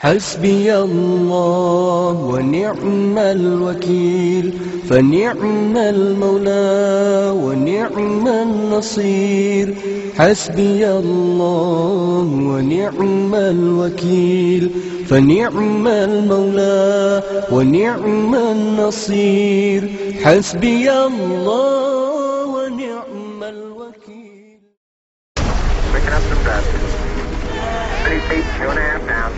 حسبي الله ونعم الوكيل فنعم المولى ونعم النصير حسبي الله ونعم الوكيل فنعم المولى ونعم النصير حسبي الله ونعم الوكيل. Picking up some dust. 30 feet, 2.5 now.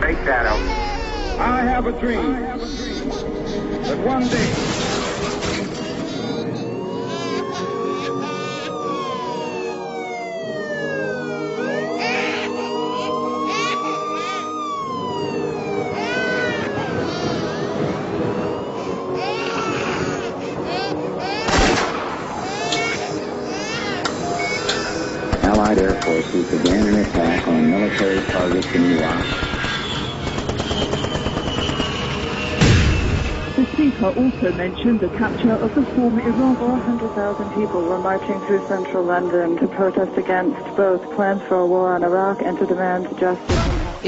Big shadow. I have a dream that one day Allied air forces began an attack on military targets in Iraq. The speaker also mentioned the capture of the former Iraq. 400,000 people were marching through central London to protest against both plans for a war on Iraq and to demand justice.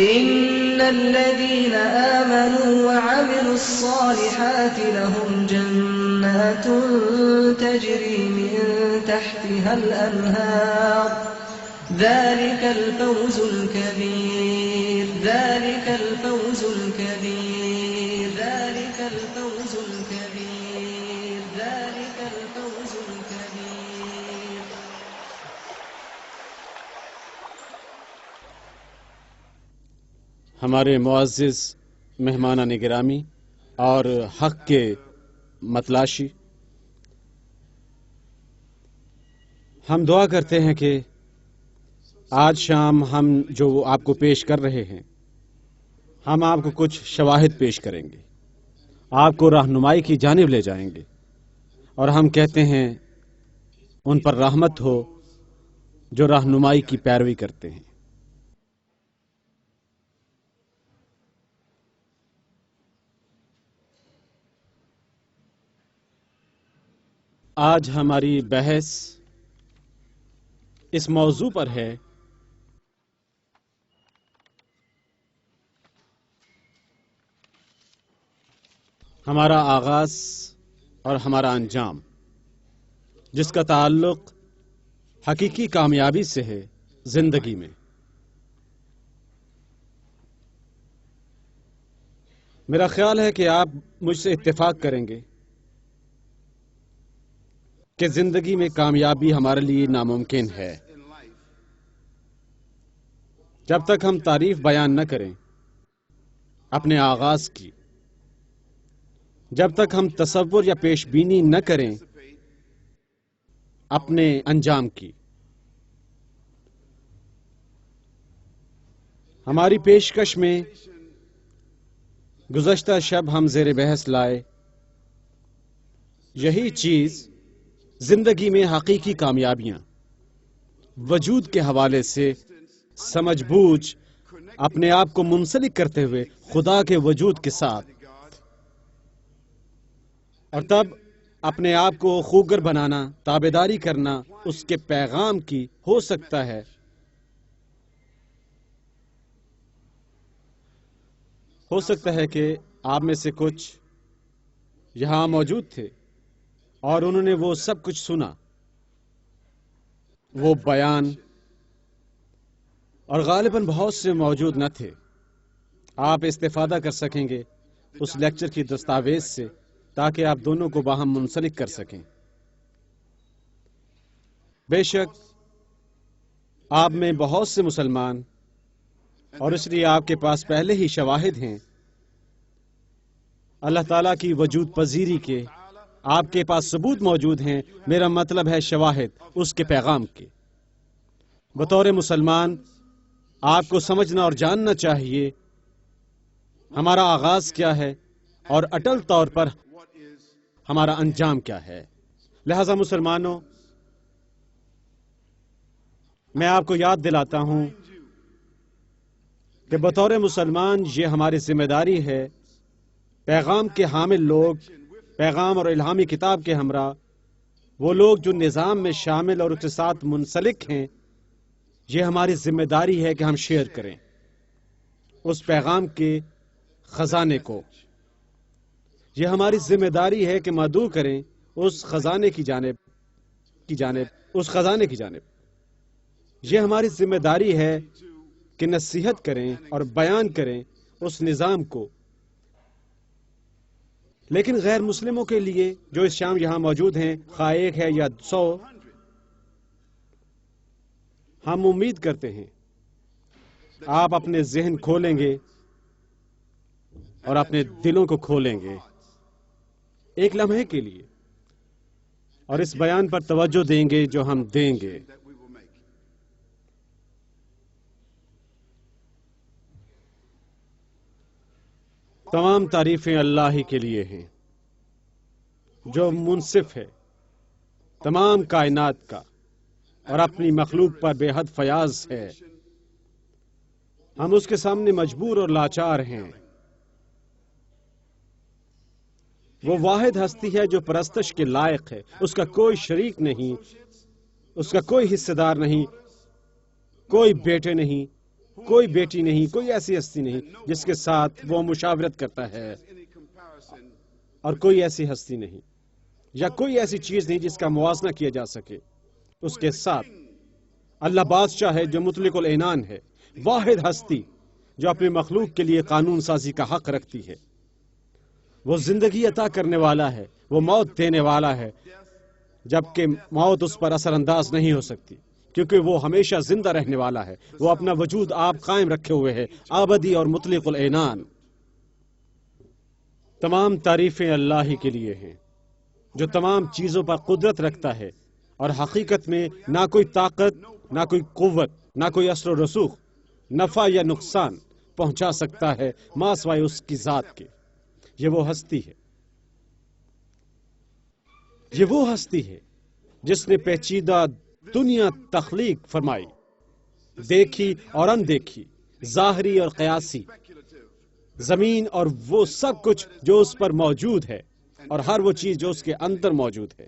إن الذين آمنوا وعملوا الصالحات لهم جنات تجري من تحتها الأنهار ذلك الفوز الكبير ذلك الفوز الكبير ذلك الفوز الكبير ذلك الفوز الكبير. ہمارے معزز مہمانان گرامی اور حق کے متلاشی، ہم دعا کرتے ہیں کہ آج شام ہم جو آپ کو پیش کر رہے ہیں، ہم آپ کو کچھ شواہد پیش کریں گے، آپ کو رہنمائی کی جانب لے جائیں گے، اور ہم کہتے ہیں ان پر رحمت ہو جو رہنمائی کی پیروی کرتے ہیں۔ آج ہماری بحث اس موضوع پر ہے ہمارا آغاز اور ہمارا انجام، جس کا تعلق حقیقی کامیابی سے ہے زندگی میں۔ میرا خیال ہے کہ آپ مجھ سے اتفاق کریں گے کہ زندگی میں کامیابی ہمارے لیے ناممکن ہے جب تک ہم تعریف بیان نہ کریں اپنے آغاز کی، جب تک ہم تصور یا پیش بینی نہ کریں اپنے انجام کی۔ ہماری پیشکش میں گزشتہ شب ہم زیر بحث لائے یہی چیز زندگی میں حقیقی کامیابیاں، وجود کے حوالے سے سمجھ بوجھ اپنے آپ کو منسلک کرتے ہوئے خدا کے وجود کے ساتھ، اور تب اپنے آپ کو خوگر بنانا، تابعداری کرنا اس کے پیغام کی ہو سکتا ہے۔ ہو سکتا ہے کہ آپ میں سے کچھ یہاں موجود تھے اور انہوں نے وہ سب کچھ سنا، وہ بیان، اور غالباً بہت سے موجود نہ تھے۔ آپ استفادہ کر سکیں گے اس لیکچر کی دستاویز سے تاکہ آپ دونوں کو باہم منسلک کر سکیں۔ بے شک آپ میں بہت سے مسلمان، اور اس لیے آپ کے پاس پہلے ہی شواہد ہیں اللہ تعالیٰ کی وجود پذیری کے، آپ کے پاس ثبوت موجود ہیں، میرا مطلب ہے شواہد اس کے پیغام کے۔ بطور مسلمان آپ کو سمجھنا اور جاننا چاہیے ہمارا آغاز کیا ہے اور اٹل طور پر ہمارا انجام کیا ہے۔ لہذا مسلمانوں، میں آپ کو یاد دلاتا ہوں کہ بطور مسلمان یہ ہماری ذمہ داری ہے، پیغام کے حامل لوگ، پیغام اور الہامی کتاب کے ہمراہ، وہ لوگ جو نظام میں شامل اور اس کے ساتھ منسلک ہیں، یہ ہماری ذمہ داری ہے کہ ہم شیئر کریں، اس پیغام کے خزانے کو۔ یہ ہماری ذمہ داری ہے کہ مدعو کریں اس خزانے کی جانب۔ یہ ہماری ذمہ داری ہے کہ نصیحت کریں اور بیان کریں اس نظام کو۔ لیکن غیر مسلموں کے لیے جو اس شام یہاں موجود ہیں، خواہ ایک ہے یا 100، ہم امید کرتے ہیں آپ اپنے ذہن کھولیں گے اور اپنے دلوں کو کھولیں گے ایک لمحے کے لیے، اور اس بیان پر توجہ دیں گے جو ہم دیں گے۔ تمام تعریفیں اللہ ہی کے لیے ہیں جو منصف ہے تمام کائنات کا اور اپنی مخلوق پر بے حد فیاض ہے۔ ہم اس کے سامنے مجبور اور لاچار ہیں۔ وہ واحد ہستی ہے جو پرستش کے لائق ہے، اس کا کوئی شریک نہیں، اس کا کوئی حصہ دار نہیں، کوئی بیٹے نہیں، کوئی بیٹی نہیں، کوئی ایسی ہستی نہیں جس کے ساتھ وہ مشاورت کرتا ہے، اور کوئی ایسی ہستی نہیں یا کوئی ایسی چیز نہیں جس کا موازنہ کیا جا سکے اس کے ساتھ۔ اللہ بادشاہ ہے جو مطلق العنان ہے، واحد ہستی جو اپنے مخلوق کے لیے قانون سازی کا حق رکھتی ہے۔ وہ زندگی عطا کرنے والا ہے، وہ موت دینے والا ہے، جبکہ موت اس پر اثر انداز نہیں ہو سکتی کیونکہ وہ ہمیشہ زندہ رہنے والا ہے۔ وہ اپنا وجود آپ قائم رکھے ہوئے ہے، آبدی اور مطلق العنان۔ تمام تعریفیں اللہ ہی کے لیے ہیں جو تمام چیزوں پر قدرت رکھتا ہے اور حقیقت میں نہ کوئی طاقت، نہ کوئی قوت، نہ کوئی اثر و رسوخ، نفع یا نقصان پہنچا سکتا ہے ما سوائے اس کی ذات کے۔ یہ وہ ہستی ہے، یہ وہ ہستی ہے جس نے پیچیدہ دنیا تخلیق فرمائی، دیکھی اور اندیکھی، ظاہری اور قیاسی، زمین اور وہ سب کچھ جو اس پر موجود ہے اور ہر وہ چیز جو اس کے اندر موجود ہے۔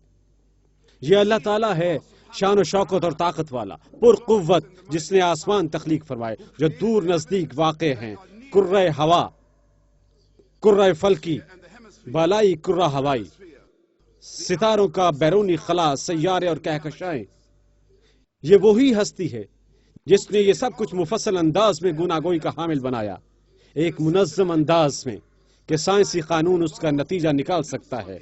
یہ اللہ تعالیٰ ہے شان و شوکت اور طاقت والا، پر قوت، جس نے آسمان تخلیق فرمائے جو دور نزدیک واقع ہیں، کرۂ ہوا، کرۂ فلکی، بالائی کرہ ہوائی، ستاروں کا بیرونی خلا، سیارے اور کہکشائیں۔ یہ وہی ہستی ہے جس نے یہ سب کچھ مفصل انداز میں گناگوئی کا حامل بنایا، ایک منظم انداز میں کہ سائنسی قانون اس کا نتیجہ نکال سکتا ہے۔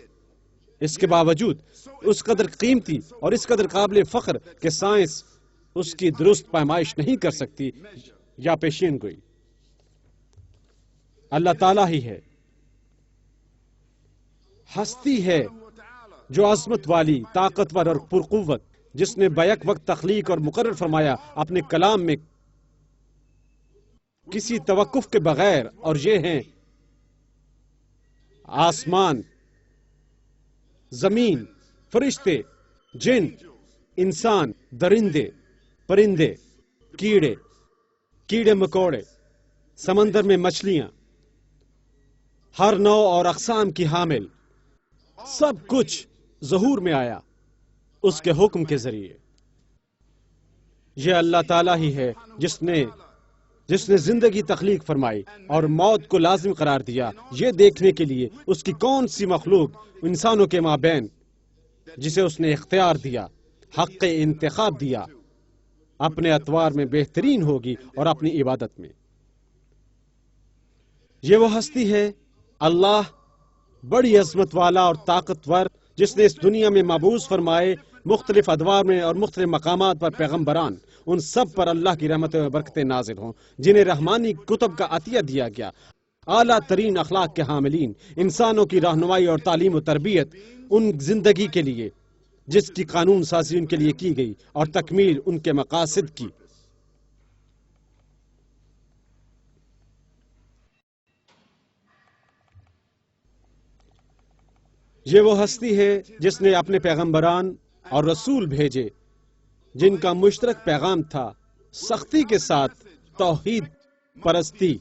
اس کے باوجود اس قدر قیمتی اور اس قدر قابل فخر کہ سائنس اس کی درست پیمائش نہیں کر سکتی یا پیشین گوئی۔ اللہ تعالیٰ ہی ہے، ہستی ہے جو عظمت والی، طاقتور اور پرقوت، جس نے بیک وقت تخلیق اور مقرر فرمایا اپنے کلام میں کسی توقف کے بغیر، اور یہ ہیں آسمان، زمین، فرشتے، جن، انسان، درندے، پرندے، کیڑے مکوڑے، سمندر میں مچھلیاں، ہر نوع اور اقسام کی حامل، سب کچھ ظہور میں آیا اس کے حکم کے ذریعے۔ یہ اللہ تعالیٰ ہی ہے جس نے زندگی تخلیق فرمائی اور موت کو لازم قرار دیا، یہ دیکھنے کے لیے اس کی کون سی مخلوق انسانوں کے مابین جسے اس نے اختیار دیا، حق انتخاب دیا، اپنے اطوار میں بہترین ہوگی اور اپنی عبادت میں۔ یہ وہ ہستی ہے اللہ، بڑی عظمت والا اور طاقتور، جس نے اس دنیا میں مبعوث فرمائے مختلف ادوار میں اور مختلف مقامات پر پیغمبران، ان سب پر اللہ کی رحمتیں و برکتیں نازل ہوں، جنہیں رحمانی کتب کا عطیہ دیا گیا، اعلیٰ ترین اخلاق کے حاملین، انسانوں کی رہنمائی اور تعلیم و تربیت ان زندگی کے لیے جس کی قانون سازی ان کے لیے کی گئی اور تکمیل ان کے مقاصد کی۔ یہ وہ ہستی ہے جس نے اپنے پیغمبران اور رسول بھیجے جن کا مشترک پیغام تھا سختی کے ساتھ توحید پرستی،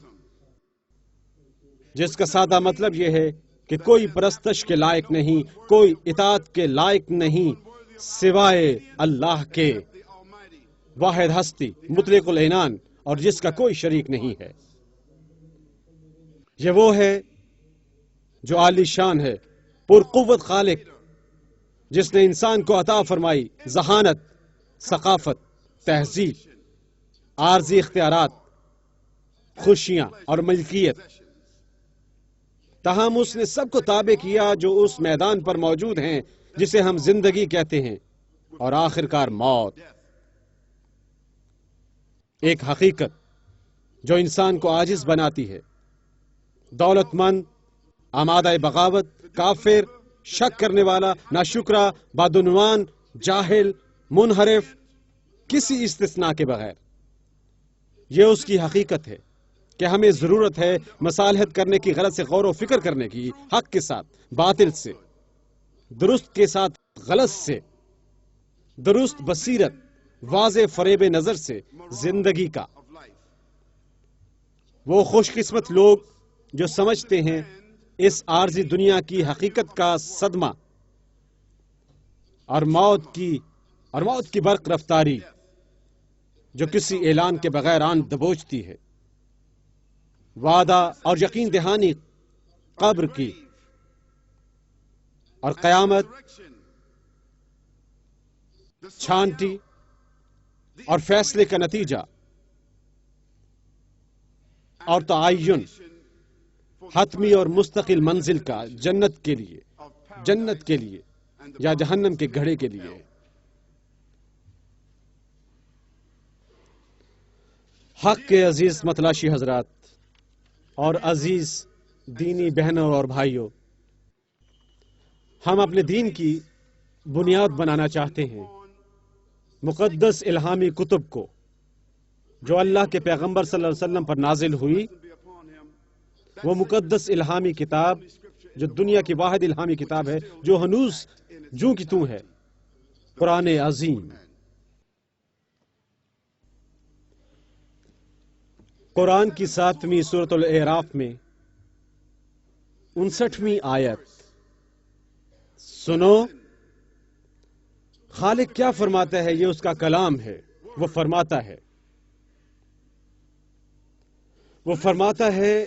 جس کا سادہ مطلب یہ ہے کہ کوئی پرستش کے لائق نہیں، کوئی اطاعت کے لائق نہیں سوائے اللہ کے، واحد ہستی، مطلق العنان، اور جس کا کوئی شریک نہیں ہے۔ یہ وہ ہے جو عالی شان ہے، پرقوت خالق، جس نے انسان کو عطا فرمائی ذہانت، ثقافت، تہذیب، عارضی اختیارات، خوشیاں اور ملکیت، تاہم اس نے سب کو تابع کیا جو اس میدان پر موجود ہیں جسے ہم زندگی کہتے ہیں، اور آخرکار موت، ایک حقیقت جو انسان کو عاجز بناتی ہے، دولت مند، آمادہ بغاوت، کافر، شک کرنے والا، ناشکرا، بدعنوان، جاہل، منحرف، کسی استثناء کے بغیر۔ یہ اس کی حقیقت ہے کہ ہمیں ضرورت ہے مصالحت کرنے کی، غلط سے غور و فکر کرنے کی، حق کے ساتھ باطل سے، درست کے ساتھ غلط سے، درست بصیرت، واضح فریب نظر سے زندگی کا۔ وہ خوش قسمت لوگ جو سمجھتے ہیں اس عارضی دنیا کی حقیقت کا صدمہ اور موت کی برق رفتاری جو کسی اعلان کے بغیر آن دبوچتی ہے، وعدہ اور یقین دہانی قبر کی اور قیامت، چھانٹی اور فیصلے کا نتیجہ اور تعین حتمی اور مستقل منزل کا جنت کے لیے یا جہنم کے گڑھے کے لیے۔ حق کے عزیز متلاشی حضرات اور عزیز دینی بہنوں اور بھائیوں، ہم اپنے دین کی بنیاد بنانا چاہتے ہیں مقدس الہامی کتب کو جو اللہ کے پیغمبر صلی اللہ علیہ وسلم پر نازل ہوئی، وہ مقدس الہامی کتاب جو دنیا کی واحد الہامی کتاب ہے، جو ہنوز جوں کی توں ہے، قرآن عظیم۔ قرآن کی 7ویں سورۃ الاعراف میں 59ویں آیت، سنو خالق کیا فرماتا ہے، یہ اس کا کلام ہے۔ وہ فرماتا ہے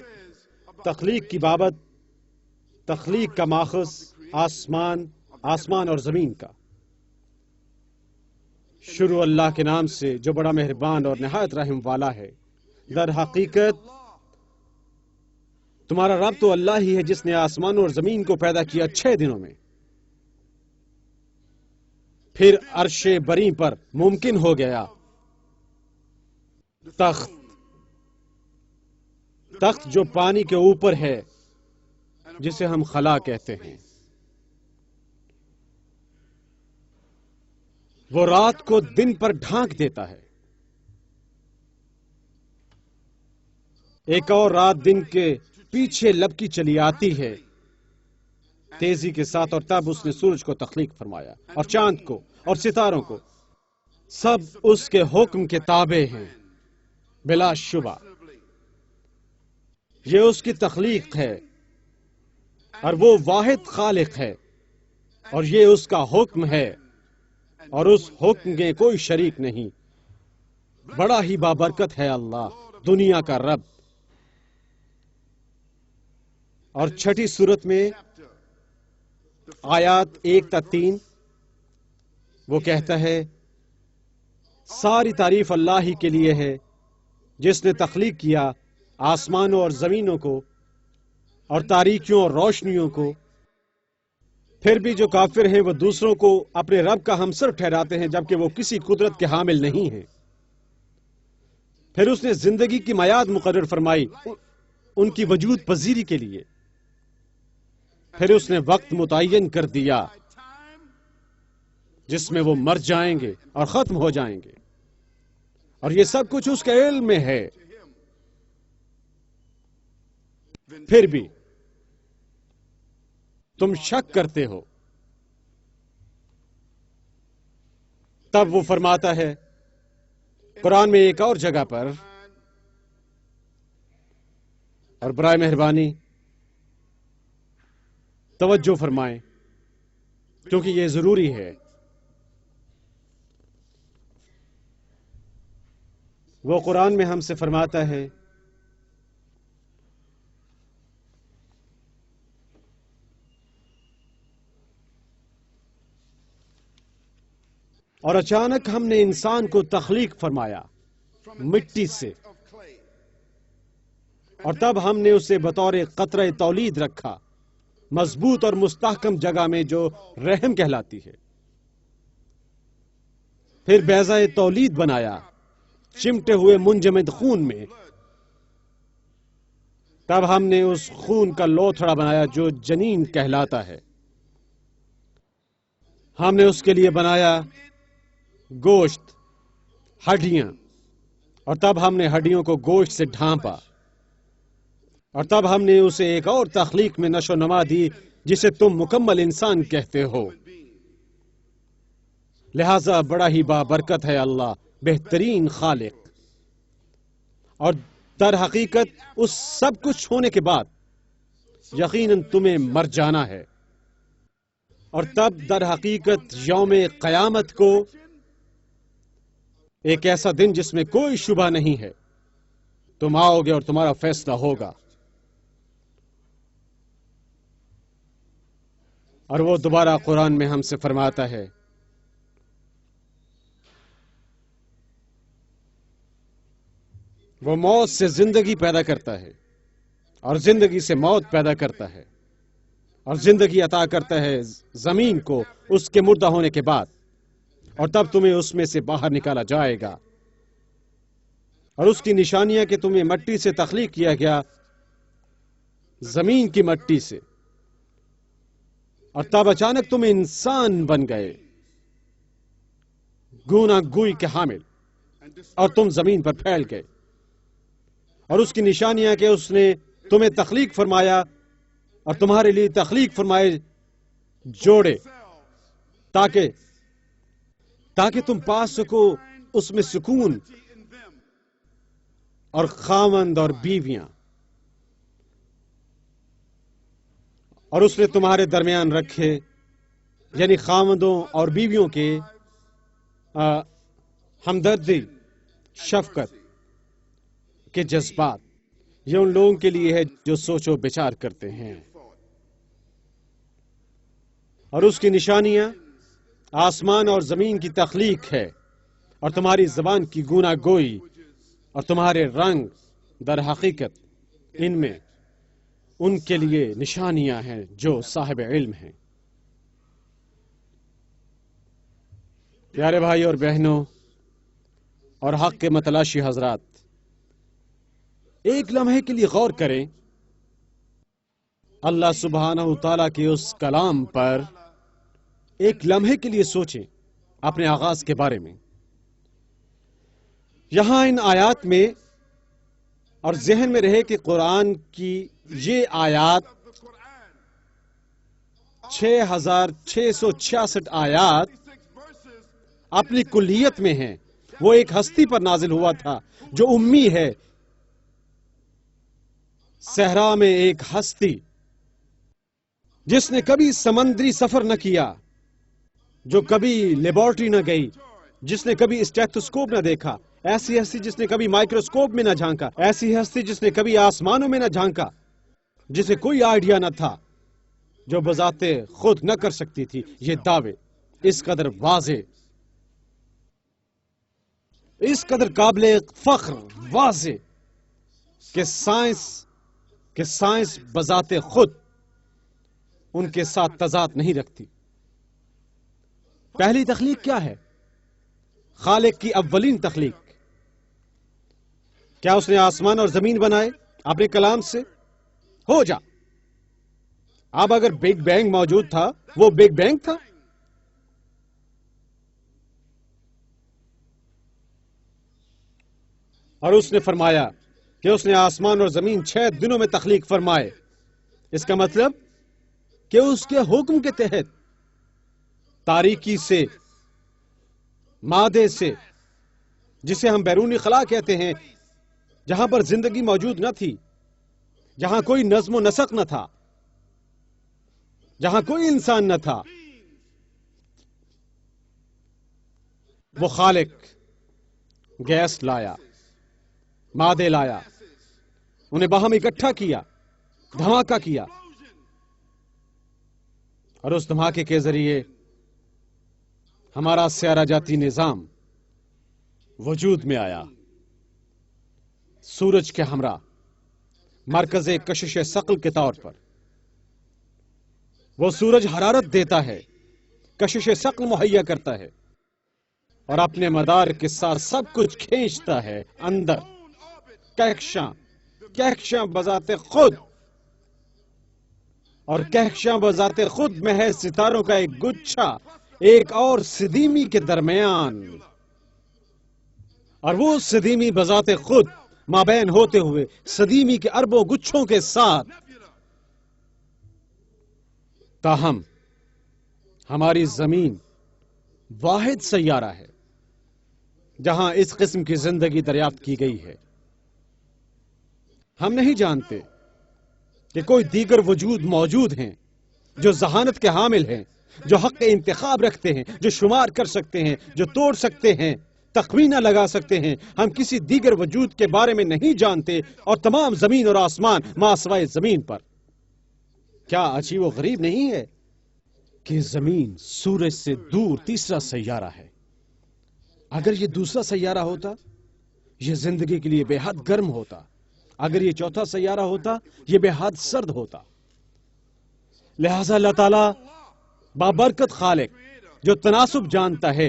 تخلیق کی بابت، تخلیق کا ماخذ آسمان اور زمین کا، شروع اللہ کے نام سے جو بڑا مہربان اور نہایت رحم والا ہے۔ در حقیقت تمہارا رب تو اللہ ہی ہے جس نے آسمان اور زمین کو پیدا کیا 6 دنوں میں، پھر عرش بری پر ممکن ہو گیا تخت جو پانی کے اوپر ہے، جسے ہم خلا کہتے ہیں۔ وہ رات کو دن پر ڈھانک دیتا ہے، ایک اور رات دن کے پیچھے لپکی چلی آتی ہے تیزی کے ساتھ، اور تب اس نے سورج کو تخلیق فرمایا اور چاند کو اور ستاروں کو، سب اس کے حکم کے تابع ہیں بلا شبہ۔ یہ اس کی تخلیق ہے اور وہ واحد خالق ہے، اور یہ اس کا حکم ہے اور اس حکم کے کوئی شریک نہیں۔ بڑا ہی بابرکت ہے اللہ، دنیا کا رب۔ اور 6 سورت میں آیات 1 تا 3 وہ کہتا ہے ساری تعریف اللہ ہی کے لیے ہے جس نے تخلیق کیا آسمانوں اور زمینوں کو اور تاریکیوں اور روشنیوں کو۔ پھر بھی جو کافر ہیں وہ دوسروں کو اپنے رب کا ہمسر ٹھہراتے ہیں جبکہ وہ کسی قدرت کے حامل نہیں ہیں۔ پھر اس نے زندگی کی میعاد مقرر فرمائی ان کی وجود پذیری کے لیے، پھر اس نے وقت متعین کر دیا جس میں وہ مر جائیں گے اور ختم ہو جائیں گے، اور یہ سب کچھ اس کے علم میں ہے۔ پھر بھی تم شک کرتے ہو۔ تب وہ فرماتا ہے قرآن میں ایک اور جگہ پر، اور برائے مہربانی توجہ فرمائیں کیونکہ یہ ضروری ہے۔ وہ قرآن میں ہم سے فرماتا ہے اور اچانک ہم نے انسان کو تخلیق فرمایا مٹی سے، اور تب ہم نے اسے بطور قطرہ تولید رکھا مضبوط اور مستحکم جگہ میں جو رحم کہلاتی ہے. پھر بیضہ تولید بنایا چمٹے ہوئے منجمد خون میں. تب ہم نے اس خون کا لوتھڑا بنایا جو جنین کہلاتا ہے. ہم نے اس کے لیے بنایا گوشت، ہڈیاں، اور تب ہم نے ہڈیوں کو گوشت سے ڈھانپا، اور تب ہم نے اسے ایک اور تخلیق میں نشو نما دی جسے تم مکمل انسان کہتے ہو. لہذا بڑا ہی بابرکت ہے اللہ، بہترین خالق. اور در حقیقت اس سب کچھ ہونے کے بعد یقیناً تمہیں مر جانا ہے، اور تب در حقیقت یوم قیامت کو، ایک ایسا دن جس میں کوئی شبہ نہیں ہے، تم آؤ گے اور تمہارا فیصلہ ہوگا. اور وہ دوبارہ قرآن میں ہم سے فرماتا ہے وہ موت سے زندگی پیدا کرتا ہے اور زندگی سے موت پیدا کرتا ہے، اور زندگی عطا کرتا ہے زمین کو اس کے مردہ ہونے کے بعد، اور تب تمہیں اس میں سے باہر نکالا جائے گا. اور اس کی نشانیاں کہ تمہیں مٹی سے تخلیق کیا گیا، زمین کی مٹی سے، اور تب اچانک تم انسان بن گئے گونا گوئی کے حامل، اور تم زمین پر پھیل گئے. اور اس کی نشانیاں کہ اس نے تمہیں تخلیق فرمایا اور تمہارے لیے تخلیق فرمائے جوڑے، تاکہ تم پا سکو اس میں سکون اور خاوند اور بیویاں. اور اس نے تمہارے درمیان رکھے، یعنی خاوندوں اور بیویوں کے ہمدردی، شفقت کے جذبات. یہ ان لوگوں کے لیے ہے جو سوچ و بچار کرتے ہیں. اور اس کی نشانیاں آسمان اور زمین کی تخلیق ہے، اور تمہاری زبان کی گونا گوئی، اور تمہارے رنگ. در حقیقت ان میں ان کے لیے نشانیاں ہیں جو صاحب علم ہیں. پیارے بھائی اور بہنوں اور حق کے متلاشی حضرات، ایک لمحے کے لیے غور کریں اللہ سبحانہ تعالیٰ کے اس کلام پر. ایک لمحے کے لیے سوچیں اپنے آغاز کے بارے میں. یہاں ان آیات میں، اور ذہن میں رہے کہ قرآن کی یہ آیات 6666 آیات اپنی کلیت میں ہیں. وہ ایک ہستی پر نازل ہوا تھا جو امی ہے، صحرا میں ایک ہستی جس نے کبھی سمندری سفر نہ کیا، جو کبھی لیبارٹری نہ گئی، جس نے کبھی اسٹیتھوسکوپ نہ دیکھا، ایسی ہستی جس نے کبھی مائکروسکوپ میں نہ جھانکا، ایسی ہستی جس نے کبھی آسمانوں میں نہ جھانکا، جسے کوئی آئیڈیا نہ تھا، جو بذات خود نہ کر سکتی تھی یہ دعوے اس قدر واضح، اس قدر قابل فخر واضح کہ سائنس بذات خود ان کے ساتھ تضاد نہیں رکھتی. پہلی تخلیق کیا ہے؟ خالق کی اولین تخلیق. کیا اس نے آسمان اور زمین بنائے اپنے کلام سے؟ ہو جا. اب اگر بگ بینگ موجود تھا، وہ بگ بینگ تھا. اور اس نے فرمایا کہ اس نے آسمان اور زمین 6 دنوں میں تخلیق فرمائے. اس کا مطلب کہ اس کے حکم کے تحت تاریکی سے، مادے سے، جسے ہم بیرونی خلا کہتے ہیں، جہاں پر زندگی موجود نہ تھی، جہاں کوئی نظم و نسق نہ تھا، جہاں کوئی انسان نہ تھا، وہ خالق گیس لایا، مادے لایا، انہیں باہم اکٹھا کیا، دھماکہ کیا، اور اس دھماکے کے ذریعے ہمارا سیارہ جاتی نظام وجود میں آیا سورج کے ہمراہ مرکز کشش ثقل کے طور پر۔ وہ سورج حرارت دیتا ہے، کشش ثقل مہیا کرتا ہے اور اپنے مدار کے ساتھ سب کچھ کھینچتا ہے اندر۔ کہکشاں بذات خود، اور کہکشاں بذات خود محض ستاروں کا ایک گچھا ایک اور صدیمی کے درمیان، اور وہ صدیمی بذات خود مابین ہوتے ہوئے صدیمی کے اربوں گچھوں کے ساتھ۔ تاہم ہماری زمین واحد سیارہ ہے جہاں اس قسم کی زندگی دریافت کی گئی ہے۔ ہم نہیں جانتے کہ کوئی دیگر وجود موجود ہیں جو ذہانت کے حامل ہیں، جو حق انتخاب رکھتے ہیں، جو شمار کر سکتے ہیں، جو توڑ سکتے ہیں، تخمینہ لگا سکتے ہیں۔ ہم کسی دیگر وجود کے بارے میں نہیں جانتے، اور تمام زمین اور آسمان ما سوائے زمین پر۔ کیا عجیب و غریب نہیں ہے کہ زمین سورج سے دور تیسرا سیارہ ہے؟ اگر یہ دوسرا سیارہ ہوتا یہ زندگی کے لیے بے حد گرم ہوتا، اگر یہ چوتھا سیارہ ہوتا یہ بے حد سرد ہوتا۔ لہذا اللہ تعالیٰ بابرکت خالق جو تناسب جانتا ہے،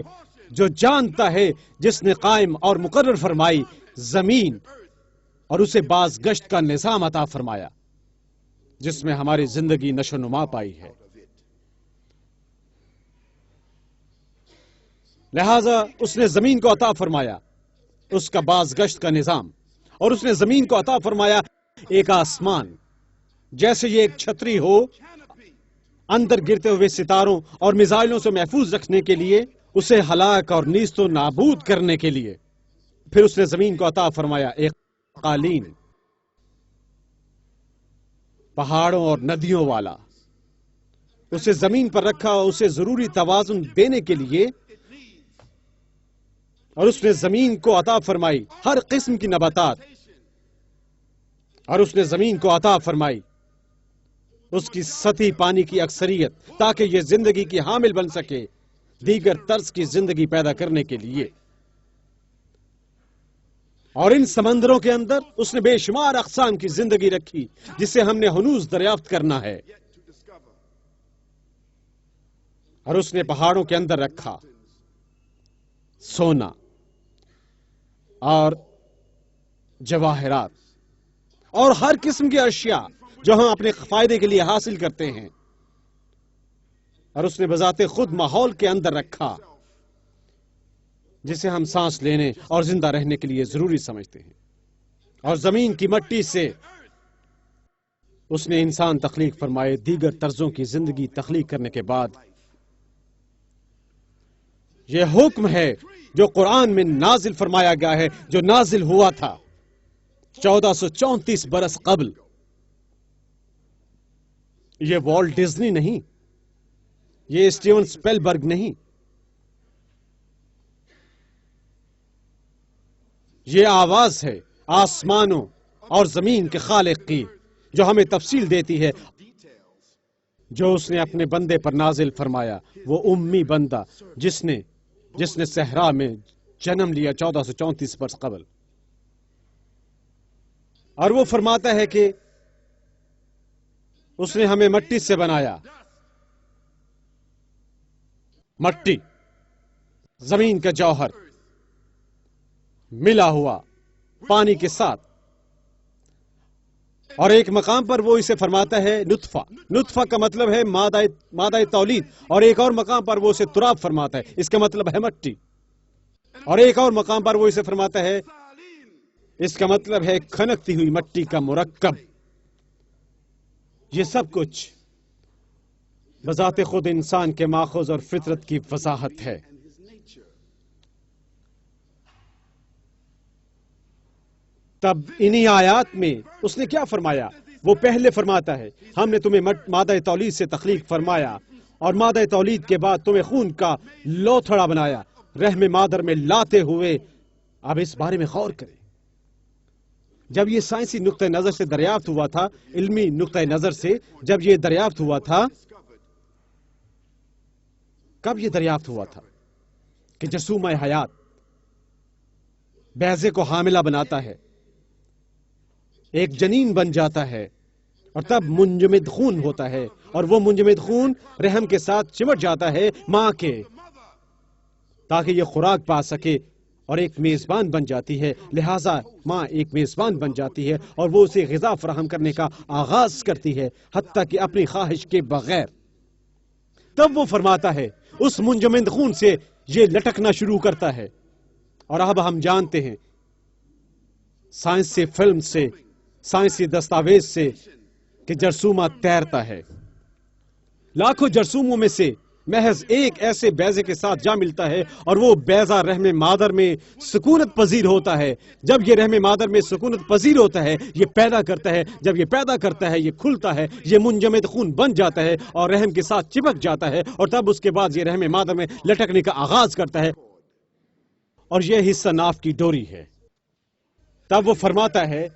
جو جانتا ہے، جس نے قائم اور مقرر فرمائی زمین اور اسے باز گشت کا نظام عطا فرمایا جس میں ہماری زندگی نشو نما پائی ہے، لہذا اس نے زمین کو عطا فرمایا اس کا باز گشت کا نظام، اور اس نے زمین کو عطا فرمایا ایک آسمان، جیسے یہ ایک چھتری ہو اندر گرتے ہوئے ستاروں اور میزائلوں سے محفوظ رکھنے کے لیے، اسے ہلاک اور نیست و نابود کرنے کے لیے۔ پھر اس نے زمین کو عطا فرمایا ایک قالین، پہاڑوں اور ندیوں والا، اسے زمین پر رکھا، اسے ضروری توازن دینے کے لیے، اور اس نے زمین کو عطا فرمائی ہر قسم کی نباتات، اور اس نے زمین کو عطا فرمائی اس کی سطحی پانی کی اکثریت تاکہ یہ زندگی کی حامل بن سکے، دیگر طرز کی زندگی پیدا کرنے کے لیے۔ اور ان سمندروں کے اندر اس نے بے شمار اقسام کی زندگی رکھی جسے ہم نے ہنوز دریافت کرنا ہے، اور اس نے پہاڑوں کے اندر رکھا سونا اور جواہرات اور ہر قسم کی اشیاء جو ہم اپنے فائدے کے لیے حاصل کرتے ہیں، اور اس نے بذات خود ماحول کے اندر رکھا جسے ہم سانس لینے اور زندہ رہنے کے لیے ضروری سمجھتے ہیں۔ اور زمین کی مٹی سے اس نے انسان تخلیق فرمائے۔ دیگر طرزوں کی زندگی تخلیق کرنے کے بعد یہ حکم ہے جو قرآن میں نازل فرمایا گیا ہے، جو نازل ہوا تھا 1434 برس قبل۔ یہ والٹ ڈزنی نہیں، یہ اسٹیون سپیلبرگ نہیں، یہ آواز ہے آسمانوں اور زمین کے خالق کی، جو ہمیں تفصیل دیتی ہے جو اس نے اپنے بندے پر نازل فرمایا، وہ امی بندہ جس نے صحرا میں جنم لیا 1434 برس قبل۔ اور وہ فرماتا ہے کہ اس نے ہمیں مٹی سے بنایا، مٹی زمین کا جوہر ملا ہوا پانی کے ساتھ، اور ایک مقام پر وہ اسے فرماتا ہے نطفہ۔ نطفہ کا مطلب ہے مادہ تولید، اور ایک اور مقام پر وہ اسے تراب فرماتا ہے، اس کا مطلب ہے مٹی، اور ایک اور مقام پر وہ اسے فرماتا ہے اس کا مطلب ہے کھنکتی ہوئی مٹی کا مرکب۔ یہ سب کچھ بذات خود انسان کے ماخذ اور فطرت کی وضاحت ہے۔ تب انہی آیات میں اس نے کیا فرمایا؟ وہ پہلے فرماتا ہے ہم نے تمہیں مادہ تولید سے تخلیق فرمایا، اور مادہ تولید کے بعد تمہیں خون کا لوتھڑا بنایا رحم مادر میں لاتے ہوئے۔ اب اس بارے میں غور کریں، جب یہ سائنسی نقطہ نظر سے دریافت ہوا تھا، علمی نقطہ نظر سے جب یہ دریافت ہوا تھا، کب یہ دریافت ہوا تھا؟ کہ جرثومہ حیات بیضے کو حاملہ بناتا ہے، ایک جنین بن جاتا ہے، اور تب منجمد خون ہوتا ہے، اور وہ منجمد خون رحم کے ساتھ چمٹ جاتا ہے ماں کے، تاکہ یہ خوراک پا سکے اور ایک میزبان بن جاتی ہے. لہٰذا ماں ایک میزبان بن جاتی ہے اور وہ اسے غذا فراہم کرنے کا آغاز کرتی ہے، حتیٰ کہ اپنی خواہش کے بغیر. تب وہ فرماتا ہے اس منجمد خون سے یہ لٹکنا شروع کرتا ہے. اور اب ہم جانتے ہیں سائنسی فلم سے، سائنسی دستاویز سے، کہ جرثومہ تیرتا ہے. لاکھوں جرثوموں میں سے محض ایک ایسے بیضے کے ساتھ جا ملتا ہے، اور وہ بیضہ رحم مادر میں سکونت پذیر ہوتا ہے. جب یہ رحم مادر میں سکونت پذیر ہوتا ہے، یہ پیدا کرتا ہے. جب یہ پیدا کرتا ہے، یہ کھلتا ہے، یہ منجمد خون بن جاتا ہے اور رحم کے ساتھ چپک جاتا ہے، اور تب اس کے بعد یہ رحم مادر میں لٹکنے کا آغاز کرتا ہے، اور یہ حصہ ناف کی ڈوری ہے. تب وہ فرماتا ہے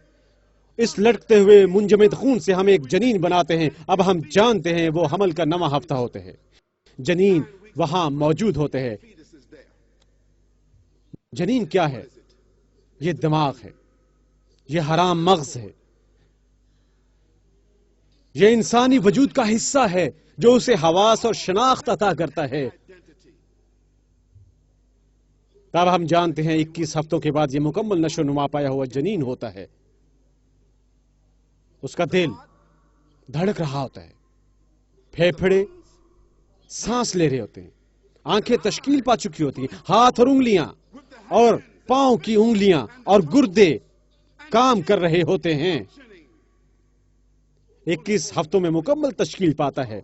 اس لٹکتے ہوئے منجمد خون سے ہم ایک جنین بناتے ہیں. اب ہم جانتے ہیں وہ حمل کا 9واں ہفتہ ہوتے ہیں، جنین وہاں موجود ہوتے ہیں. جنین کیا ہے؟ یہ دماغ ہے، یہ حرام مغز ہے، یہ انسانی وجود کا حصہ ہے جو اسے حواس اور شناخت عطا کرتا ہے. تب ہم جانتے ہیں 21 ہفتوں کے بعد یہ مکمل نشو و نما پایا ہوا جنین ہوتا ہے. اس کا دل دھڑک رہا ہوتا ہے، پھیپھڑے سانس لے رہے ہوتے ہیں، آنکھیں تشکیل پا چکی ہوتی ہیں، ہاتھ اور انگلیاں اور پاؤں کی انگلیاں اور گردے کام کر رہے ہوتے ہیں. 21 ہفتوں میں مکمل تشکیل پاتا ہے.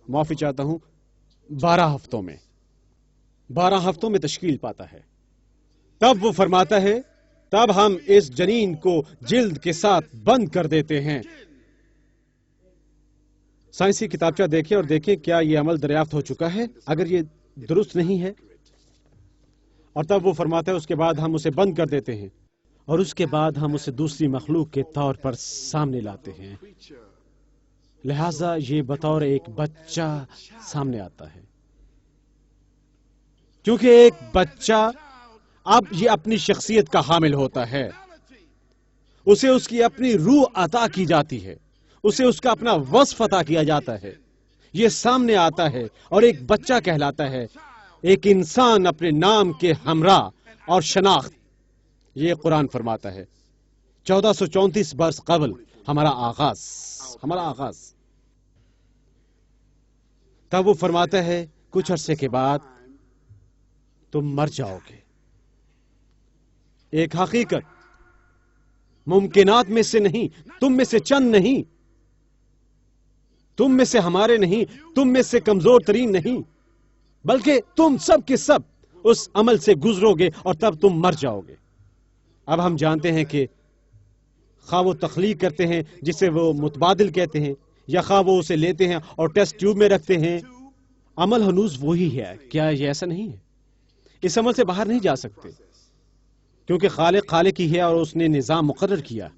معافی چاہتا ہوں، 12 ہفتوں میں 12 ہفتوں میں تشکیل پاتا ہے. تب وہ فرماتا ہے تب ہم اس جنین کو جلد کے ساتھ بند کر دیتے ہیں. سائنسی کتابچہ دیکھیں اور دیکھیں کیا یہ عمل دریافت ہو چکا ہے، اگر یہ درست نہیں ہے. اور تب وہ فرماتا ہے اس کے بعد ہم اسے بند کر دیتے ہیں، اور اس کے بعد ہم اسے دوسری مخلوق کے طور پر سامنے لاتے ہیں. لہذا یہ بطور ایک بچہ سامنے آتا ہے، کیونکہ ایک بچہ اب یہ اپنی شخصیت کا حامل ہوتا ہے. اسے اس کی اپنی روح عطا کی جاتی ہے، اسے اس کا اپنا وصف عطا کیا جاتا ہے. یہ سامنے آتا ہے اور ایک بچہ کہلاتا ہے، ایک انسان اپنے نام کے ہمراہ اور شناخت. یہ قرآن فرماتا ہے 1434 برس قبل ہمارا آغاز. تب وہ فرماتا ہے کچھ عرصے کے بعد تم مر جاؤ گے. ایک حقیقت ممکنات میں سے نہیں، تم میں سے چند نہیں، تم میں سے ہمارے نہیں، تم میں سے کمزور ترین نہیں، بلکہ تم سب کے سب اس عمل سے گزرو گے اور تب تم مر جاؤ گے. اب ہم جانتے ہیں کہ خواہ وہ تخلیق کرتے ہیں جسے وہ متبادل کہتے ہیں، یا خواہ وہ اسے لیتے ہیں اور ٹیسٹ ٹیوب میں رکھتے ہیں، عمل ہنوز وہی ہے. کیا یہ ایسا نہیں ہے؟ اس عمل سے باہر نہیں جا سکتے، کیونکہ خالق ہی ہے اور اس نے نظام مقرر کیا.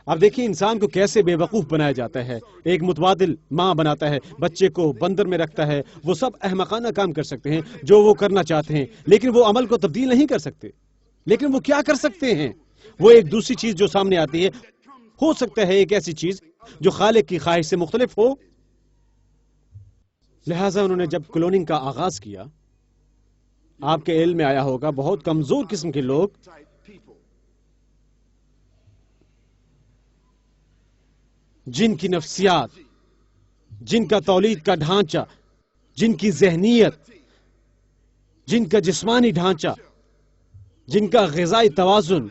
اب دیکھیں انسان کو کیسے بے وقوف بنایا جاتا ہے. ایک متبادل ماں بناتا ہے، بچے کو بندر میں رکھتا ہے. وہ سب احمقانہ کام کر سکتے ہیں جو وہ کرنا چاہتے ہیں، لیکن وہ عمل کو تبدیل نہیں کر سکتے. لیکن وہ کیا کر سکتے ہیں؟ وہ ایک دوسری چیز جو سامنے آتی ہے، ہو سکتا ہے ایک ایسی چیز جو خالق کی خواہش سے مختلف ہو. لہٰذا انہوں نے جب کلوننگ کا آغاز کیا، آپ کے علم میں آیا ہوگا بہت کمزور قسم کے لوگ جن کی نفسیات، جن کا تولید کا ڈھانچہ، جن کی ذہنیت، جن کا جسمانی ڈھانچہ، جن کا غذائی توازن،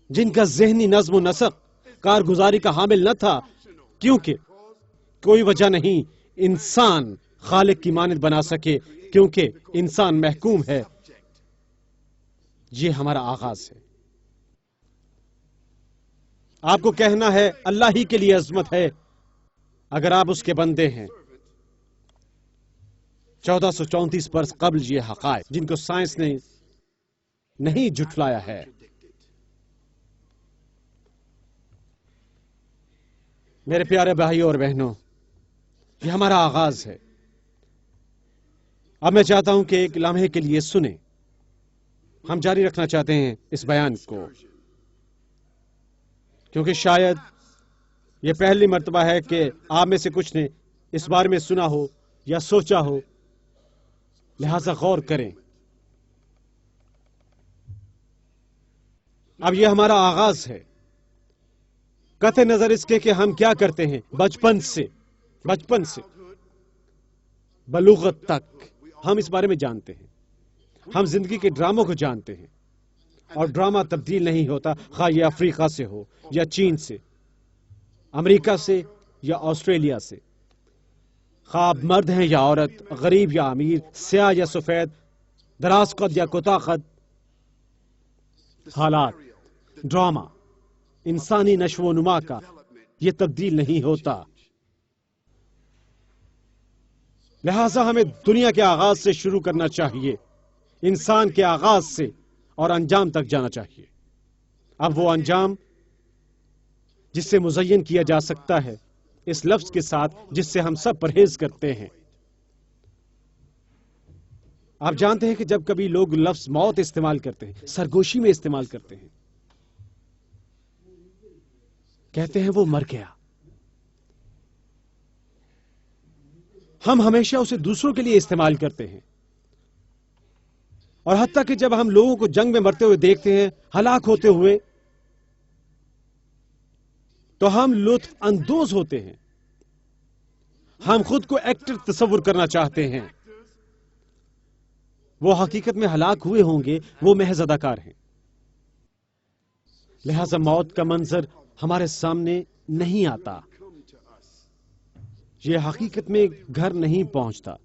جن کا ذہنی نظم و نسق کارگزاری کا حامل نہ تھا، کیونکہ کوئی وجہ نہیں انسان خالق کی مانند بنا سکے، کیونکہ انسان محکوم ہے. یہ ہمارا آغاز ہے. آپ کو کہنا ہے اللہ ہی کے لیے عظمت ہے اگر آپ اس کے بندے ہیں. 1434 برس قبل یہ حقائق جن کو سائنس نے نہیں جھٹلایا ہے. میرے پیارے بھائیوں اور بہنوں، یہ ہمارا آغاز ہے. اب میں چاہتا ہوں کہ ایک لمحے کے لیے سنیں. ہم جاری رکھنا چاہتے ہیں اس بیان کو کیونکہ شاید یہ پہلی مرتبہ ہے کہ آپ میں سے کچھ نے اس بارے میں سنا ہو یا سوچا ہو، لہذا غور کریں. اب یہ ہمارا آغاز ہے، قطع نظر اس کے کہ ہم کیا کرتے ہیں. بچپن سے بلوغت تک ہم اس بارے میں جانتے ہیں. ہم زندگی کے ڈراموں کو جانتے ہیں، اور ڈرامہ تبدیل نہیں ہوتا، خواہ یہ افریقہ سے ہو یا چین سے، امریکہ سے یا آسٹریلیا سے، خواہ آپ مرد ہیں یا عورت، غریب یا امیر، سیاہ یا سفید، دراز قد یا کوتاہ قد. حالات، ڈرامہ، انسانی نشو و نما کا یہ تبدیل نہیں ہوتا. لہذا ہمیں دنیا کے آغاز سے شروع کرنا چاہیے، انسان کے آغاز سے، اور انجام تک جانا چاہیے. اب وہ انجام جس سے مزین کیا جا سکتا ہے اس لفظ کے ساتھ جس سے ہم سب پرہیز کرتے ہیں. آپ جانتے ہیں کہ جب کبھی لوگ لفظ موت استعمال کرتے ہیں، سرگوشی میں استعمال کرتے ہیں، کہتے ہیں وہ مر گیا. ہم ہمیشہ اسے دوسروں کے لیے استعمال کرتے ہیں، اور حتیٰ کہ جب ہم لوگوں کو جنگ میں مرتے ہوئے دیکھتے ہیں، ہلاک ہوتے ہوئے، تو ہم لطف اندوز ہوتے ہیں. ہم خود کو ایکٹر تصور کرنا چاہتے ہیں. وہ حقیقت میں ہلاک ہوئے ہوں گے، وہ محض اداکار ہیں. لہذا موت کا منظر ہمارے سامنے نہیں آتا، یہ حقیقت میں گھر نہیں پہنچتا.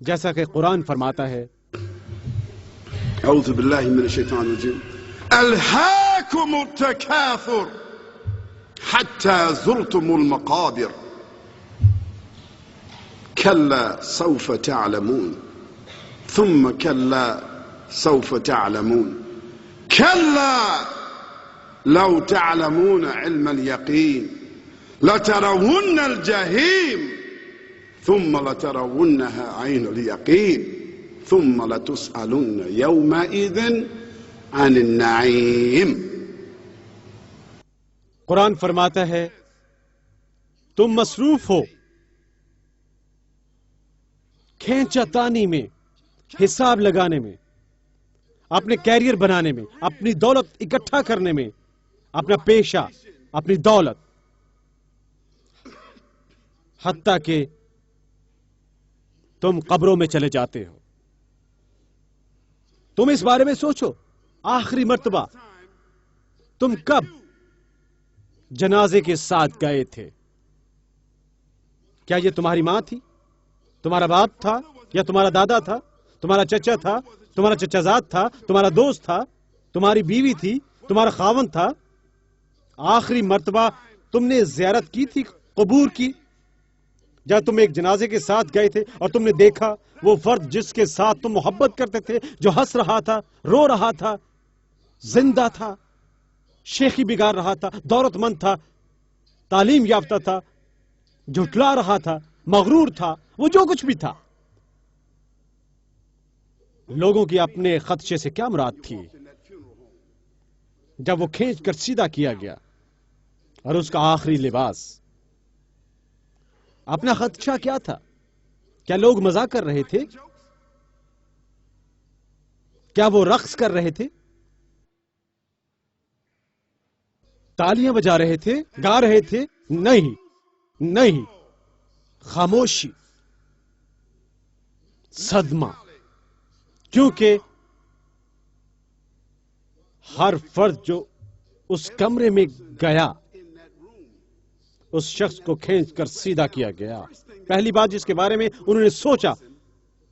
جیسا کہ قرآن فرماتا ہے، اعوذ باللہ من الشیطان الرجیم، الہاکم التکاثر حتی زرتم المقابر کلا سوف تعلمون ثم کلا سوف تعلمون کلا لو تعلمون علم اليقین لترون الجحیم ثم لترونها عین اليقین ثم لتسألن يومئذ عن النعیم. قرآن فرماتا ہے تم مصروف ہو کھینچا تانی میں، حساب لگانے میں، اپنے کیریئر بنانے میں، اپنی دولت اکٹھا کرنے میں، اپنا پیشہ، اپنی دولت، حتیٰ کہ تم قبروں میں چلے جاتے ہو. تم اس بارے میں سوچو، آخری مرتبہ تم کب جنازے کے ساتھ گئے تھے؟ کیا یہ تمہاری ماں تھی، تمہارا باپ تھا، یا تمہارا دادا تھا، تمہارا چچا تھا، تمہارا چچا زاد تھا، تمہارا دوست تھا، تمہاری بیوی تھی، تمہارا خاوند تھا؟ آخری مرتبہ تم نے زیارت کی تھی قبور کی، جب تم ایک جنازے کے ساتھ گئے تھے اور تم نے دیکھا وہ فرد جس کے ساتھ تم محبت کرتے تھے، جو ہنس رہا تھا، رو رہا تھا، زندہ تھا، شیخی بگاڑ رہا تھا، دولت مند تھا، تعلیم یافتہ تھا، جھٹلا رہا تھا، مغرور تھا، وہ جو کچھ بھی تھا. لوگوں کی اپنے خدشے سے کیا مراد تھی جب وہ کھینچ کر سیدھا کیا گیا، اور اس کا آخری لباس، اپنا خدشہ کیا تھا؟ کیا لوگ مزاق کر رہے تھے؟ کیا وہ رقص کر رہے تھے؟ تالیاں بجا رہے تھے، گا رہے تھے؟ نہیں نہیں، خاموشی، صدمہ. کیونکہ ہر فرد جو اس کمرے میں گیا، اس شخص کو کھینچ کر سیدھا کیا گیا. پہلی بات جس کے بارے میں انہوں نے سوچا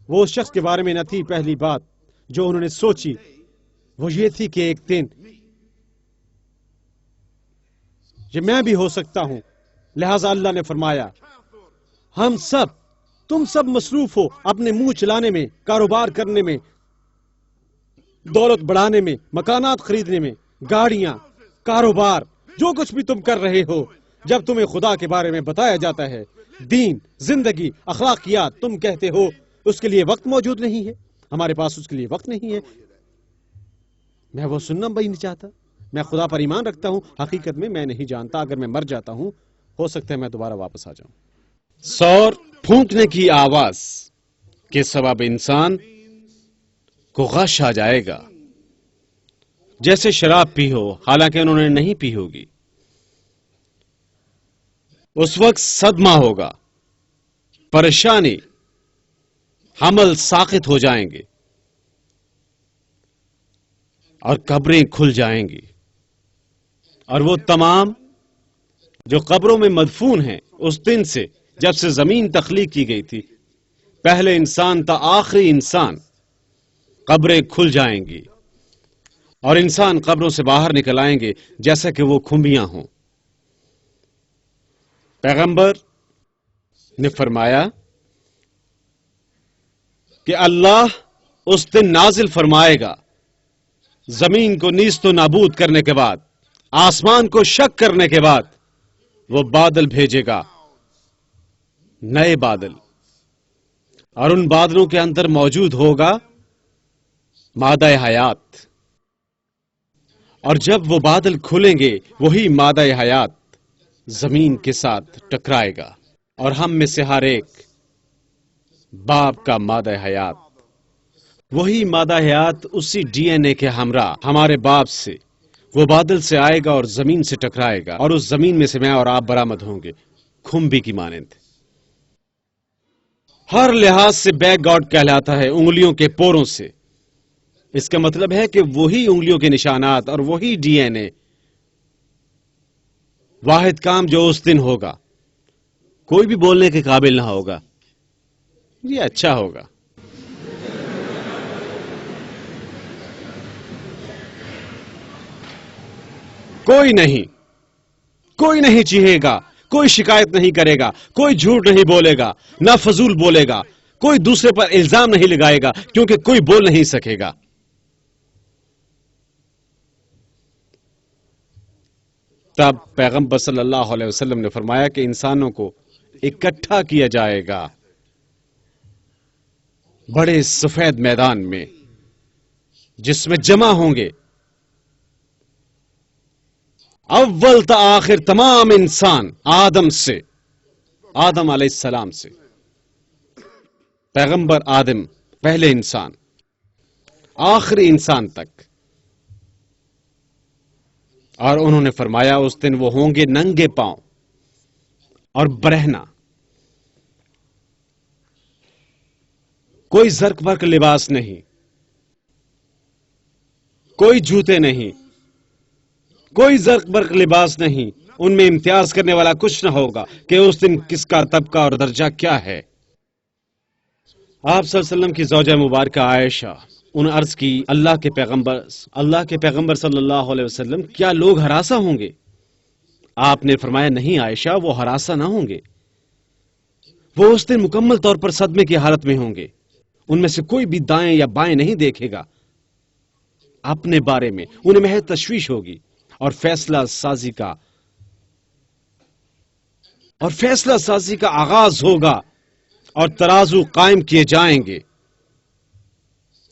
وہ اس شخص کے بارے میں نہ تھی. پہلی بات جو انہوں نے سوچی وہ یہ تھی کہ ایک دن یہ میں بھی ہو سکتا ہوں. لہذا اللہ نے فرمایا ہم سب، تم سب مصروف ہو اپنے منہ چلانے میں، کاروبار کرنے میں، دولت بڑھانے میں، مکانات خریدنے میں، گاڑیاں، کاروبار، جو کچھ بھی تم کر رہے ہو. جب تمہیں خدا کے بارے میں بتایا جاتا ہے، دین، زندگی، اخلاقیات، تم کہتے ہو اس کے لیے وقت موجود نہیں ہے، ہمارے پاس اس کے لیے وقت نہیں ہے. میں وہ سننا بھی نہیں چاہتا. میں خدا پر ایمان رکھتا ہوں، حقیقت میں نہیں جانتا. اگر میں مر جاتا ہوں ہو سکتا ہے میں دوبارہ واپس آ جاؤں. سور پھونکنے کی آواز کے سبب انسان کو غش آ جائے گا، جیسے شراب پی ہو حالانکہ انہوں نے نہیں پی ہوگی. اس وقت صدمہ ہوگا، پریشانی، حمل ساقط ہو جائیں گے اور قبریں کھل جائیں گی. اور وہ تمام جو قبروں میں مدفون ہیں اس دن سے جب سے زمین تخلیق کی گئی تھی، پہلے انسان تا آخری انسان، قبریں کھل جائیں گی اور انسان قبروں سے باہر نکل آئیں گے جیسا کہ وہ کھمبیاں ہوں. پیغمبر نے فرمایا کہ اللہ اس دن نازل فرمائے گا، زمین کو نیست و نابود کرنے کے بعد، آسمان کو شق کرنے کے بعد وہ بادل بھیجے گا، نئے بادل، اور ان بادلوں کے اندر موجود ہوگا مادہ حیات. اور جب وہ بادل کھلیں گے وہی مادہ حیات زمین کے ساتھ ٹکرائے گا، اور ہم میں سے ہر ایک باپ کا مادہ حیات، وہی مادہ حیات اسی ڈی این اے کے ہمراہ ہمارے باپ سے وہ بادل سے آئے گا اور زمین سے ٹکرائے گا، اور اس زمین میں سے میں اور آپ برآمد ہوں گے کھمبی کی مانند. ہر لحاظ سے بیک گاڈ کہلاتا ہے، انگلیوں کے پوروں سے. اس کا مطلب ہے کہ وہی انگلیوں کے نشانات اور وہی ڈی این اے، واحد کام جو اس دن ہوگا، کوئی بھی بولنے کے قابل نہ ہوگا. یہ اچھا ہوگا. کوئی نہیں چیخے گا، کوئی شکایت نہیں کرے گا، کوئی جھوٹ نہیں بولے گا، نہ فضول بولے گا، کوئی دوسرے پر الزام نہیں لگائے گا کیونکہ کوئی بول نہیں سکے گا. تب پیغمبر صلی اللہ علیہ وسلم نے فرمایا کہ انسانوں کو اکٹھا کیا جائے گا بڑے سفید میدان میں، جس میں جمع ہوں گے اول تا آخر تمام انسان، آدم علیہ السلام سے، پیغمبر آدم پہلے انسان، آخری انسان تک. اور انہوں نے فرمایا اس دن وہ ہوں گے ننگے پاؤں اور برہنہ، کوئی زرق برق لباس نہیں، کوئی جوتے نہیں، کوئی زرق برق لباس نہیں. ان میں امتیاز کرنے والا کچھ نہ ہوگا کہ اس دن کس کا طبقہ اور درجہ کیا ہے. آپ صلی اللہ علیہ وسلم کی زوجہ مبارکہ عائشہ انہیں عرض کی، اللہ کے پیغمبر صلی اللہ علیہ وسلم، کیا لوگ ہراساں ہوں گے؟ آپ نے فرمایا نہیں عائشہ، وہ ہراساں نہ ہوں گے، وہ اس دن مکمل طور پر صدمے کی حالت میں ہوں گے. ان میں سے کوئی بھی دائیں یا بائیں نہیں دیکھے گا. اپنے بارے میں انہیں محض تشویش ہوگی، اور فیصلہ سازی کا آغاز ہوگا، اور ترازو قائم کیے جائیں گے.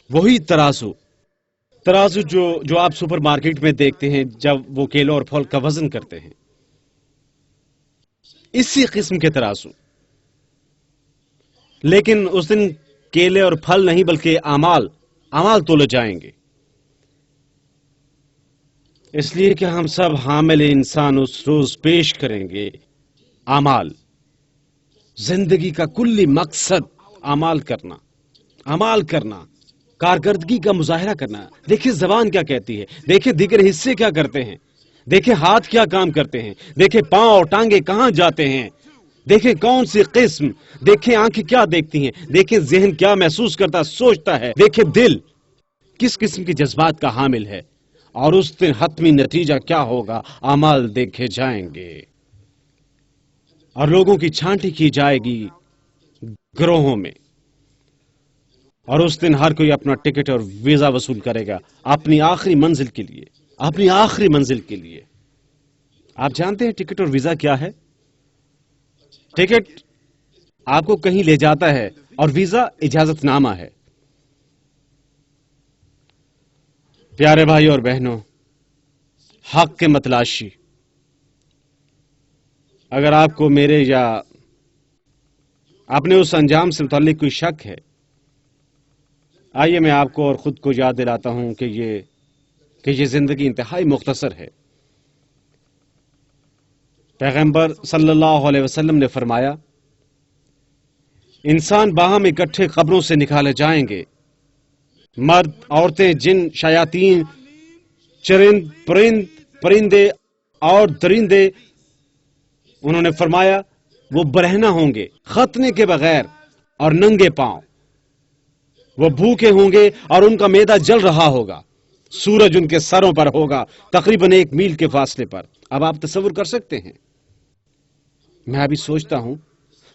وہی ترازو جو آپ سپر مارکیٹ میں دیکھتے ہیں جب وہ کیلوں اور پھل کا وزن کرتے ہیں، اسی قسم کے ترازو. لیکن اس دن کیلے اور پھل نہیں بلکہ اعمال تولے جائیں گے. اس لیے کہ ہم سب حامل انسان اس روز پیش کریں گے اعمال. زندگی کا کلی مقصد اعمال کرنا، کارکردگی کا مظاہرہ کرنا. دیکھیں زبان کیا کہتی ہے، دیکھیں دیگر حصے کیا کرتے ہیں، دیکھیں ہاتھ کیا کام کرتے ہیں، دیکھیں پاؤں اور ٹانگیں کہاں جاتے ہیں، دیکھیں کون سی قسم، دیکھیں آنکھیں کیا دیکھتی ہیں، دیکھیں ذہن کیا محسوس کرتا سوچتا ہے، دیکھیں دل کس قسم کے جذبات کا حامل ہے. اور اس دن حتمی نتیجہ کیا ہوگا، اعمال دیکھے جائیں گے اور لوگوں کی چھانٹی کی جائے گی گروہوں میں. اور اس دن ہر کوئی اپنا ٹکٹ اور ویزا وصول کرے گا اپنی آخری منزل کے لیے. آپ جانتے ہیں ٹکٹ اور ویزا کیا ہے؟ ٹکٹ آپ کو کہیں لے جاتا ہے اور ویزا اجازت نامہ ہے۔ پیارے بھائی اور بہنوں، حق کے متلاشی، اگر آپ کو میرے یا اپنے اس انجام سے متعلق کوئی شک ہے، آئیے میں آپ کو اور خود کو یاد دلاتا ہوں کہ یہ زندگی انتہائی مختصر ہے۔ پیغمبر صلی اللہ علیہ وسلم نے فرمایا، انسان باہم اکٹھے قبروں سے نکالے جائیں گے، مرد، عورتیں، جن، شیاطین، چرند، پرندے اور درندے۔ انہوں نے فرمایا وہ برہنہ ہوں گے، ختنے کے بغیر اور ننگے پاؤں، وہ بھوکے ہوں گے اور ان کا معدہ جل رہا ہوگا، سورج ان کے سروں پر ہوگا تقریباً 1 میل کے فاصلے پر۔ اب آپ تصور کر سکتے ہیں، میں ابھی سوچتا ہوں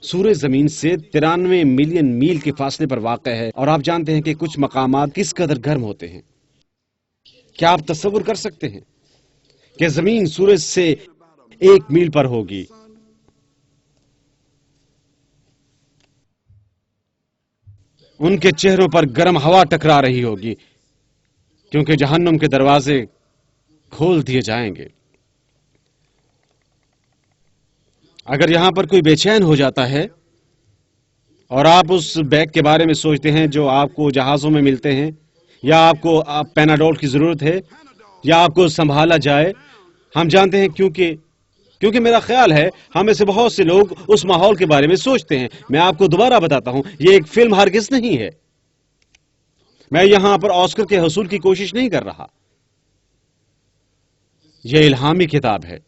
سورج زمین سے 93 ملین میل کے فاصلے پر واقع ہے، اور آپ جانتے ہیں کہ کچھ مقامات کس قدر گرم ہوتے ہیں۔ کیا آپ تصور کر سکتے ہیں کہ زمین سورج سے 1 میل پر ہوگی؟ ان کے چہروں پر گرم ہوا ٹکرا رہی ہوگی، کیونکہ جہنم کے دروازے کھول دیے جائیں گے۔ اگر یہاں پر کوئی بے چین ہو جاتا ہے اور آپ اس بیگ کے بارے میں سوچتے ہیں جو آپ کو جہازوں میں ملتے ہیں، یا آپ کو پیناڈول کی ضرورت ہے، یا آپ کو سنبھالا جائے، ہم جانتے ہیں کیونکہ میرا خیال ہے ہم میں سے بہت سے لوگ اس ماحول کے بارے میں سوچتے ہیں۔ میں آپ کو دوبارہ بتاتا ہوں، یہ ایک فلم ہرگز نہیں ہے۔ میں یہاں پر آسکر کے حصول کی کوشش نہیں کر رہا، یہ الہامی کتاب ہے۔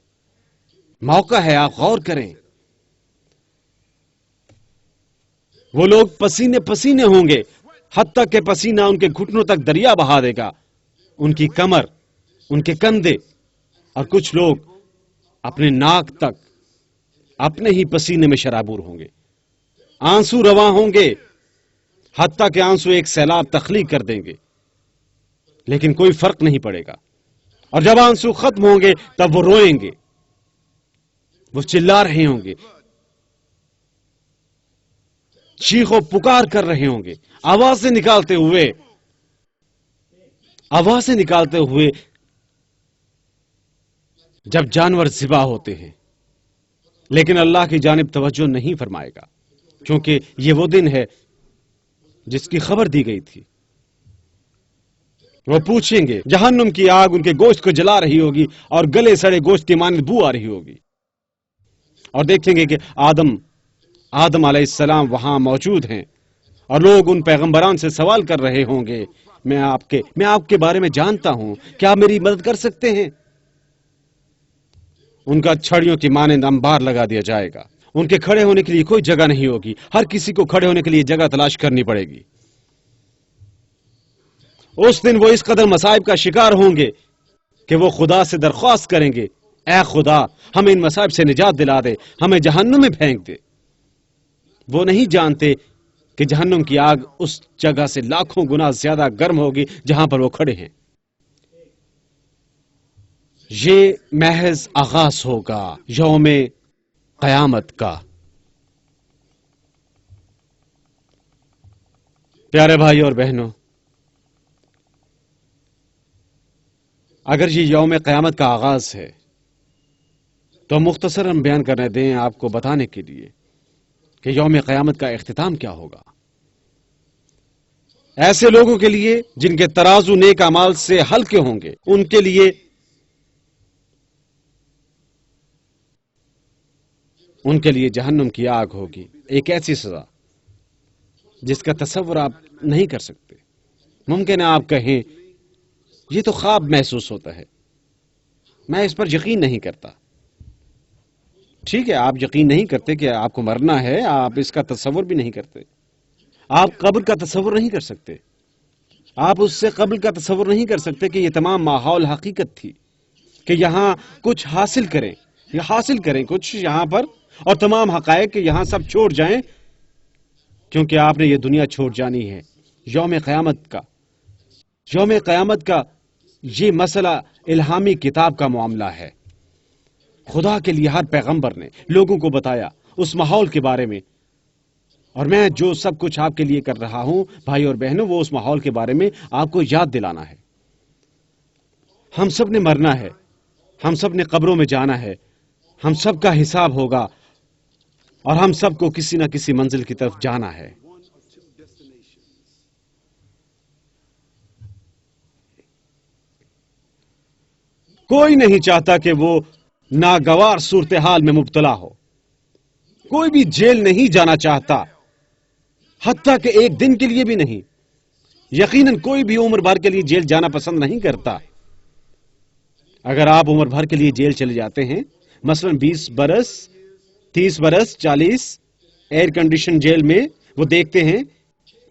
موقع ہے آپ غور کریں۔ وہ لوگ پسینے پسینے ہوں گے، حتیٰ کہ پسینہ ان کے گھٹنوں تک دریا بہا دے گا، ان کی کمر، ان کے کندھے، اور کچھ لوگ اپنے ناک تک اپنے ہی پسینے میں شرابور ہوں گے۔ آنسو رواں ہوں گے، حتیٰ کہ آنسو ایک سیلاب تخلیق کر دیں گے، لیکن کوئی فرق نہیں پڑے گا۔ اور جب آنسو ختم ہوں گے تب وہ روئیں گے، وہ چلا رہے ہوں گے، چیخ و پکار کر رہے ہوں گے، آوازیں نکالتے ہوئے جب جانور ذبح ہوتے ہیں۔ لیکن اللہ کی جانب توجہ نہیں فرمائے گا، کیونکہ یہ وہ دن ہے جس کی خبر دی گئی تھی۔ وہ پوچھیں گے، جہنم کی آگ ان کے گوشت کو جلا رہی ہوگی اور گلے سڑے گوشت کی مانند بو آ رہی ہوگی، اور دیکھیں گے کہ آدم علیہ السلام وہاں موجود ہیں، اور لوگ ان پیغمبران سے سوال کر رہے ہوں گے، میں آپ کے بارے میں جانتا ہوں، کیا آپ میری مدد کر سکتے ہیں؟ ان کا چھڑیوں کی مانند انبار لگا دیا جائے گا، ان کے کھڑے ہونے کے لیے کوئی جگہ نہیں ہوگی، ہر کسی کو کھڑے ہونے کے لیے جگہ تلاش کرنی پڑے گی۔ اس دن وہ اس قدر مصائب کا شکار ہوں گے کہ وہ خدا سے درخواست کریں گے، اے خدا ہمیں ان مصائب سے نجات دلا دے، ہمیں جہنم میں پھینک دے۔ وہ نہیں جانتے کہ جہنم کی آگ اس جگہ سے لاکھوں گنا زیادہ گرم ہوگی جہاں پر وہ کھڑے ہیں۔ یہ محض آغاز ہوگا یوم قیامت کا۔ پیارے بھائی اور بہنوں، اگر یہ یوم قیامت کا آغاز ہے تو مختصراً بیان کرنے دیں آپ کو بتانے کے لیے کہ یوم قیامت کا اختتام کیا ہوگا۔ ایسے لوگوں کے لیے جن کے ترازو نیک اعمال سے ہلکے ہوں گے، ان کے لیے جہنم کی آگ ہوگی، ایک ایسی سزا جس کا تصور آپ نہیں کر سکتے۔ ممکن ہے آپ کہیں یہ تو خواب محسوس ہوتا ہے، میں اس پر یقین نہیں کرتا۔ ٹھیک ہے، آپ یقین نہیں کرتے کہ آپ کو مرنا ہے، آپ اس کا تصور بھی نہیں کرتے، آپ قبر کا تصور نہیں کر سکتے، آپ اس سے قبل کا تصور نہیں کر سکتے کہ یہ تمام ماحول حقیقت تھی، کہ یہاں کچھ حاصل کریں کچھ یہاں پر، اور تمام حقائق کہ یہاں سب چھوڑ جائیں، کیونکہ آپ نے یہ دنیا چھوڑ جانی ہے۔ یوم قیامت کا یہ مسئلہ الہامی کتاب کا معاملہ ہے۔ خدا کے لیے ہر پیغمبر نے لوگوں کو بتایا اس ماحول کے بارے میں اور میں جو سب کچھ آپ کے لیے کر رہا ہوں بھائی اور بہنوں، وہ اس ماحول کے بارے میں آپ کو یاد دلانا ہے۔ ہم سب نے مرنا ہے، ہم سب نے قبروں میں جانا ہے، ہم سب کا حساب ہوگا، اور ہم سب کو کسی نہ کسی منزل کی طرف جانا ہے۔ کوئی نہیں چاہتا کہ وہ ناگوار صورتحال میں مبتلا ہو، کوئی بھی جیل نہیں جانا چاہتا، حتیٰ کہ ایک دن کے لیے بھی نہیں۔ یقیناً کوئی بھی عمر بھر کے لیے جیل جانا پسند نہیں کرتا۔ اگر آپ عمر بھر کے لیے جیل چلے جاتے ہیں، مثلا 20 برس 30 برس 40 ایئر کنڈیشن جیل میں، وہ دیکھتے ہیں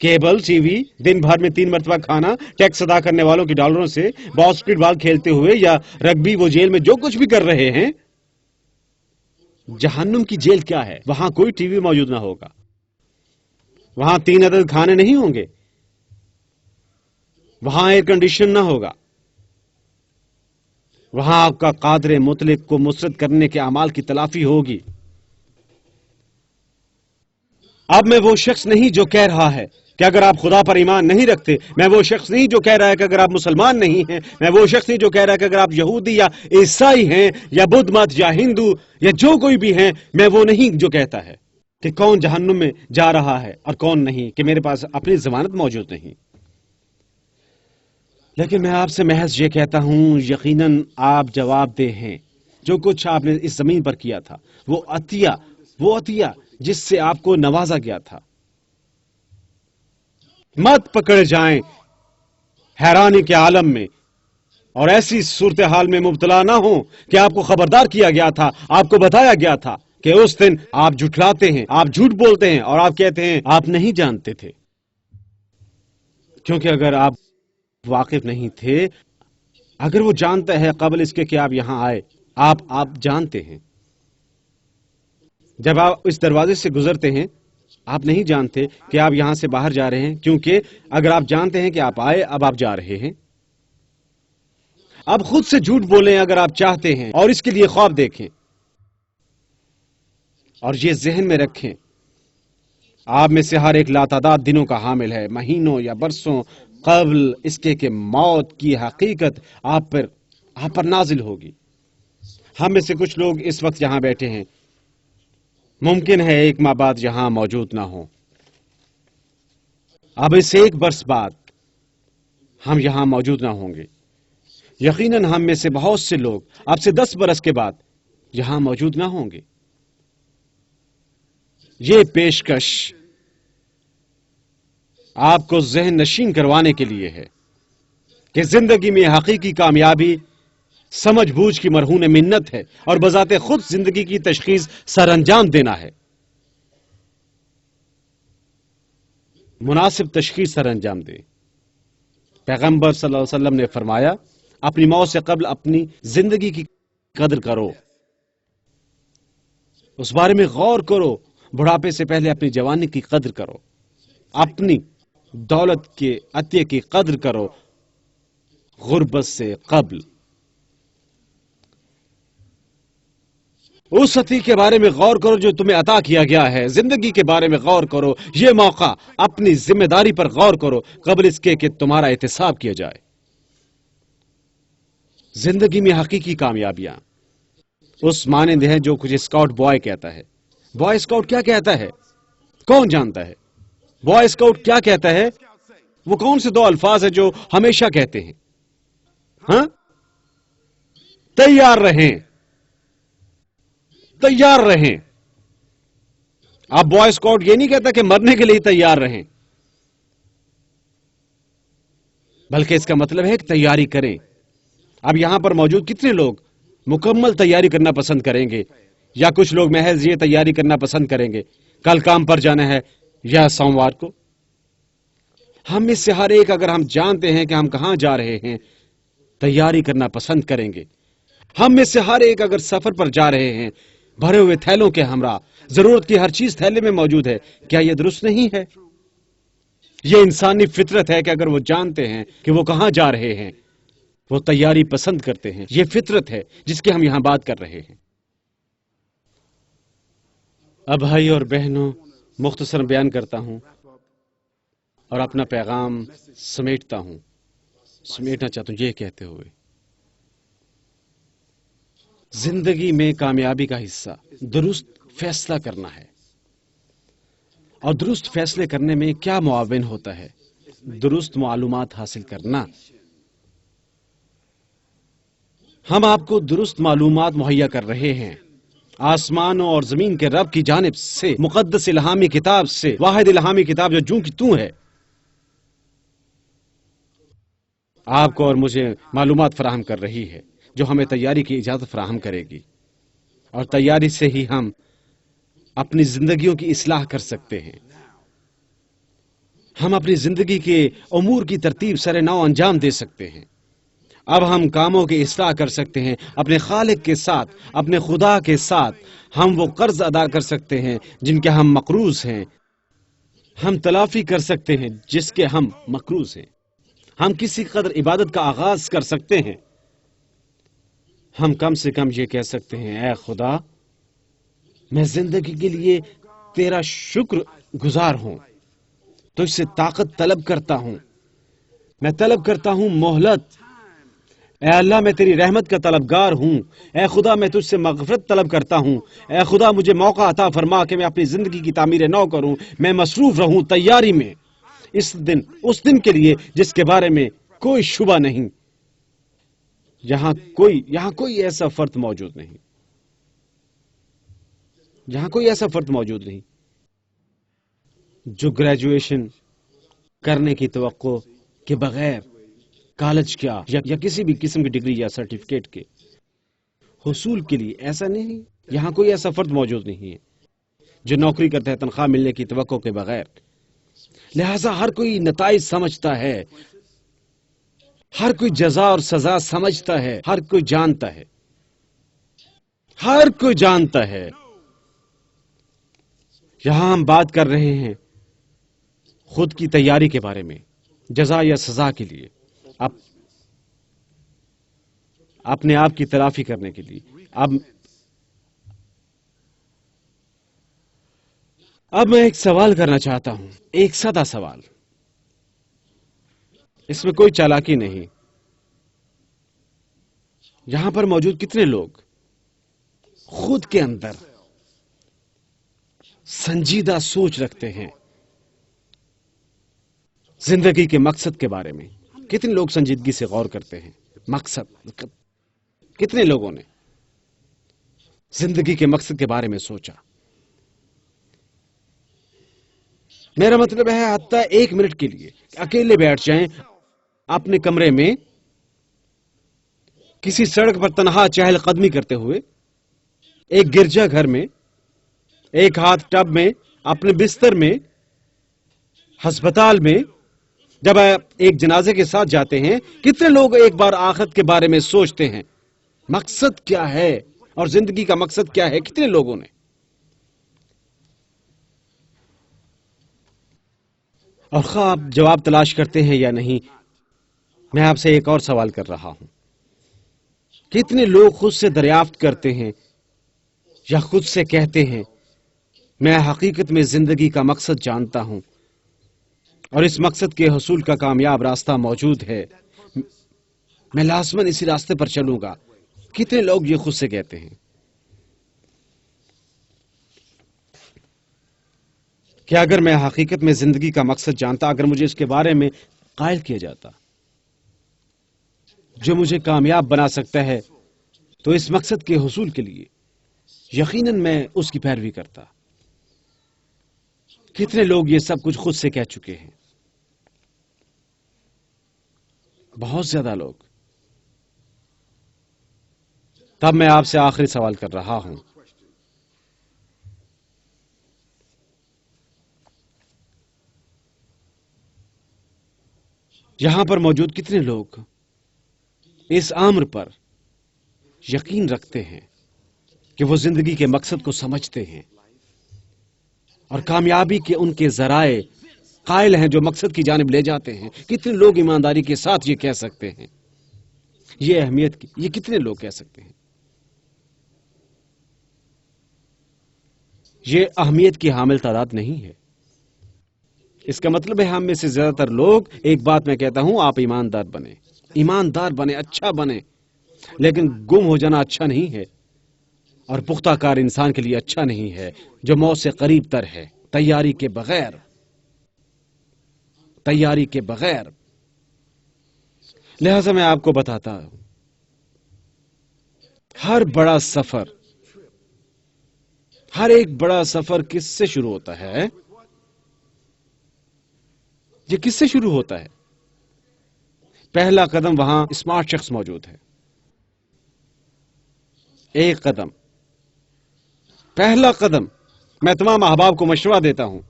کیبل ٹی وی، دن بھر میں 3 مرتبہ کھانا، ٹیکس ادا کرنے والوں کے ڈالروں سے باسکٹ بال کھیلتے ہوئے یا رگبی، وہ جیل میں جو کچھ بھی کر رہے ہیں۔ جہنم کی جیل کیا ہے؟ وہاں کوئی ٹی وی موجود نہ ہوگا، وہاں 3 عدد کھانے نہیں ہوں گے، وہاں ایئر کنڈیشن نہ ہوگا، وہاں آپ کا قادر مطلق کو مسرت کرنے کے اعمال کی تلافی ہوگی۔ اب میں وہ شخص نہیں جو کہہ رہا ہے کہ اگر آپ خدا پر ایمان نہیں رکھتے، میں وہ شخص نہیں جو کہہ رہا ہے کہ اگر آپ مسلمان نہیں ہیں، میں وہ شخص نہیں جو کہہ رہا ہے کہ اگر آپ یہودی یا عیسائی ہیں یا بدھ مت یا ہندو یا جو کوئی بھی ہیں، میں وہ نہیں جو کہتا ہے کہ کون جہنم میں جا رہا ہے اور کون نہیں، کہ میرے پاس اپنی ضمانت موجود نہیں۔ لیکن میں آپ سے محض یہ کہتا ہوں، یقیناً آپ جواب دہ ہیں۔ جو کچھ آپ نے اس زمین پر کیا تھا، وہ عطیہ جس سے آپ کو نوازا گیا تھا۔ مت پکڑے جائیں حیرانی کے عالم میں اور ایسی صورتحال میں مبتلا نہ ہوں کہ آپ کو خبردار کیا گیا تھا، آپ کو بتایا گیا تھا کہ اس دن آپ جھٹلاتے ہیں، آپ جھوٹ بولتے ہیں اور آپ کہتے ہیں آپ نہیں جانتے تھے۔ کیونکہ اگر آپ واقف نہیں تھے، اگر وہ جانتا ہے قبل اس کے کہ آپ یہاں آئے، آپ جانتے ہیں۔ جب آپ اس دروازے سے گزرتے ہیں، آپ نہیں جانتے کہ آپ یہاں سے باہر جا رہے ہیں، کیونکہ اگر آپ جانتے ہیں کہ آپ آئے، اب آپ جا رہے ہیں۔ اب خود سے جھوٹ بولیں اگر آپ چاہتے ہیں، اور اس کے لیے خواب دیکھیں، اور یہ ذہن میں رکھیں، آپ میں سے ہر ایک لاتعداد دنوں کا حامل ہے، مہینوں یا برسوں قبل اس کے کہ موت کی حقیقت آپ پر نازل ہوگی۔ ہم میں سے کچھ لوگ اس وقت یہاں بیٹھے ہیں، ممکن ہے 1 ماہ بعد یہاں موجود نہ ہوں۔ اب اس 1 برس بعد ہم یہاں موجود نہ ہوں گے۔ یقیناً ہم میں سے بہت سے لوگ اب سے 10 برس کے بعد یہاں موجود نہ ہوں گے۔ یہ پیشکش آپ کو ذہن نشین کروانے کے لیے ہے کہ زندگی میں حقیقی کامیابی سمجھ بوجھ کی مرہون منت ہے، اور بذات خود زندگی کی تشخیص سر انجام دینا ہے۔ مناسب تشخیص سر انجام دیں۔ پیغمبر صلی اللہ علیہ وسلم نے فرمایا، اپنی موت سے قبل اپنی زندگی کی قدر کرو، اس بارے میں غور کرو۔ بڑھاپے سے پہلے اپنی جوانی کی قدر کرو، اپنی دولت کے عطیے کی قدر کرو غربت سے قبل۔ اس عطیے کے بارے میں غور کرو جو تمہیں عطا کیا گیا ہے، زندگی کے بارے میں غور کرو، یہ موقع اپنی ذمہ داری پر غور کرو قبل اس کے کہ تمہارا احتساب کیا جائے۔ زندگی میں حقیقی کامیابیاں اس مانند ہیں جو کچھ اسکاؤٹ بوائے کہتا ہے۔ بوائے اسکاؤٹ کیا کہتا ہے؟ کون جانتا ہے؟ بوائے اسکاؤٹ کیا کہتا ہے؟ وہ کون سے 2 الفاظ ہیں جو ہمیشہ کہتے ہیں؟ ہاں، تیار رہیں، تیار رہیں۔ آپ بوائے اسکاؤٹ یہ نہیں کہتا کہ مرنے کے لیے تیار رہیں، بلکہ اس کا مطلب ہے کہ تیاری کریں۔ اب یہاں پر موجود کتنے لوگ مکمل تیاری کرنا پسند کریں گے، یا کچھ لوگ محض یہ تیاری کرنا پسند کریں گے کل کام پر جانا ہے یا سوموار کو؟ ہم میں سے ہر ایک، اگر ہم جانتے ہیں کہ ہم کہاں جا رہے ہیں، تیاری کرنا پسند کریں گے۔ ہم میں سے ہر ایک اگر سفر پر جا رہے ہیں بھرے ہوئے تھیلوں کے ہمراہ، ضرورت کی ہر چیز تھیلے میں موجود ہے، کیا یہ درست نہیں ہے؟ یہ انسانی فطرت ہے کہ اگر وہ جانتے ہیں کہ وہ کہاں جا رہے ہیں، وہ تیاری پسند کرتے ہیں۔ یہ فطرت ہے جس کی ہم یہاں بات کر رہے ہیں۔ اب بھائی اور بہنوں، مختصر بیان کرتا ہوں اور اپنا پیغام سمیٹنا چاہتا ہوں یہ کہتے ہوئے، زندگی میں کامیابی کا حصہ درست فیصلہ کرنا ہے، اور درست فیصلے کرنے میں کیا معاون ہوتا ہے؟ درست معلومات حاصل کرنا۔ ہم آپ کو درست معلومات مہیا کر رہے ہیں آسمانوں اور زمین کے رب کی جانب سے، مقدس الہامی کتاب سے، واحد الہامی کتاب جو جوں کی توں ہے۔ آپ کو اور مجھے معلومات فراہم کر رہی ہے جو ہمیں تیاری کی اجازت فراہم کرے گی، اور تیاری سے ہی ہم اپنی زندگیوں کی اصلاح کر سکتے ہیں۔ ہم اپنی زندگی کے امور کی ترتیب سر نو انجام دے سکتے ہیں۔ اب ہم کاموں کی اصلاح کر سکتے ہیں اپنے خالق کے ساتھ، اپنے خدا کے ساتھ۔ ہم وہ قرض ادا کر سکتے ہیں جن کے ہم مقروض ہیں، ہم تلافی کر سکتے ہیں جس کے ہم مقروض ہیں، ہم کسی قدر عبادت کا آغاز کر سکتے ہیں۔ ہم کم سے کم یہ کہہ سکتے ہیں، اے خدا، میں زندگی کے لیے تیرا شکر گزار ہوں، تجھ سے طاقت طلب کرتا ہوں، میں طلب کرتا ہوں مہلت۔ اے اللہ، میں تیری رحمت کا طلبگار ہوں۔ اے خدا، میں تجھ سے مغفرت طلب کرتا ہوں۔ اے خدا، مجھے موقع عطا فرما کہ میں اپنی زندگی کی تعمیر نو کروں، میں مصروف رہوں تیاری میں، اس دن کے لیے جس کے بارے میں کوئی شبہ نہیں۔ یہاں کوئی ایسا فرد موجود نہیں، جو گریجویشن کرنے کی توقع کے بغیر کالج یا کسی بھی قسم کی ڈگری یا سرٹیفکیٹ کے حصول کے لیے ایسا نہیں۔ یہاں کوئی ایسا فرد موجود نہیں ہے جو نوکری کرتا ہے تنخواہ ملنے کی توقع کے بغیر۔ لہذا ہر کوئی نتائج سمجھتا ہے، ہر کوئی جزا اور سزا سمجھتا ہے، ہر کوئی جانتا ہے۔ یہاں ہم بات کر رہے ہیں خود کی تیاری کے بارے میں، جزا یا سزا کے لیے، اپنے آپ کی تلافی کرنے کے لیے۔ اب میں ایک سوال کرنا چاہتا ہوں، ایک سادہ سوال، اس میں کوئی چالاکی نہیں۔ یہاں پر موجود کتنے لوگ خود کے اندر سنجیدہ سوچ رکھتے ہیں زندگی کے مقصد کے بارے میں؟ کتنے لوگ سنجیدگی سے غور کرتے ہیں مقصد؟ کتنے لوگوں نے زندگی کے مقصد کے بارے میں سوچا؟ میرا مطلب ہے حتیٰ 1 منٹ کے لیے اکیلے بیٹھ جائیں اپنے کمرے میں، کسی سڑک پر تنہا چہل قدمی کرتے ہوئے، ایک گرجا گھر میں، ایک ہاتھ ٹب میں، اپنے بستر میں، ہسپتال میں، جب آپ ایک جنازے کے ساتھ جاتے ہیں، کتنے لوگ ایک بار آخرت کے بارے میں سوچتے ہیں؟ مقصد کیا ہے اور زندگی کا مقصد کیا ہے؟ کتنے لوگوں نے؟ اور خواہ آپ جواب تلاش کرتے ہیں یا نہیں، میں آپ سے ایک اور سوال کر رہا ہوں، کتنے لوگ خود سے دریافت کرتے ہیں یا خود سے کہتے ہیں، میں حقیقت میں زندگی کا مقصد جانتا ہوں اور اس مقصد کے حصول کا کامیاب راستہ موجود ہے، میں لازماً اسی راستے پر چلوں گا؟ کتنے لوگ یہ خود سے کہتے ہیں؟ کہ اگر میں حقیقت میں زندگی کا مقصد جانتا، اگر مجھے اس کے بارے میں قائل کیا جاتا جو مجھے کامیاب بنا سکتا ہے، تو اس مقصد کے حصول کے لیے یقیناً میں اس کی پیروی کرتا۔ کتنے لوگ یہ سب کچھ خود سے کہہ چکے ہیں؟ بہت زیادہ لوگ۔ تب میں آپ سے آخری سوال کر رہا ہوں، یہاں پر موجود کتنے لوگ اس امر پر یقین رکھتے ہیں کہ وہ زندگی کے مقصد کو سمجھتے ہیں اور کامیابی کے ان کے ذرائع قائل ہیں جو مقصد کی جانب لے جاتے ہیں؟ کتنے لوگ ایمانداری کے ساتھ یہ کہہ سکتے ہیں؟ یہ اہمیت کی، یہ کتنے لوگ کہہ سکتے ہیں؟ یہ اہمیت کی حامل تعداد نہیں ہے۔ اس کا مطلب ہے ہم میں سے زیادہ تر لوگ، ایک بات میں کہتا ہوں، آپ ایماندار بنے، اچھا بنے، لیکن گم ہو جانا اچھا نہیں ہے، اور پختہ کار انسان کے لیے اچھا نہیں ہے جو موت سے قریب تر ہے، تیاری کے بغیر۔ لہذا میں آپ کو بتاتا ہوں، ہر ایک بڑا سفر کس سے شروع ہوتا ہے؟ یہ کس سے شروع ہوتا ہے؟ پہلا قدم وہاں اسمارٹ شخص موجود ہے۔ ایک قدم، پہلا قدم، میں تمام احباب کو مشورہ دیتا ہوں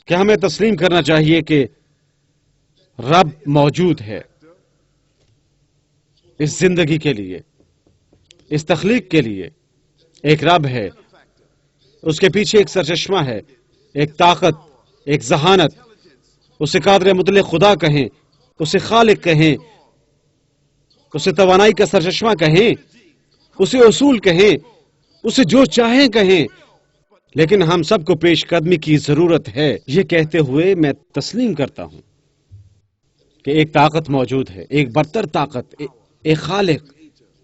کہ ہمیں تسلیم کرنا چاہیے کہ رب موجود ہے اس زندگی کے لیے، اس تخلیق کے لیے۔ ایک رب ہے، اس کے پیچھے ایک سرچشمہ ہے، ایک طاقت، ایک ذہانت۔ اسے قادر مطلق خدا کہیں، اسے خالق کہیں، اسے توانائی کا سرچشمہ کہیں، اسے اصول کہیں، اسے جو چاہیں کہیں، لیکن ہم سب کو پیش قدمی کی ضرورت ہے۔ یہ کہتے ہوئے میں تسلیم کرتا ہوں کہ ایک طاقت موجود ہے، ایک برتر طاقت، ایک خالق،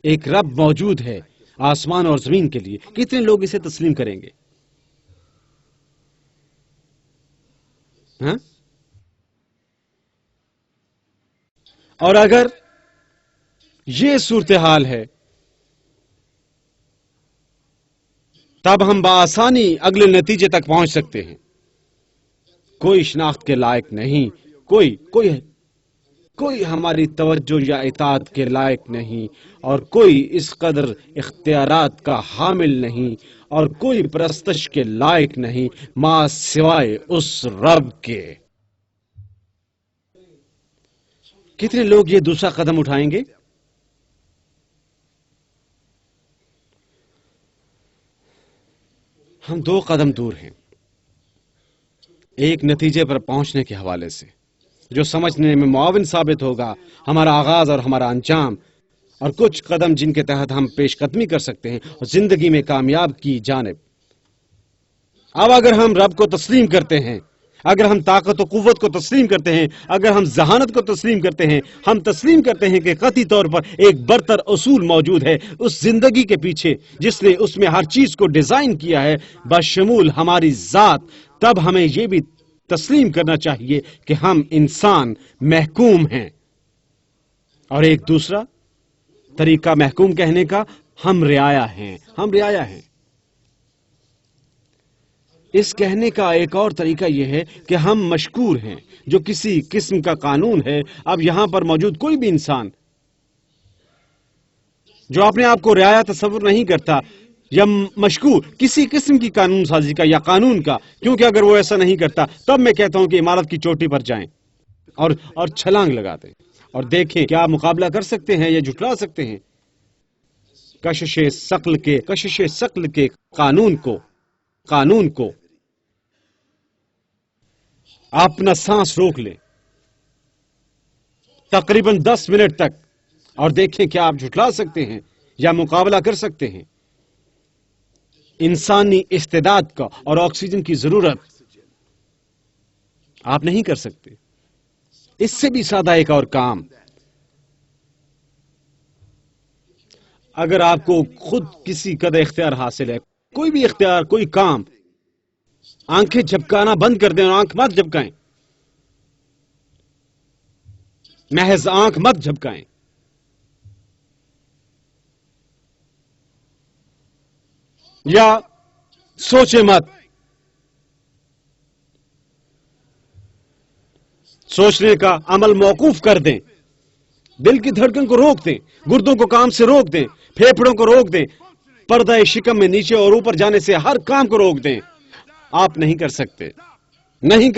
ایک رب موجود ہے آسمان اور زمین کے لیے۔ کتنے لوگ اسے تسلیم کریں گے؟ ہاں؟ اور اگر یہ صورتحال ہے تب ہم بآسانی اگلے نتیجے تک پہنچ سکتے ہیں۔ کوئی شناخت کے لائق نہیں، کوئی ہماری توجہ یا اطاعت کے لائق نہیں، اور کوئی اس قدر اختیارات کا حامل نہیں، اور کوئی پرستش کے لائق نہیں ما سوائے اس رب کے۔ کتنے لوگ یہ دوسرا قدم اٹھائیں گے؟ ہم 2 قدم دور ہیں، ایک نتیجے پر پہنچنے کے حوالے سے جو سمجھنے میں معاون ثابت ہوگا، ہمارا آغاز اور ہمارا انجام، اور کچھ قدم جن کے تحت ہم پیش قدمی کر سکتے ہیں اور زندگی میں کامیاب کی جانب۔ اب اگر ہم رب کو تسلیم کرتے ہیں، اگر ہم طاقت و قوت کو تسلیم کرتے ہیں، اگر ہم ذہانت کو تسلیم کرتے ہیں، ہم تسلیم کرتے ہیں کہ قطعی طور پر ایک برتر اصول موجود ہے اس زندگی کے پیچھے جس نے اس میں ہر چیز کو ڈیزائن کیا ہے بشمول ہماری ذات، تب ہمیں یہ بھی تسلیم کرنا چاہیے کہ ہم انسان محکوم ہیں۔ اور ایک دوسرا طریقہ محکوم کہنے کا، ہم رعایا ہیں۔ اس کہنے کا ایک اور طریقہ یہ ہے کہ ہم مشکور ہیں، جو کسی قسم کا قانون ہے۔ اب یہاں پر موجود کوئی بھی انسان جو اپنے آپ کو رعایا تصور نہیں کرتا یا مشکور کسی قسم کی قانون سازی کا یا قانون کا، کیونکہ اگر وہ ایسا نہیں کرتا تب میں کہتا ہوں کہ عمارت کی چوٹی پر جائیں اور چھلانگ لگا دیں اور دیکھیں کیا مقابلہ کر سکتے ہیں یا جھٹلا سکتے ہیں کشش ثقل کے قانون کو۔ اپنا سانس روک لیں تقریباً 10 منٹ تک اور دیکھیں کیا آپ جھٹلا سکتے ہیں یا مقابلہ کر سکتے ہیں۔ انسانی استعداد کا اور آکسیجن کی ضرورت آپ نہیں کر سکتے۔ اس سے بھی سادہ ایک اور کام، اگر آپ کو خود کسی قدر اختیار حاصل ہے، کوئی بھی اختیار، کوئی کام، آنکھیں جھپکانا بند کر دیں اور آنکھ مت جھپکائیں، محض آنکھ مت جھپکائیں۔ یا سوچیں مت، سوچنے کا عمل موقوف کر دیں، دل کی دھڑکن کو روک دیں، گردوں کو کام سے روک دیں، پھیپھڑوں کو روک دیں، پردہ شکم میں نیچے اور اوپر جانے سے ہر کام کو روک دیں۔ آپ نہیں کر سکتے، آپ نہیں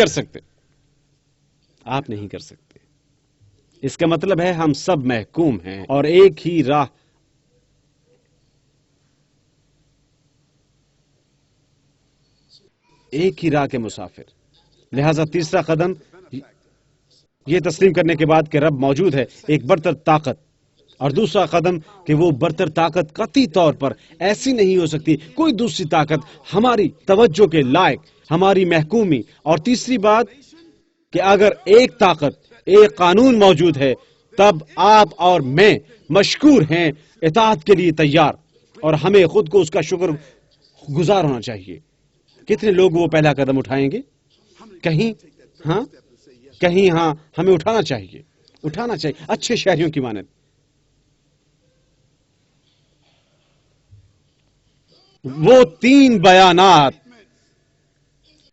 کر سکتے۔ اس کا مطلب ہے ہم سب محکوم ہیں اور ایک ہی راہ کے مسافر۔ لہذا تیسرا قدم یہ تسلیم کرنے کے بعد کہ رب موجود ہے، ایک برتر طاقت، اور دوسرا قدم کہ وہ برتر طاقت قطعی طور پر ایسی نہیں ہو سکتی کوئی دوسری طاقت ہماری توجہ کے لائق، ہماری محکومی. اور تیسری بات کہ اگر ایک طاقت، ایک قانون موجود ہے، تب آپ اور میں مشکور ہیں، اطاعت کے لیے تیار، اور ہمیں خود کو اس کا شکر گزار ہونا چاہیے. کتنے لوگ وہ پہلا قدم اٹھائیں گے؟ کہیں ہاں ہمیں اٹھانا چاہیے اچھے شہریوں کی مانند. وہ 3 بیانات،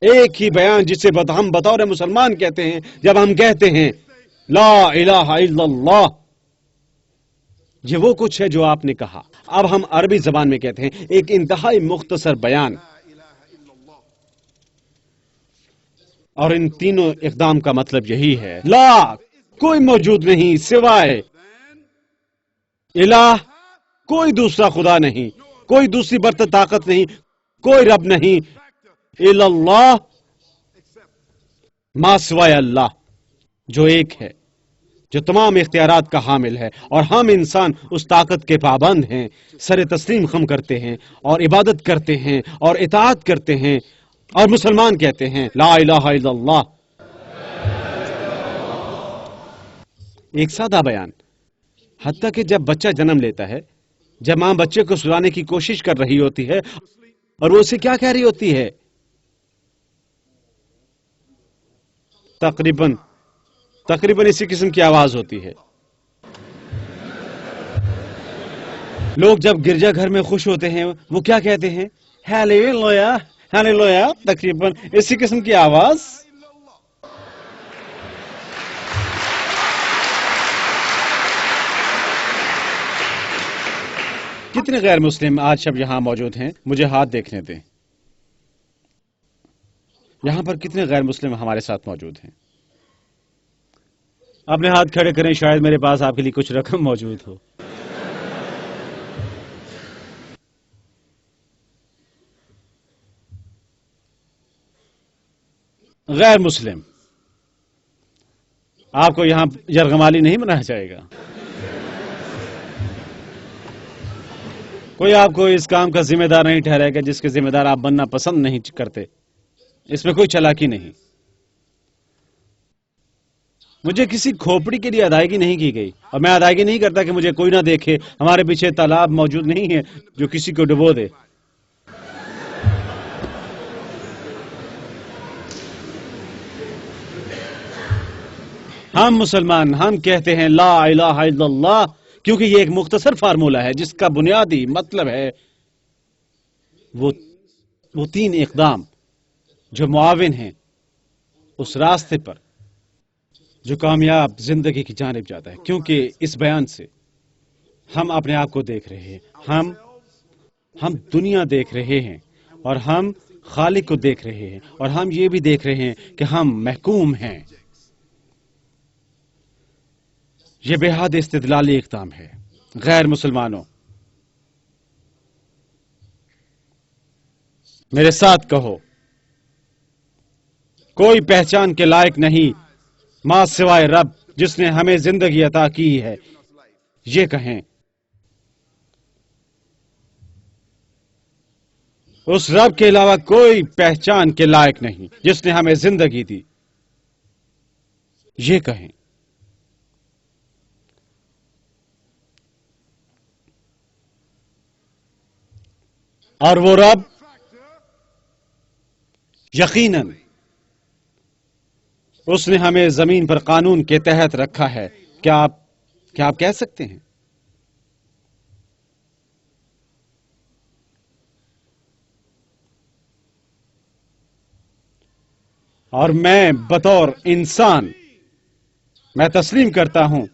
ایک ہی بیان جسے ہم بطور مسلمان کہتے ہیں جب ہم کہتے ہیں لا الہ الا اللہ، یہ وہ کچھ ہے جو آپ نے کہا. اب ہم عربی زبان میں کہتے ہیں ایک انتہائی مختصر بیان، اور ان تینوں اقدام کا مطلب یہی ہے: لا، کوئی موجود نہیں سوائے الہ، کوئی دوسرا خدا نہیں، کوئی دوسری برتر طاقت نہیں، کوئی رب نہیں، الا اللہ، ما سوائے اللہ جو ایک ہے، جو تمام اختیارات کا حامل ہے. اور ہم انسان اس طاقت کے پابند ہیں، سر تسلیم خم کرتے ہیں اور عبادت کرتے ہیں اور اطاعت کرتے ہیں اور مسلمان کہتے ہیں لا الہ الا اللہ. ایک سادہ بیان. حتیٰ کہ جب بچہ جنم لیتا ہے، جب ماں بچے کو سلانے کی کوشش کر رہی ہوتی ہے اور وہ اسے کیا کہہ رہی ہوتی ہے؟ تقریباً اسی قسم کی آواز ہوتی ہے. لوگ جب گرجا گھر میں خوش ہوتے ہیں وہ کیا کہتے ہیں؟ Hallelujah, hallelujah. تقریباً اسی قسم کی آواز. کتنے غیر مسلم آج شب یہاں موجود ہیں؟ مجھے ہاتھ دیکھنے دیں. یہاں پر کتنے غیر مسلم ہمارے ساتھ موجود ہیں؟ اپنے ہاتھ کھڑے کریں، شاید میرے پاس آپ کے لیے کچھ رقم موجود ہو. غیر مسلم، آپ کو یہاں یرغمالی نہیں بنایا جائے گا. کوئی آپ کو اس کام کا ذمہ دار نہیں ٹھہرائے گا جس کے ذمہ دار آپ بننا پسند نہیں کرتے. اس میں کوئی چالاکی نہیں. مجھے کسی کھوپڑی کے لیے ادائیگی نہیں کی گئی، اور میں ادائیگی نہیں کرتا کہ مجھے کوئی نہ دیکھے. ہمارے پیچھے تالاب موجود نہیں ہے جو کسی کو ڈبو دے. ہم مسلمان، ہم کہتے ہیں لا الہ الا اللہ، کیونکہ یہ ایک مختصر فارمولہ ہے جس کا بنیادی مطلب ہے وہ 3 اقدام جو معاون ہیں اس راستے پر جو کامیاب زندگی کی جانب جاتا ہے. کیونکہ اس بیان سے ہم اپنے آپ کو دیکھ رہے ہیں، ہم دنیا دیکھ رہے ہیں، اور ہم خالق کو دیکھ رہے ہیں، اور ہم یہ بھی دیکھ رہے ہیں کہ ہم محکوم ہیں. یہ بے حد استدلالی اقدام ہے. غیر مسلمانوں، میرے ساتھ کہو، کوئی پہچان کے لائق نہیں ماں سوائے رب جس نے ہمیں زندگی عطا کی ہے. یہ کہیں، اس رب کے علاوہ کوئی پہچان کے لائق نہیں جس نے ہمیں زندگی دی. یہ کہیں. اور وہ رب یقیناً اس نے ہمیں زمین پر قانون کے تحت رکھا ہے. کیا آپ کہہ سکتے ہیں؟ اور میں بطور انسان میں تسلیم کرتا ہوں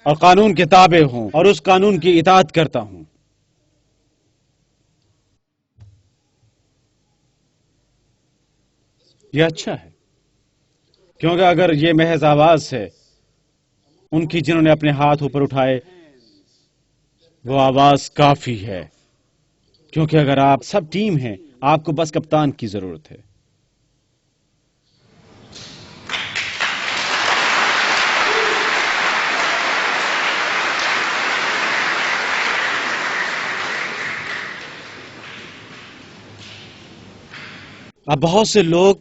اور قانون کے تابع ہوں اور اس قانون کی اطاعت کرتا ہوں. یہ اچھا ہے، کیونکہ اگر یہ محض آواز ہے ان کی جنہوں نے اپنے ہاتھ اوپر اٹھائے، وہ آواز کافی ہے. کیونکہ اگر آپ سب ٹیم ہیں، آپ کو بس کپتان کی ضرورت ہے. اب بہت سے لوگ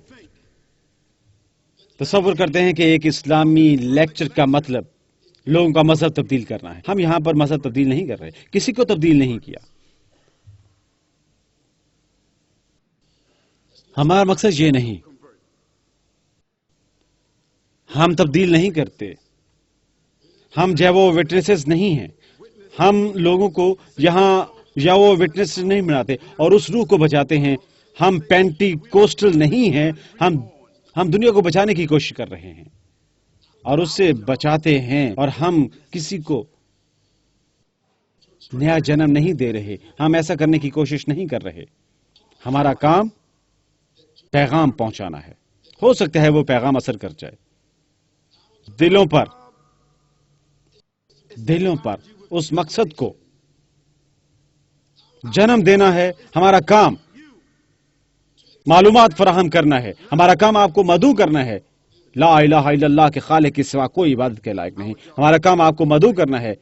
تصور کرتے ہیں کہ ایک اسلامی لیکچر کا مطلب لوگوں کا مذہب تبدیل کرنا ہے. ہم یہاں پر مذہب تبدیل نہیں کر رہے، کسی کو تبدیل نہیں کیا. ہمارا مقصد یہ نہیں، ہم تبدیل نہیں کرتے، ہم جیوو وٹنسز نہیں ہیں. ہم لوگوں کو یہاں یا وہ وٹنس نہیں بناتے اور اس روح کو بچاتے ہیں. ہم پینٹی کوسٹل نہیں ہیں. ہم دنیا کو بچانے کی کوشش کر رہے ہیں اور اس سے بچاتے ہیں. اور ہم کسی کو نیا جنم نہیں دے رہے، ہم ایسا کرنے کی کوشش نہیں کر رہے. ہمارا کام پیغام پہنچانا ہے. ہو سکتا ہے وہ پیغام اثر کر جائے. دلوں پر اس مقصد کو جنم دینا ہے. ہمارا کام معلومات فراہم کرنا ہے. ہمارا کام آپ کو مدعو کرنا ہے. لا الہ الا اللہ کے خالق کے سوا کوئی عبادت کے لائق نہیں. ہمارا کام آپ کو مدعو کرنا ہے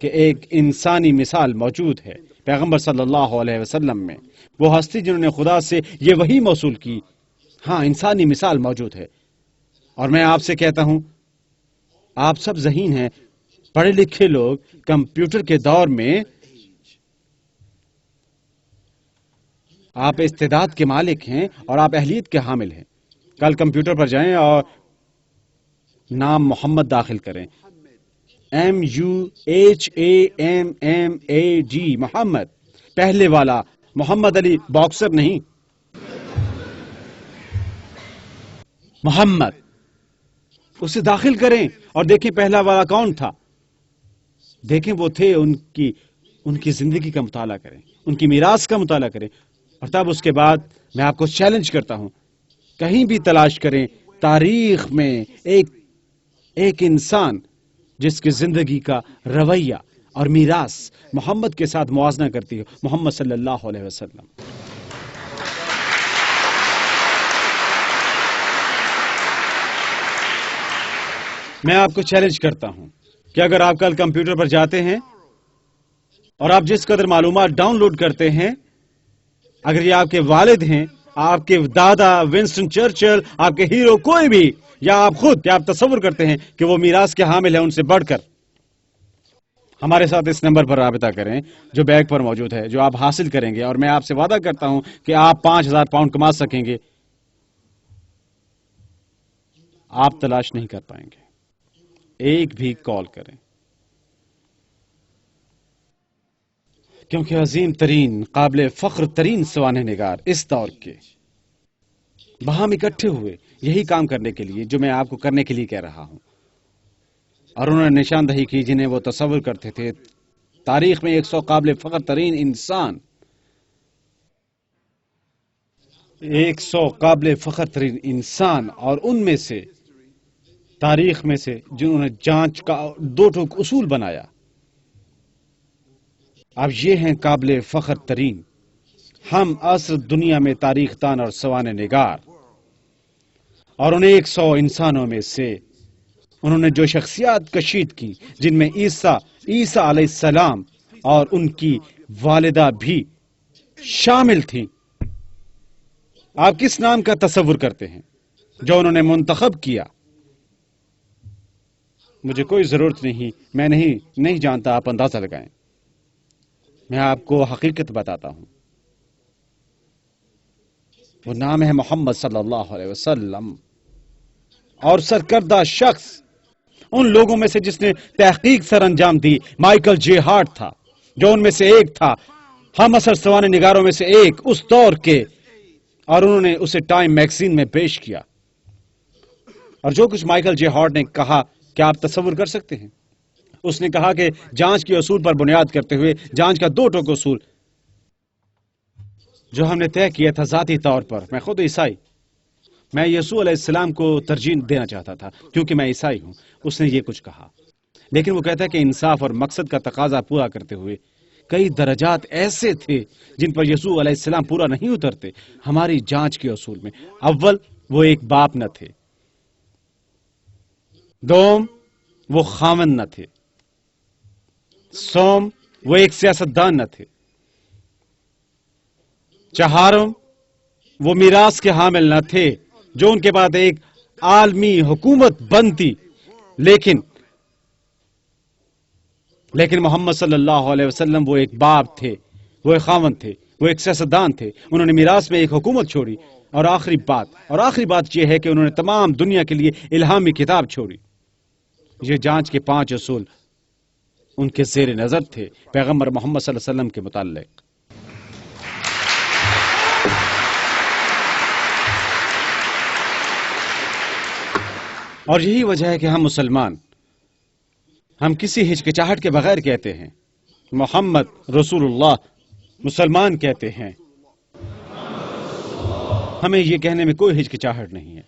کہ ایک انسانی مثال موجود ہے پیغمبر صلی اللہ علیہ وسلم میں، وہ ہستی جنہوں نے خدا سے یہ وحی موصول کی. ہاں، انسانی مثال موجود ہے. اور میں آپ سے کہتا ہوں، آپ سب ذہین ہیں، پڑھے لکھے لوگ کمپیوٹر کے دور میں آپ استعداد کے مالک ہیں اور آپ اہلیت کے حامل ہیں. کل کمپیوٹر پر جائیں اور نام محمد داخل کریں، MUHAMMAD، محمد، پہلے والا محمد علی باکسر نہیں، محمد. اسے داخل کریں اور دیکھیں پہلا والا کون تھا. دیکھیں وہ تھے. ان کی زندگی کا مطالعہ کریں، ان کی میراث کا مطالعہ کریں. اور تب اس کے بعد میں آپ کو چیلنج کرتا ہوں، کہیں بھی تلاش کریں تاریخ میں ایک انسان جس کی زندگی کا رویہ اور میراث محمد کے ساتھ موازنہ کرتی ہو، محمد صلی اللہ علیہ وسلم. میں آپ کو چیلنج کرتا ہوں کہ اگر آپ کل کمپیوٹر پر جاتے ہیں اور آپ جس قدر معلومات ڈاؤن لوڈ کرتے ہیں، اگر یہ آپ کے والد ہیں، آپ کے دادا ونسٹن چرچل، آپ کے ہیرو کوئی بھی، یا آپ خود، کیا آپ تصور کرتے ہیں کہ وہ میراث کے حامل ہیں ان سے بڑھ کر؟ ہمارے ساتھ اس نمبر پر رابطہ کریں جو بیگ پر موجود ہے، جو آپ حاصل کریں گے، اور میں آپ سے وعدہ کرتا ہوں کہ آپ 5000 پاؤنڈ کما سکیں گے. آپ تلاش نہیں کر پائیں گے. ایک بھی کال کریں، کیونکہ عظیم ترین، قابل فخر ترین سوانح نگار اس دور کے باہم اکٹھے ہوئے یہی کام کرنے کے لیے جو میں آپ کو کرنے کے لیے کہہ رہا ہوں. اور انہوں نے نشاندہی کی جنہیں وہ تصور کرتے تھے تاریخ میں 100 قابل فخر ترین انسان، 100 قابل فخر ترین انسان، اور ان میں سے تاریخ میں سے جنہوں نے جانچ کا 2 ٹوک اصول بنایا. اب یہ ہیں قابل فخر ترین. ہم عصر دنیا میں تاریخ دان اور سوانح نگار، اور ان 100 انسانوں میں سے انہوں نے جو شخصیات کشید کی جن میں عیسیٰ علیہ السلام اور ان کی والدہ بھی شامل تھیں. آپ کس نام کا تصور کرتے ہیں جو انہوں نے منتخب کیا؟ مجھے کوئی ضرورت نہیں، میں نہیں جانتا، آپ اندازہ لگائیں. میں آپ کو حقیقت بتاتا ہوں. وہ نام ہے محمد صلی اللہ علیہ وسلم. اور سرکردہ شخص ان لوگوں میں سے جس نے تحقیق سر انجام دی، مائیکل جے ہارٹ تھا، جو ان میں سے ایک تھا، ہم اثر سوانح نگاروں میں سے ایک اس دور کے، اور انہوں نے اسے ٹائم میگزین میں پیش کیا. اور جو کچھ مائیکل جے ہارٹ نے کہا، کیا آپ تصور کر سکتے ہیں؟ اس نے کہا کہ جانچ کے اصول پر بنیاد کرتے ہوئے، جانچ کا 2 ٹوک اصول جو ہم نے طے کیا تھا ذاتی طور پر. میں خود عیسائی، میں یسوع علیہ السلام کو ترجیح دینا چاہتا تھا کیونکہ میں عیسائی ہوں. اس نے یہ کچھ کہا، لیکن وہ کہتا ہے کہ انصاف اور مقصد کا تقاضا پورا کرتے ہوئے کئی درجات ایسے تھے جن پر یسوع علیہ السلام پورا نہیں اترتے ہماری جانچ کے اصول میں. اول، وہ ایک باپ نہ تھے. دوم، وہ خاوند نہ تھے. سوم، وہ ایک سیاستدان نہ تھے. چہارم، وہ میراث کے حامل نہ تھے جو ان کے بعد ایک عالمی حکومت بنتی، لیکن محمد صلی اللہ علیہ وسلم وہ ایک باپ تھے، وہ ایک خاوند تھے، وہ ایک سیاستدان تھے. انہوں نے میراث میں ایک حکومت چھوڑی، اور آخری بات یہ ہے کہ انہوں نے تمام دنیا کے لیے الہامی کتاب چھوڑی. یہ جانچ کے 5 اصول ان کے زیر نظر تھے پیغمبر محمد صلی اللہ علیہ وسلم کے متعلق. اور یہی وجہ ہے کہ ہم مسلمان ہم کسی ہچکچاہٹ کے بغیر کہتے ہیں محمد رسول اللہ. مسلمان کہتے ہیں، ہمیں یہ کہنے میں کوئی ہچکچاہٹ نہیں ہے.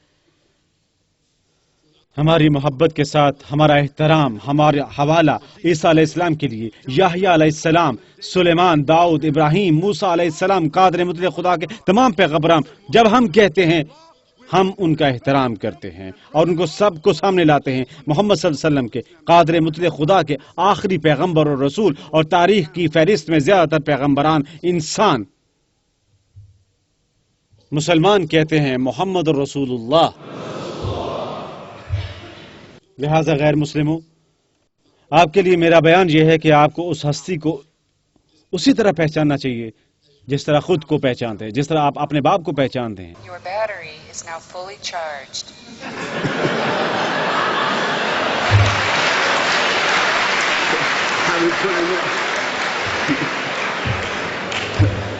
ہماری محبت کے ساتھ ہمارا احترام، ہمارا حوالہ عیسیٰ علیہ السلام کے لیے، یحییٰ علیہ السلام، سلیمان، داؤد، ابراہیم، موسیٰ علیہ السلام، قادر مطلق خدا کے تمام پیغمبران، جب ہم کہتے ہیں ہم ان کا احترام کرتے ہیں اور ان کو سب کو سامنے لاتے ہیں. محمد صلی اللہ علیہ وسلم کے، قادر مطلق خدا کے آخری پیغمبر اور رسول، اور تاریخ کی فہرست میں زیادہ تر پیغمبران انسان. مسلمان کہتے ہیں محمد رسول اللہ. لہذا غیر مسلموں، آپ کے لیے میرا بیان یہ ہے کہ آپ کو اس ہستی کو اسی طرح پہچاننا چاہیے جس طرح خود کو پہچانتے ہیں، جس طرح آپ اپنے باپ کو پہچانتے ہیں. Your battery is now fully charged.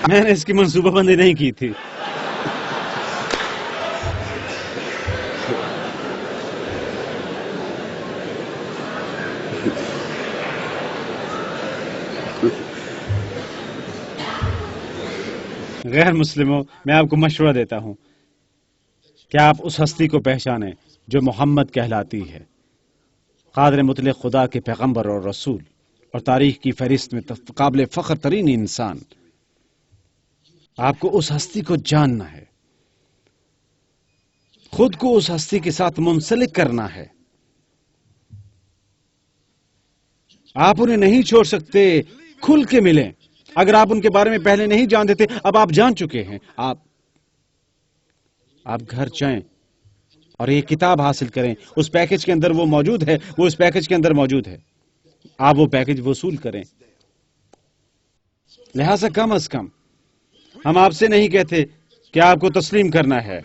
میں نے اس کی منصوبہ بندی نہیں کی تھی. غیر مسلموں، میں آپ کو مشورہ دیتا ہوں کہ آپ اس ہستی کو پہچانیں جو محمد کہلاتی ہے، قادر مطلق خدا کے پیغمبر اور رسول، اور تاریخ کی فہرست میں قابل فخر ترین انسان. آپ کو اس ہستی کو جاننا ہے، خود کو اس ہستی کے ساتھ منسلک کرنا ہے. آپ انہیں نہیں چھوڑ سکتے، کھل کے ملیں. اگر آپ ان کے بارے میں پہلے نہیں جانتے تھے، اب آپ جان چکے ہیں. آپ گھر جائیں اور یہ کتاب حاصل کریں. اس پیکج کے اندر وہ موجود ہے، وہ اس پیکج کے اندر موجود ہے. آپ وہ پیکج وصول کریں. لہذا کم از کم ہم آپ سے نہیں کہتے کہ آپ کو تسلیم کرنا ہے.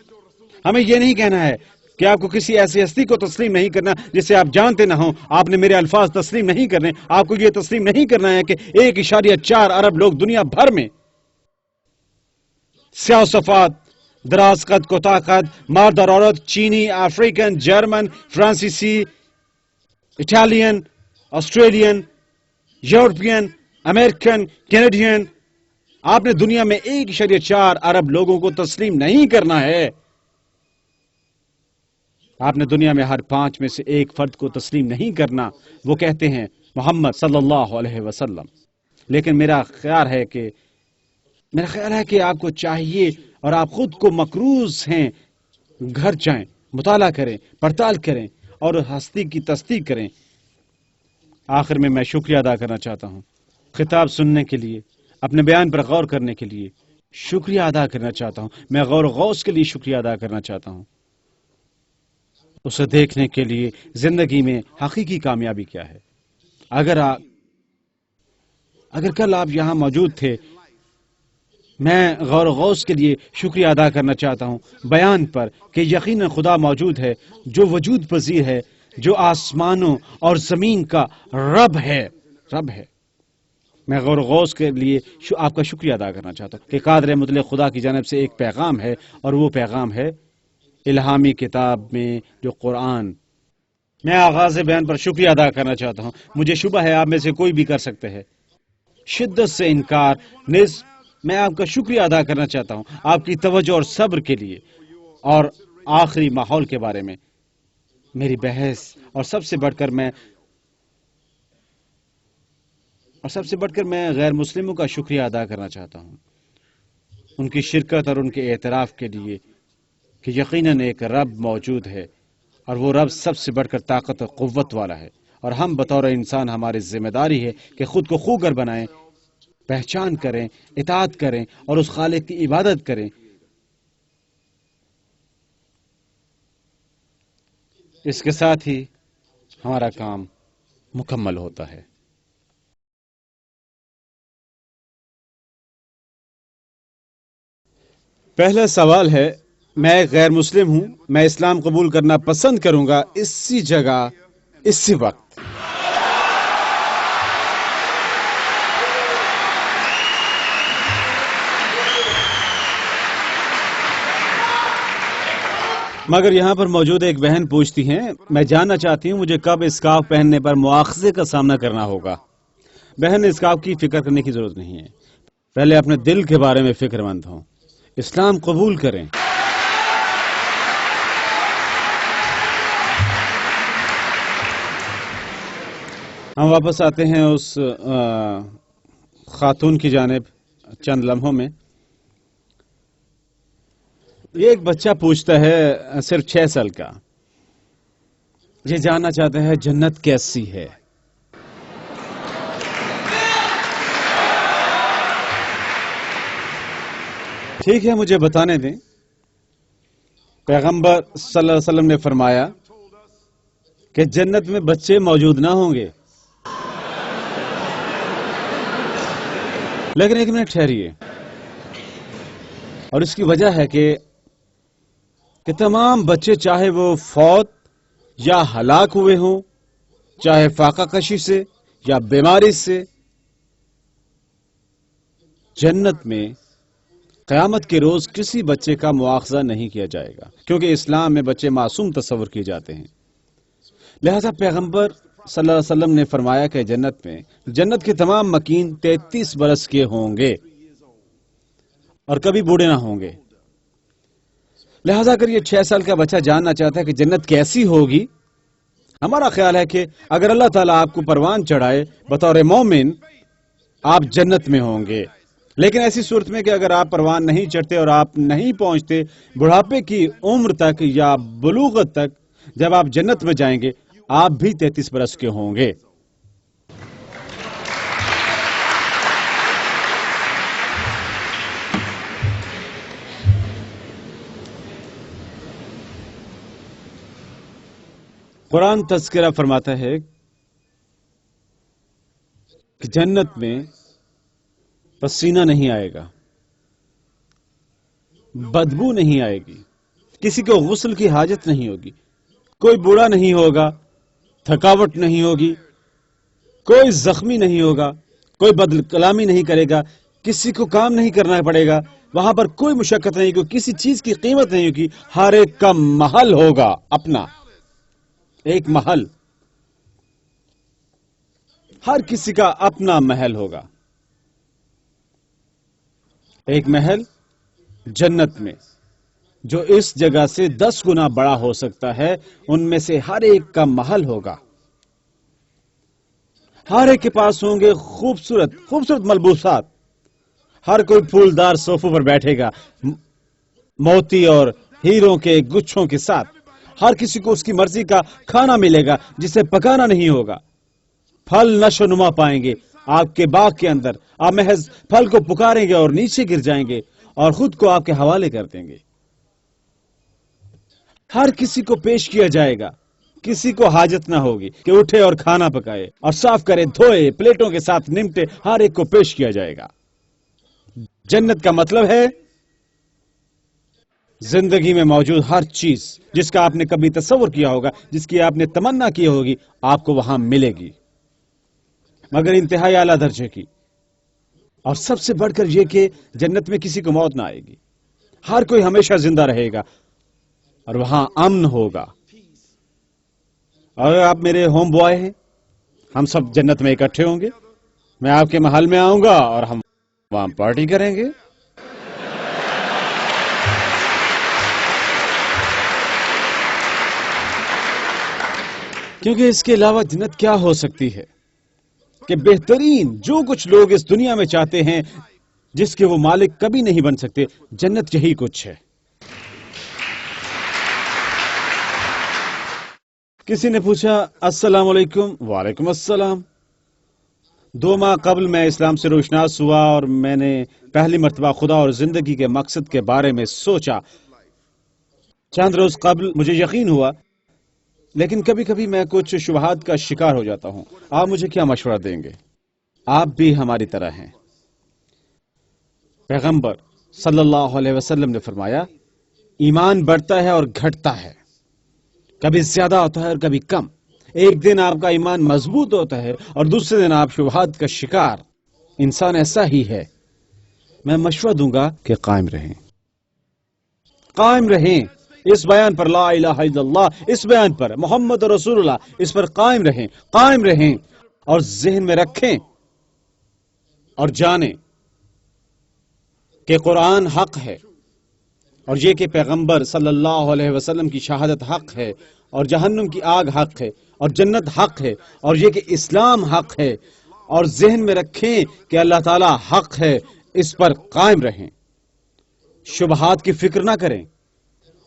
ہمیں یہ نہیں کہنا ہے کہ آپ کو کسی ایسی ہستی کو تسلیم نہیں کرنا جسے آپ جانتے نہ ہوں. آپ نے میرے الفاظ تسلیم نہیں کرنے. آپ کو یہ تسلیم نہیں کرنا ہے کہ 1.4 ارب لوگ دنیا بھر میں سیاہ و سفید، دراز قد، کوتاہ قد، مرد اور عورت، چینی، افریقن، جرمن، فرانسیسی، Italian, Australian, European, American, Canadian, آپ نے دنیا میں 1.4 ارب لوگوں کو تسلیم نہیں کرنا ہے. آپ نے دنیا میں ہر 5 میں سے ایک فرد کو تسلیم نہیں کرنا. وہ کہتے ہیں محمد صلی اللہ علیہ وسلم. لیکن میرا خیال ہے کہ آپ کو چاہیے، اور آپ خود کو مقروض ہیں، گھر جائیں، مطالعہ کریں، پڑتال کریں اور ہستی کی تصدیق کریں. آخر میں شکریہ ادا کرنا چاہتا ہوں، خطاب سننے کے لیے، اپنے بیان پر غور کرنے کے لیے شکریہ ادا کرنا چاہتا ہوں. میں غور و غوص کے لیے شکریہ ادا کرنا چاہتا ہوں، اسے دیکھنے کے لیے زندگی میں حقیقی کامیابی کیا ہے. اگر کل آپ یہاں موجود تھے، میں غور و غوص کے لیے شکریہ ادا کرنا چاہتا ہوں بیان پر کہ یقیناً خدا موجود ہے جو وجود پذیر ہے، جو آسمانوں اور زمین کا رب ہے. میں غور و غوص کے لیے آپ کا شکریہ ادا کرنا چاہتا ہوں کہ قادر مطلق خدا کی جانب سے ایک پیغام ہے، اور وہ پیغام ہے الہامی کتاب میں جو قرآن. میں آغاز بیان پر شکریہ ادا کرنا چاہتا ہوں. مجھے شبہ ہے آپ میں سے کوئی بھی کر سکتے ہیں شدت سے انکار. میں آپ کا شکریہ ادا کرنا چاہتا ہوں آپ کی توجہ اور صبر کے لیے. اور آخری ماحول کے بارے میں میری بحث، اور سب سے بڑھ کر میں غیر مسلموں کا شکریہ ادا کرنا چاہتا ہوں، ان کی شرکت اور ان کے اعتراف کے لیے کہ یقیناً ایک رب موجود ہے، اور وہ رب سب سے بڑھ کر طاقت اور قوت والا ہے. اور ہم بطور انسان ہماری ذمہ داری ہے کہ خود کو خوگر بنائیں، پہچان کریں، اطاعت کریں اور اس خالق کی عبادت کریں اس کے ساتھ ہی ہمارا کام مکمل ہوتا ہے۔ پہلا سوال ہے، میں ایک غیر مسلم ہوں، میں اسلام قبول کرنا پسند کروں گا اسی جگہ اسی وقت۔ مگر یہاں پر موجود ایک بہن پوچھتی ہیں، میں جاننا چاہتی ہوں مجھے کب اسکارف پہننے پر مواخذے کا سامنا کرنا ہوگا۔ بہن، اسکارف کی فکر کرنے کی ضرورت نہیں ہے، پہلے اپنے دل کے بارے میں فکر مند ہوں، اسلام قبول کریں۔ ہم واپس آتے ہیں اس خاتون کی جانب چند لمحوں میں۔ یہ ایک بچہ پوچھتا ہے، صرف 6 سال کا، یہ جاننا چاہتا ہے جنت کیسی ہے۔ ٹھیک ہے، مجھے بتانے دیں۔ پیغمبر صلی اللہ علیہ وسلم نے فرمایا کہ جنت میں بچے موجود نہ ہوں گے۔ لیکن ایک منٹ ٹھہریے، اور اس کی وجہ ہے کہ تمام بچے، چاہے وہ فوت یا ہلاک ہوئے ہوں، چاہے فاقہ کشی سے یا بیماری سے، جنت میں قیامت کے روز کسی بچے کا مواخذہ نہیں کیا جائے گا، کیونکہ اسلام میں بچے معصوم تصور کیے جاتے ہیں۔ لہذا پیغمبر صلی اللہ علیہ وسلم نے فرمایا کہ جنت کے تمام مکین 33 برس کے ہوں گے اور کبھی بوڑھے نہ ہوں گے۔ لہذا اگر یہ 6 سال کا بچہ جاننا چاہتا ہے کہ جنت کیسی ہوگی، ہمارا خیال ہے کہ اگر اللہ تعالیٰ آپ کو پروان چڑھائے بطور مومن، آپ جنت میں ہوں گے۔ لیکن ایسی صورت میں کہ اگر آپ پروان نہیں چڑھتے اور آپ نہیں پہنچتے بڑھاپے کی عمر تک یا بلوغت تک، جب آپ جنت میں جائیں گے آپ بھی 33 برس کے ہوں گے۔ قرآن تذکرہ فرماتا ہے کہ جنت میں پسینہ نہیں آئے گا، بدبو نہیں آئے گی، کسی کو غسل کی حاجت نہیں ہوگی، کوئی بوڑھا نہیں ہوگا، تھکاوٹ نہیں ہوگی، کوئی زخمی نہیں ہوگا، کوئی بد کلامی نہیں کرے گا، کسی کو کام نہیں کرنا پڑے گا، وہاں پر کوئی مشقت نہیں ہوگی، کسی چیز کی قیمت نہیں ہوگی، ہر ایک کا محل ہوگا، اپنا ایک محل، ہر کسی کا اپنا محل ہوگا۔ ایک محل جنت میں جو اس جگہ سے 10 گنا بڑا ہو سکتا ہے، ان میں سے ہر ایک کا محل ہوگا۔ ہر ایک کے پاس ہوں گے خوبصورت ملبوسات، ہر کوئی پھولدار صوفوں پر بیٹھے گا موتی اور ہیروں کے گچھوں کے ساتھ، ہر کسی کو اس کی مرضی کا کھانا ملے گا جسے پکانا نہیں ہوگا، پھل نشو نما پائیں گے آپ کے باغ کے اندر، آپ محض پھل کو پکاریں گے اور نیچے گر جائیں گے اور خود کو آپ کے حوالے کر دیں گے۔ ہر کسی کو پیش کیا جائے گا، کسی کو حاجت نہ ہوگی کہ اٹھے اور کھانا پکائے اور صاف کرے، دھوئے، پلیٹوں کے ساتھ نمٹے، ہر ایک کو پیش کیا جائے گا۔ جنت کا مطلب ہے زندگی میں موجود ہر چیز جس کا آپ نے کبھی تصور کیا ہوگا، جس کی آپ نے تمنا کی ہوگی، آپ کو وہاں ملے گی، مگر انتہائی اعلیٰ درجے کی۔ اور سب سے بڑھ کر یہ کہ جنت میں کسی کو موت نہ آئے گی، ہر کوئی ہمیشہ زندہ رہے گا اور وہاں امن ہوگا۔ اور آپ میرے ہوم بوائے ہیں، ہم سب جنت میں اکٹھے ہوں گے، میں آپ کے محل میں آؤں گا اور ہم وہاں پارٹی کریں گے۔ کیونکہ اس کے علاوہ جنت کیا ہو سکتی ہے کہ بہترین جو کچھ لوگ اس دنیا میں چاہتے ہیں، جس کے وہ مالک کبھی نہیں بن سکتے، جنت یہی کچھ ہے۔ کسی نے پوچھا السلام علیکم، وعلیکم السلام۔ 2 ماہ قبل میں اسلام سے روشناس ہوا اور میں نے پہلی مرتبہ خدا اور زندگی کے مقصد کے بارے میں سوچا۔ چند روز قبل مجھے یقین ہوا لیکن کبھی کبھی میں کچھ شبہات کا شکار ہو جاتا ہوں. آپ مجھے کیا مشورہ دیں گے؟ آپ بھی ہماری طرح ہیں. پیغمبر صلی اللہ علیہ وسلم نے فرمایا ایمان بڑھتا ہے اور گھٹتا ہے، کبھی زیادہ ہوتا ہے اور کبھی کم. ایک دن آپ کا ایمان مضبوط ہوتا ہے اور دوسرے دن آپ شبہات کا شکار. انسان ایسا ہی ہے. میں مشورہ دوں گا کہ قائم رہیں، قائم رہیں اس بیان پر، لا الہ الا اللہ، اس بیان پر محمد رسول اللہ، اس پر قائم رہیں، قائم رہیں اور ذہن میں رکھیں اور جانیں کہ قرآن حق ہے، اور یہ کہ پیغمبر صلی اللہ علیہ وسلم کی شہادت حق ہے، اور جہنم کی آگ حق ہے، اور جنت حق ہے، اور یہ کہ اسلام حق ہے. اور ذہن میں رکھیں کہ اللہ تعالی حق ہے، اس پر قائم رہیں، شبہات کی فکر نہ کریں.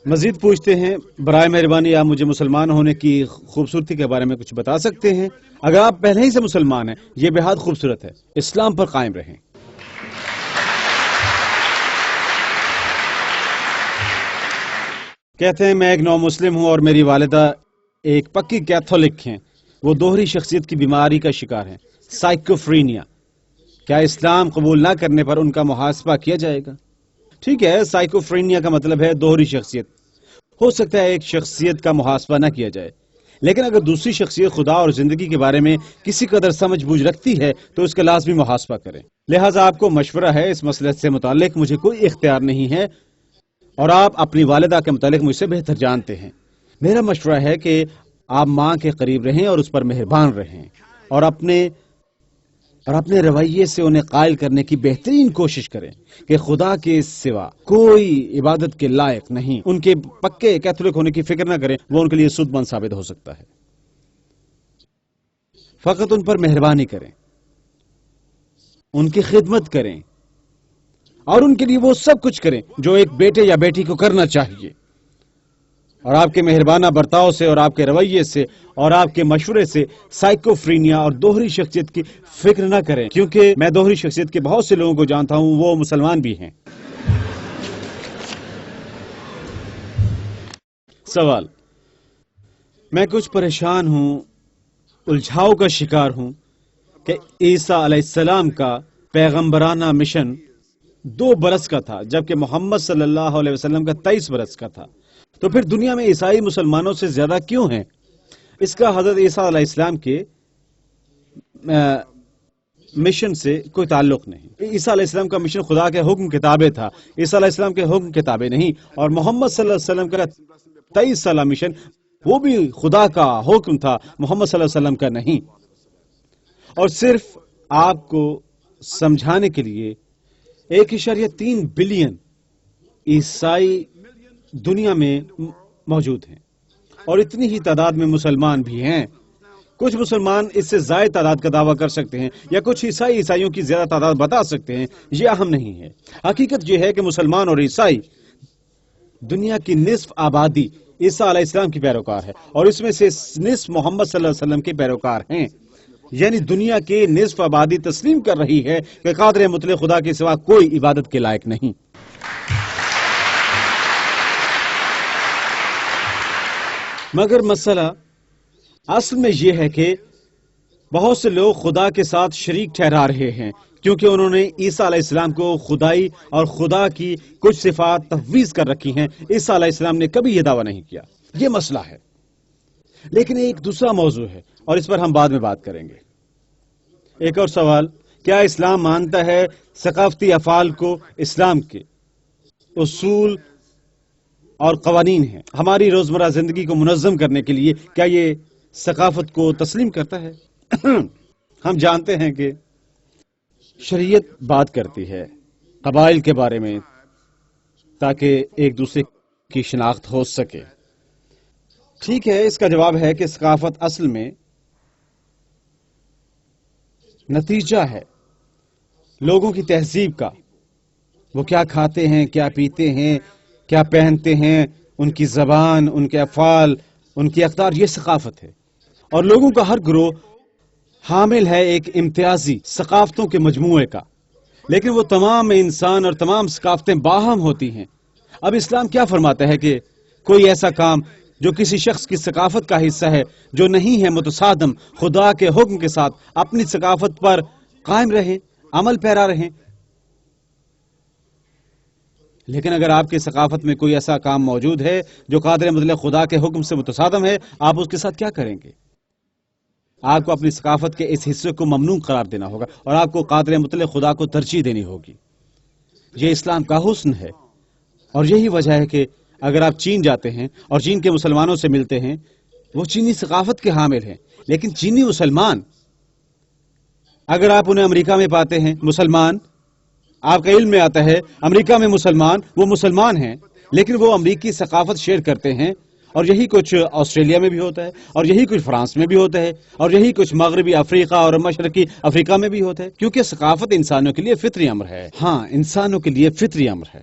مزید پوچھتے ہیں برائے مہربانی آپ مجھے مسلمان ہونے کی خوبصورتی کے بارے میں کچھ بتا سکتے ہیں؟ اگر آپ پہلے ہی سے مسلمان ہیں یہ بہت خوبصورت ہے. اسلام پر قائم رہیں. کہتے ہیں میں ایک نو مسلم ہوں اور میری والدہ ایک پکی کیتھولک ہیں. وہ دوہری شخصیت کی بیماری کا شکار ہیں، سائیکوفرینیا. کیا اسلام قبول نہ کرنے پر ان کا محاسبہ کیا جائے گا؟ ٹھیک ہے، سائیکوفرینیا کا مطلب ہے دوہری شخصیت. ہو سکتا ہے ایک شخصیت کا محاسبہ نہ کیا جائے، لیکن اگر دوسری شخصیت خدا اور زندگی کے بارے میں کسی قدر سمجھ بوجھ رکھتی ہے تو اس کا لازمی محاسبہ کریں. لہٰذا آپ کو مشورہ ہے، اس مسئلے سے متعلق مجھے کوئی اختیار نہیں ہے اور آپ اپنی والدہ کے متعلق مجھ سے بہتر جانتے ہیں. میرا مشورہ ہے کہ آپ ماں کے قریب رہیں اور اس پر مہربان رہیں اور اپنے رویے سے انہیں قائل کرنے کی بہترین کوشش کریں کہ خدا کے سوا کوئی عبادت کے لائق نہیں. ان کے پکے کیتھولک ہونے کی فکر نہ کریں، وہ ان کے لیے سود مند ثابت ہو سکتا ہے. فقط ان پر مہربانی کریں، ان کی خدمت کریں اور ان کے لیے وہ سب کچھ کریں جو ایک بیٹے یا بیٹی کو کرنا چاہیے. اور آپ کے مہربانہ برتاؤ سے اور آپ کے رویے سے اور آپ کے مشورے سے سائیکوفرینیا اور دوہری شخصیت کی فکر نہ کریں، کیونکہ میں دوہری شخصیت کے بہت سے لوگوں کو جانتا ہوں، وہ مسلمان بھی ہیں. سوال: میں کچھ پریشان ہوں، الجھاؤ کا شکار ہوں کہ عیسیٰ علیہ السلام کا پیغمبرانہ مشن 2 برس کا تھا جبکہ محمد صلی اللہ علیہ وسلم کا 23 برس کا تھا. تو پھر دنیا میں عیسائی مسلمانوں سے زیادہ کیوں ہیں؟ اس کا حضرت عیسیٰ علیہ السلام کے مشن سے کوئی تعلق نہیں. عیسیٰ علیہ السلام کا مشن خدا کے حکم کتابیں تھا، عیسیٰ علیہ السلام کے حکم کتابیں نہیں. اور محمد صلی اللہ علیہ وسلم کا 23 سالہ مشن وہ بھی خدا کا حکم تھا، محمد صلی اللہ علیہ وسلم کا نہیں. اور صرف آپ کو سمجھانے کے لیے 1.3 بلین عیسائی دنیا میں موجود ہیں اور اتنی ہی تعداد میں مسلمان بھی ہیں. کچھ مسلمان اس سے زائد تعداد کا دعویٰ کر سکتے ہیں یا کچھ عیسائیوں کی زیادہ تعداد بتا سکتے ہیں، یہ اہم نہیں ہے. حقیقت یہ ہے کہ مسلمان اور عیسائی دنیا کی نصف آبادی عیسیٰ علیہ السلام کی پیروکار ہے اور اس میں سے نصف محمد صلی اللہ علیہ وسلم کے پیروکار ہیں. یعنی دنیا کی نصف آبادی تسلیم کر رہی ہے کہ قادر مطلق خدا کے سوا کوئی عبادت کے لائق نہیں. مگر مسئلہ اصل میں یہ ہے کہ بہت سے لوگ خدا کے ساتھ شریک ٹھہرا رہے ہیں کیونکہ انہوں نے عیسیٰ علیہ السلام کو خدائی اور خدا کی کچھ صفات تفویض کر رکھی ہیں. عیسیٰ علیہ السلام نے کبھی یہ دعویٰ نہیں کیا. یہ مسئلہ ہے. لیکن ایک دوسرا موضوع ہے اور اس پر ہم بعد میں بات کریں گے. ایک اور سوال: کیا اسلام مانتا ہے ثقافتی افعال کو اسلام کے اصول اور قوانین ہیں؟ ہماری روزمرہ زندگی کو منظم کرنے کے لیے کیا یہ ثقافت کو تسلیم کرتا ہے؟ ہم جانتے ہیں کہ شریعت بات کرتی ہے قبائل کے بارے میں تاکہ ایک دوسرے کی شناخت ہو سکے. ٹھیک ہے، اس کا جواب ہے کہ ثقافت اصل میں نتیجہ ہے لوگوں کی تہذیب کا. وہ کیا کھاتے ہیں، کیا پیتے ہیں، کیا پہنتے ہیں، ان کی زبان، ان کے افعال، ان کی اقدار، یہ ثقافت ہے. اور لوگوں کا ہر گروہ حامل ہے ایک امتیازی ثقافتوں کے مجموعے کا، لیکن وہ تمام انسان اور تمام ثقافتیں باہم ہوتی ہیں. اب اسلام کیا فرماتا ہے کہ کوئی ایسا کام جو کسی شخص کی ثقافت کا حصہ ہے، جو نہیں ہے متصادم، خدا کے حکم کے ساتھ اپنی ثقافت پر قائم رہیں، عمل پیرا رہیں۔ لیکن اگر آپ کی ثقافت میں کوئی ایسا کام موجود ہے جو قادر مطلق خدا کے حکم سے متصادم ہے، آپ اس کے ساتھ کیا کریں گے؟ آپ کو اپنی ثقافت کے اس حصے کو ممنوع قرار دینا ہوگا اور آپ کو قادر مطلق خدا کو ترجیح دینی ہوگی۔ یہ اسلام کا حسن ہے، اور یہی وجہ ہے کہ اگر آپ چین جاتے ہیں اور چین کے مسلمانوں سے ملتے ہیں، وہ چینی ثقافت کے حامل ہیں، لیکن چینی مسلمان۔ اگر آپ انہیں امریکہ میں پاتے ہیں مسلمان، آپ کا علم میں آتا ہے امریکہ میں مسلمان، وہ مسلمان ہیں لیکن وہ امریکی ثقافت شیئر کرتے ہیں، اور یہی کچھ آسٹریلیا میں بھی ہوتا ہے، اور یہی کچھ فرانس میں بھی ہوتا ہے، اور یہی کچھ مغربی افریقہ اور مشرقی افریقہ میں بھی ہوتا ہے، کیونکہ ثقافت انسانوں کے لیے فطری امر ہے۔ ہاں، انسانوں کے لیے فطری امر ہے،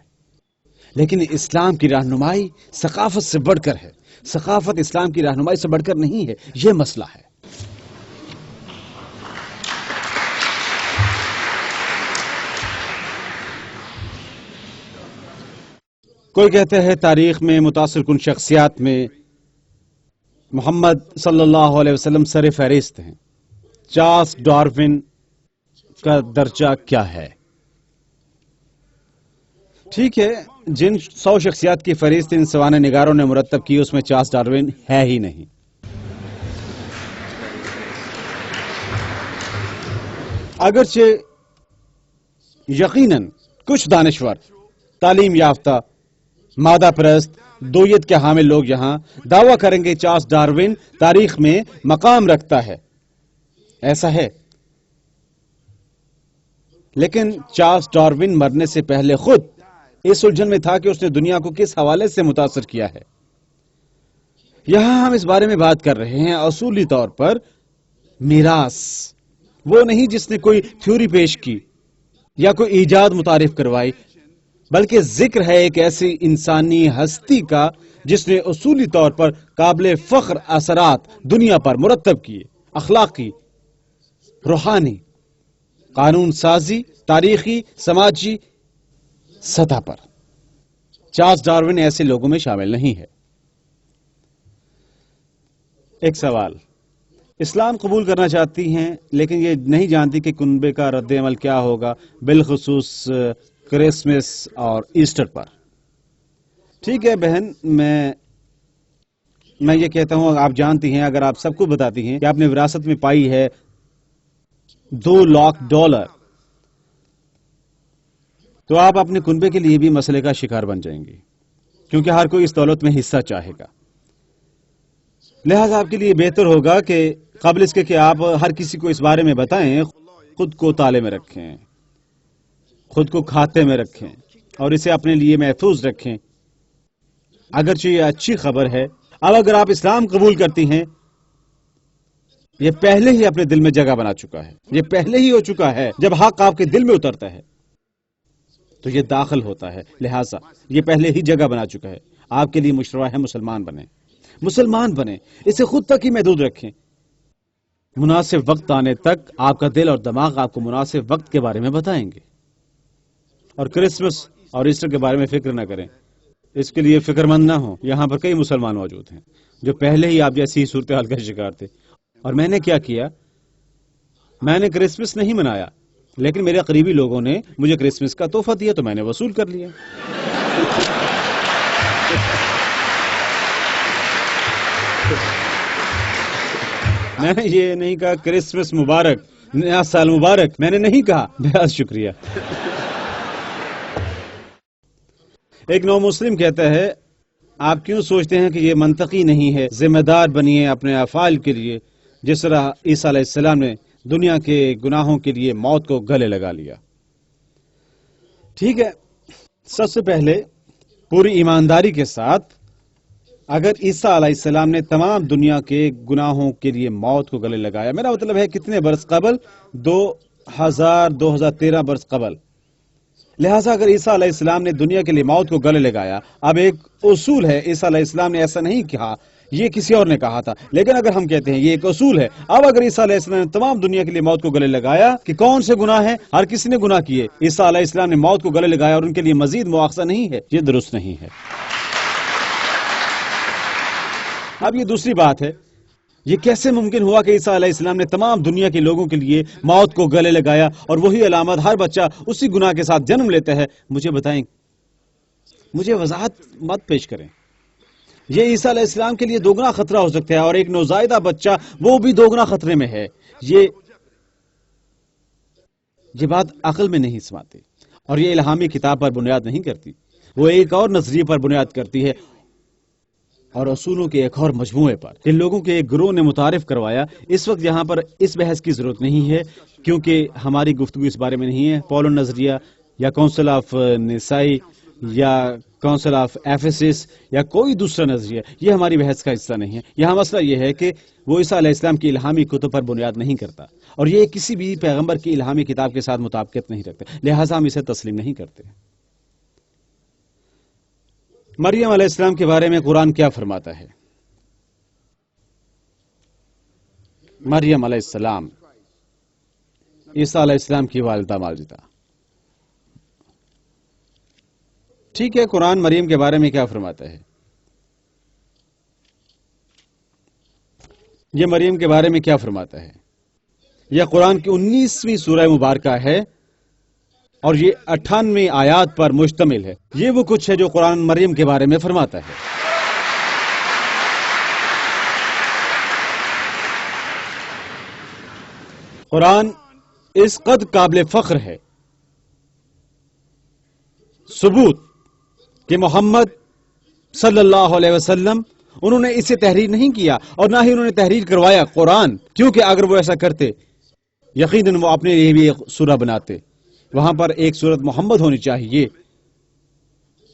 لیکن اسلام کی رہنمائی ثقافت سے بڑھ کر ہے۔ ثقافت اسلام کی رہنمائی سے بڑھ کر نہیں ہے، یہ مسئلہ ہے۔ کوئی کہتے ہیں تاریخ میں متاثر کن شخصیات میں محمد صلی اللہ علیہ وسلم سر فہرست ہیں۔ چارلس ڈارون کا درجہ کیا ہے؟ ٹھیک ہے، جن 100 شخصیات کی فہرست ان سوانح نگاروں نے مرتب کی، اس میں چارلس ڈارون ہے ہی نہیں۔ اگرچہ یقیناً کچھ دانشور، تعلیم یافتہ، مادہ پرست، دویت کے حامل لوگ یہاں دعویٰ کریں گے چارلس ڈارون تاریخ میں مقام رکھتا ہے، ایسا ہے۔ لیکن چارلس ڈارون مرنے سے پہلے خود اس الجھن میں تھا کہ اس نے دنیا کو کس حوالے سے متاثر کیا ہے۔ یہاں ہم اس بارے میں بات کر رہے ہیں اصولی طور پر میراث، وہ نہیں جس نے کوئی تھیوری پیش کی یا کوئی ایجاد متعارف کروائی، بلکہ ذکر ہے ایک ایسی انسانی ہستی کا جس نے اصولی طور پر قابل فخر اثرات دنیا پر مرتب کیے، اخلاقی، روحانی، قانون سازی، تاریخی، سماجی سطح پر۔ چارلس ڈارون ایسے لوگوں میں شامل نہیں ہے۔ ایک سوال، اسلام قبول کرنا چاہتی ہیں لیکن یہ نہیں جانتی کہ کنبے کا رد عمل کیا ہوگا، بالخصوص کرسمس اور ایسٹر پر۔ ٹھیک ہے بہن، میں یہ کہتا ہوں، آپ جانتی ہیں، اگر آپ سب کو بتاتی ہیں کہ آپ نے وراثت میں پائی ہے $2 لاکھ، تو آپ اپنے کنبے کے لیے بھی مسئلے کا شکار بن جائیں گی، کیونکہ ہر کوئی اس دولت میں حصہ چاہے گا۔ لہذا آپ کے لیے بہتر ہوگا کہ قبل اس کے کہ آپ ہر کسی کو اس بارے میں بتائیں، خود کو تالے میں رکھیں، خود کو کھاتے میں رکھیں اور اسے اپنے لیے محفوظ رکھیں۔ اگرچہ یہ اچھی خبر ہے، اب اگر آپ اسلام قبول کرتی ہیں، یہ پہلے ہی اپنے دل میں جگہ بنا چکا ہے، یہ پہلے ہی ہو چکا ہے۔ جب حق آپ کے دل میں اترتا ہے تو یہ داخل ہوتا ہے، لہذا یہ پہلے ہی جگہ بنا چکا ہے۔ آپ کے لیے مشروع ہے مسلمان بنیں، اسے خود تک ہی محدود رکھیں۔ مناسب وقت آنے تک آپ کا دل اور دماغ آپ کو مناسب وقت کے بارے میں بتائیں گے۔ اور کرسمس اور ایسٹر کے بارے میں فکر نہ کریں، اس کے لیے فکر مند نہ ہوں۔ یہاں پر کئی مسلمان موجود ہیں جو پہلے ہی آپ جیسی ہی صورتحال کا شکار تھے۔ اور میں نے کیا کیا؟ میں نے کرسمس نہیں منایا، لیکن میرے قریبی لوگوں نے مجھے کرسمس کا تحفہ دیا تو میں نے وصول کر لیا۔ میں نے یہ نہیں کہا کرسمس مبارک، نیا سال مبارک، میں نے نہیں کہا۔ بہت شکریہ۔ ایک نو مسلم کہتا ہے، آپ کیوں سوچتے ہیں کہ یہ منطقی نہیں ہے؟ ذمہ دار بنیے اپنے افعال کے لیے، جس طرح عیسیٰ علیہ السلام نے دنیا کے گناہوں کے لیے موت کو گلے لگا لیا۔ ٹھیک ہے، سب سے پہلے پوری ایمانداری کے ساتھ، اگر عیسیٰ علیہ السلام نے تمام دنیا کے گناہوں کے لیے موت کو گلے لگایا، میرا مطلب ہے کتنے برس قبل؟ 2013 برس قبل۔ لہٰذا اگر عیسیٰ علیہ السلام نے دنیا کے لیے موت کو گلے لگایا، اب ایک اصول ہے، عیسیٰ علیہ السلام نے ایسا نہیں کہا، یہ کسی اور نے کہا تھا، لیکن اگر ہم کہتے ہیں یہ ایک اصول ہے، اب اگر عیسیٰ علیہ السلام نے تمام دنیا کے لیے موت کو گلے لگایا کہ کون سے گناہ ہیں؟ ہر کسی نے گناہ کیے، عیسیٰ علیہ السلام نے موت کو گلے لگایا اور ان کے لیے مزید مواخذہ نہیں ہے، یہ درست نہیں ہے۔ اب یہ دوسری بات ہے، یہ کیسے ممکن ہوا کہ عیسیٰ علیہ السلام نے تمام دنیا کے لوگوں کے لیے موت کو گلے لگایا اور وہی علامت ہر بچہ اسی گناہ کے ساتھ جنم لیتا ہے؟ مجھے بتائیں، مجھے وضاحت مت پیش کریں۔ یہ عیسیٰ علیہ السلام کے لیے دوگنا خطرہ ہو سکتا ہے، اور ایک نوزائیدہ بچہ وہ بھی دوگنا خطرے میں ہے۔ یہ بات عقل میں نہیں سماتی، اور یہ الہامی کتاب پر بنیاد نہیں کرتی، وہ ایک اور نظریے پر بنیاد کرتی ہے اور اصولوں کے ایک اور مجموعے پر۔ ان لوگوں کے ایک گروہ نے متعارف کروایا۔ اس وقت یہاں پر اس بحث کی ضرورت نہیں ہے، کیونکہ ہماری گفتگو اس بارے میں نہیں ہے۔ پولو نظریہ یا کونسل آف نسائی یا کونسل آف ایفیسس یا کوئی دوسرا نظریہ، یہ ہماری بحث کا حصہ نہیں ہے۔ یہاں مسئلہ یہ ہے کہ وہ عیسیٰ علیہ السلام کی الہامی کتب پر بنیاد نہیں کرتا، اور یہ کسی بھی پیغمبر کی الہامی کتاب کے ساتھ مطابقت نہیں رکھتے، لہٰذا ہم اسے تسلیم نہیں کرتے۔ مریم علیہ السلام کے بارے میں قرآن کیا فرماتا ہے؟ مریم علیہ السلام عیسیٰ علیہ السلام کی والدہ ماجدہ۔ ٹھیک ہے، قرآن مریم کے بارے میں کیا فرماتا ہے؟ یہ مریم کے بارے میں کیا فرماتا ہے؟ یہ قرآن کی 19ویں سورہ مبارکہ ہے، اور یہ 98 آیات پر مشتمل ہے۔ یہ وہ کچھ ہے جو قرآن مریم کے بارے میں فرماتا ہے۔ قرآن اس قد قابل فخر ہے، ثبوت کہ محمد صلی اللہ علیہ وسلم انہوں نے اسے تحریر نہیں کیا، اور نہ ہی انہوں نے تحریر کروایا قرآن، کیونکہ اگر وہ ایسا کرتے یقیناً وہ اپنے لیے بھی ایک سورہ بناتے۔ وہاں پر ایک سورت محمد ہونی چاہیے،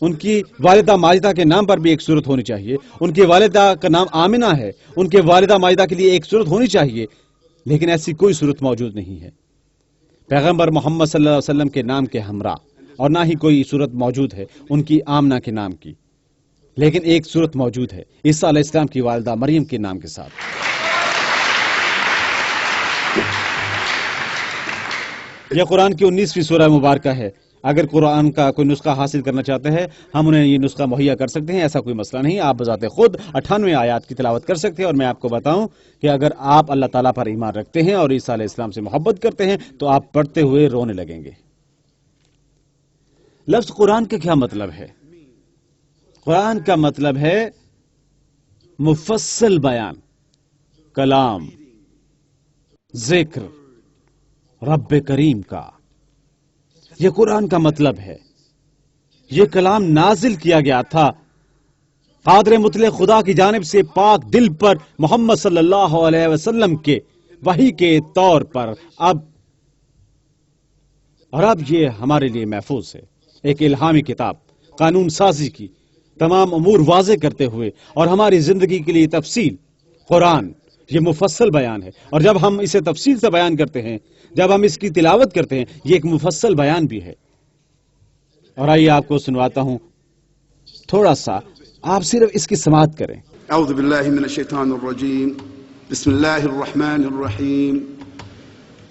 ان کی والدہ ماجدہ کے نام پر بھی ایک سورت ہونی چاہیے، ان کی والدہ کا نام آمنہ ہے، ان کے والدہ ماجدہ کے لیے ایک سورت ہونی چاہیے، لیکن ایسی کوئی سورت موجود نہیں ہے پیغمبر محمد صلی اللہ علیہ وسلم کے نام کے ہمراہ، اور نہ ہی کوئی سورت موجود ہے ان کی آمنہ کے نام کی، لیکن ایک سورت موجود ہے عیسیٰ علیہ السلام کی والدہ مریم کے نام کے ساتھ۔ یہ قرآن کی 19ویں سورہ مبارکہ ہے۔ اگر قرآن کا کوئی نسخہ حاصل کرنا چاہتے ہیں، ہم انہیں یہ نسخہ مہیا کر سکتے ہیں، ایسا کوئی مسئلہ نہیں۔ آپ بذات خود 98 آیات کی تلاوت کر سکتے ہیں، اور میں آپ کو بتاؤں کہ اگر آپ اللہ تعالیٰ پر ایمان رکھتے ہیں اور عیسیٰ علیہ السلام سے محبت کرتے ہیں تو آپ پڑھتے ہوئے رونے لگیں گے۔ لفظ قرآن کا کیا مطلب ہے؟ قرآن کا مطلب ہے مفصل بیان، کلام، ذکر رب کریم کا، یہ قرآن کا مطلب ہے۔ یہ کلام نازل کیا گیا تھا قادر مطلق خدا کی جانب سے پاک دل پر محمد صلی اللہ علیہ وسلم کے وحی کے طور پر، اب یہ ہمارے لیے محفوظ ہے، ایک الہامی کتاب قانون سازی کی تمام امور واضح کرتے ہوئے، اور ہماری زندگی کے لیے تفصیل۔ قرآن یہ مفصل بیان ہے، اور جب ہم اسے تفصیل سے بیان کرتے ہیں، جب ہم اس کی تلاوت کرتے ہیں، یہ ایک مفصل بیان بھی ہے۔ اور آئیے آپ کو سنواتا ہوں تھوڑا سا، آپ صرف اس کی سماعت کریں۔ اعوذ باللہ من الشیطان الرجیم، بسم اللہ الرحمن الرحیم۔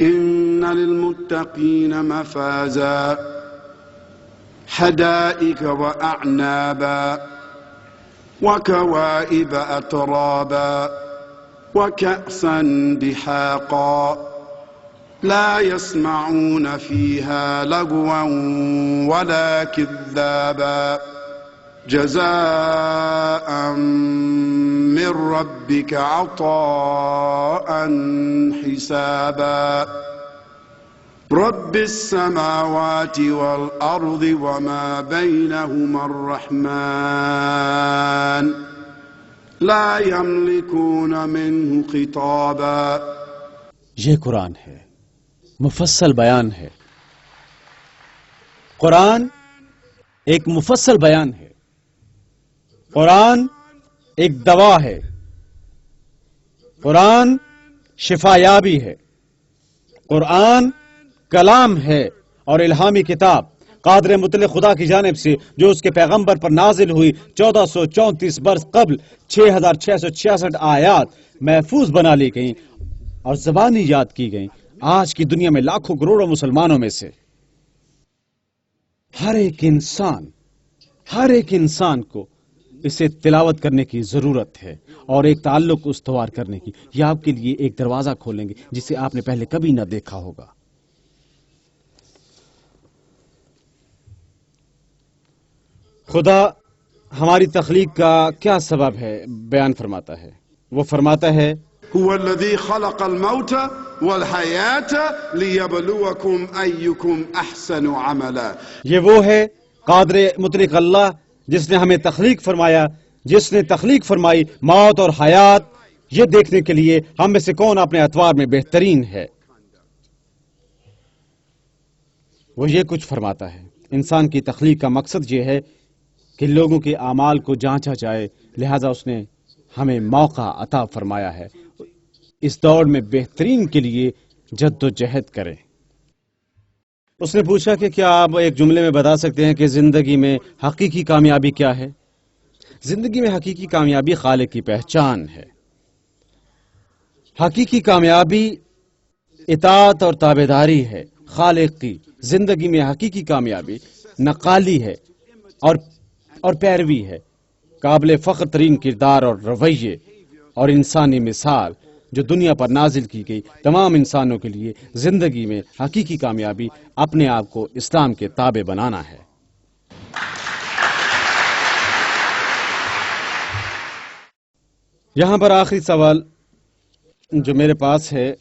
ان للمتقین مفازا حدائق واعنابا وكواعب اترابا وكأسا دحاقا لا يسمعون فيها لغوا ولا كذابا جزاء من ربك عطاء حسابا رب السماوات والأرض وما بينهما الرحمن لا يملكون منه خطابا۔ یہ قرآن ہے، مفصل بیان ہے۔ قرآن ایک مفصل بیان ہے، قرآن ایک دوا ہے، قرآن شفا یابی ہے، قرآن کلام ہے اور الہامی کتاب قادر مطلق خدا کی جانب سے جو اس کے پیغمبر پر نازل ہوئی 1434 برس قبل 6666 آیات محفوظ بنا لی گئیں اور زبانی یاد کی گئیں۔ آج کی دنیا میں لاکھوں کروڑوں مسلمانوں میں سے ہر ایک انسان کو اسے تلاوت کرنے کی ضرورت ہے اور ایک تعلق استوار کرنے کی. یہ آپ کے لیے ایک دروازہ کھولیں گے جسے آپ نے پہلے کبھی نہ دیکھا ہوگا. خدا ہماری تخلیق کا کیا سبب ہے بیان فرماتا ہے. وہ فرماتا ہے هو الذي خلق الموت والحياة ليبلوكم أيكم أحسن عملا. یہ وہ ہے قادر مطلق اللہ جس نے ہمیں تخلیق فرمایا، جس نے تخلیق فرمائی موت اور حیات، یہ دیکھنے کے لیے ہم میں سے کون اپنے اطوار میں بہترین ہے. وہ یہ کچھ فرماتا ہے. انسان کی تخلیق کا مقصد یہ ہے کہ لوگوں کے اعمال کو جانچا جائے، لہذا اس نے ہمیں موقع عطا فرمایا ہے اس دوڑ میں بہترین کے لیے جد و جہد کریں. اس نے پوچھا کہ کیا آپ ایک جملے میں بتا سکتے ہیں کہ زندگی میں حقیقی کامیابی کیا ہے؟ زندگی میں حقیقی کامیابی خالق کی پہچان ہے. حقیقی کامیابی اطاعت اور تابعداری ہے خالق کی. زندگی میں حقیقی کامیابی نقالی ہے اور پیروی ہے. قابل فخر ترین کردار اور رویے اور انسانی مثال جو دنیا پر نازل کی گئی تمام انسانوں کے لیے زندگی میں حقیقی کامیابی اپنے آپ کو اسلام کے تابع بنانا ہے. یہاں پر آخری سوال جو میرے پاس ہے،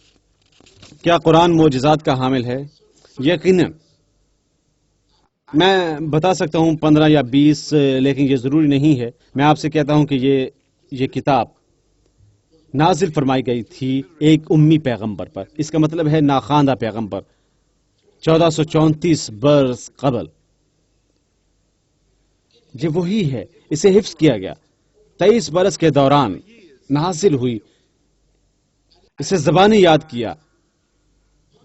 کیا قرآن معجزات کا حامل ہے؟ یقیناً میں بتا سکتا ہوں 15 یا 20، لیکن یہ ضروری نہیں ہے. میں آپ سے کہتا ہوں کہ یہ کتاب نازل فرمائی گئی تھی ایک امی پیغمبر پر. اس کا مطلب ہے ناخواندہ پیغمبر 1434 برس قبل. یہ وہی ہے. اسے حفظ کیا گیا 23 برس کے دوران نازل ہوئی. اسے زبانی یاد کیا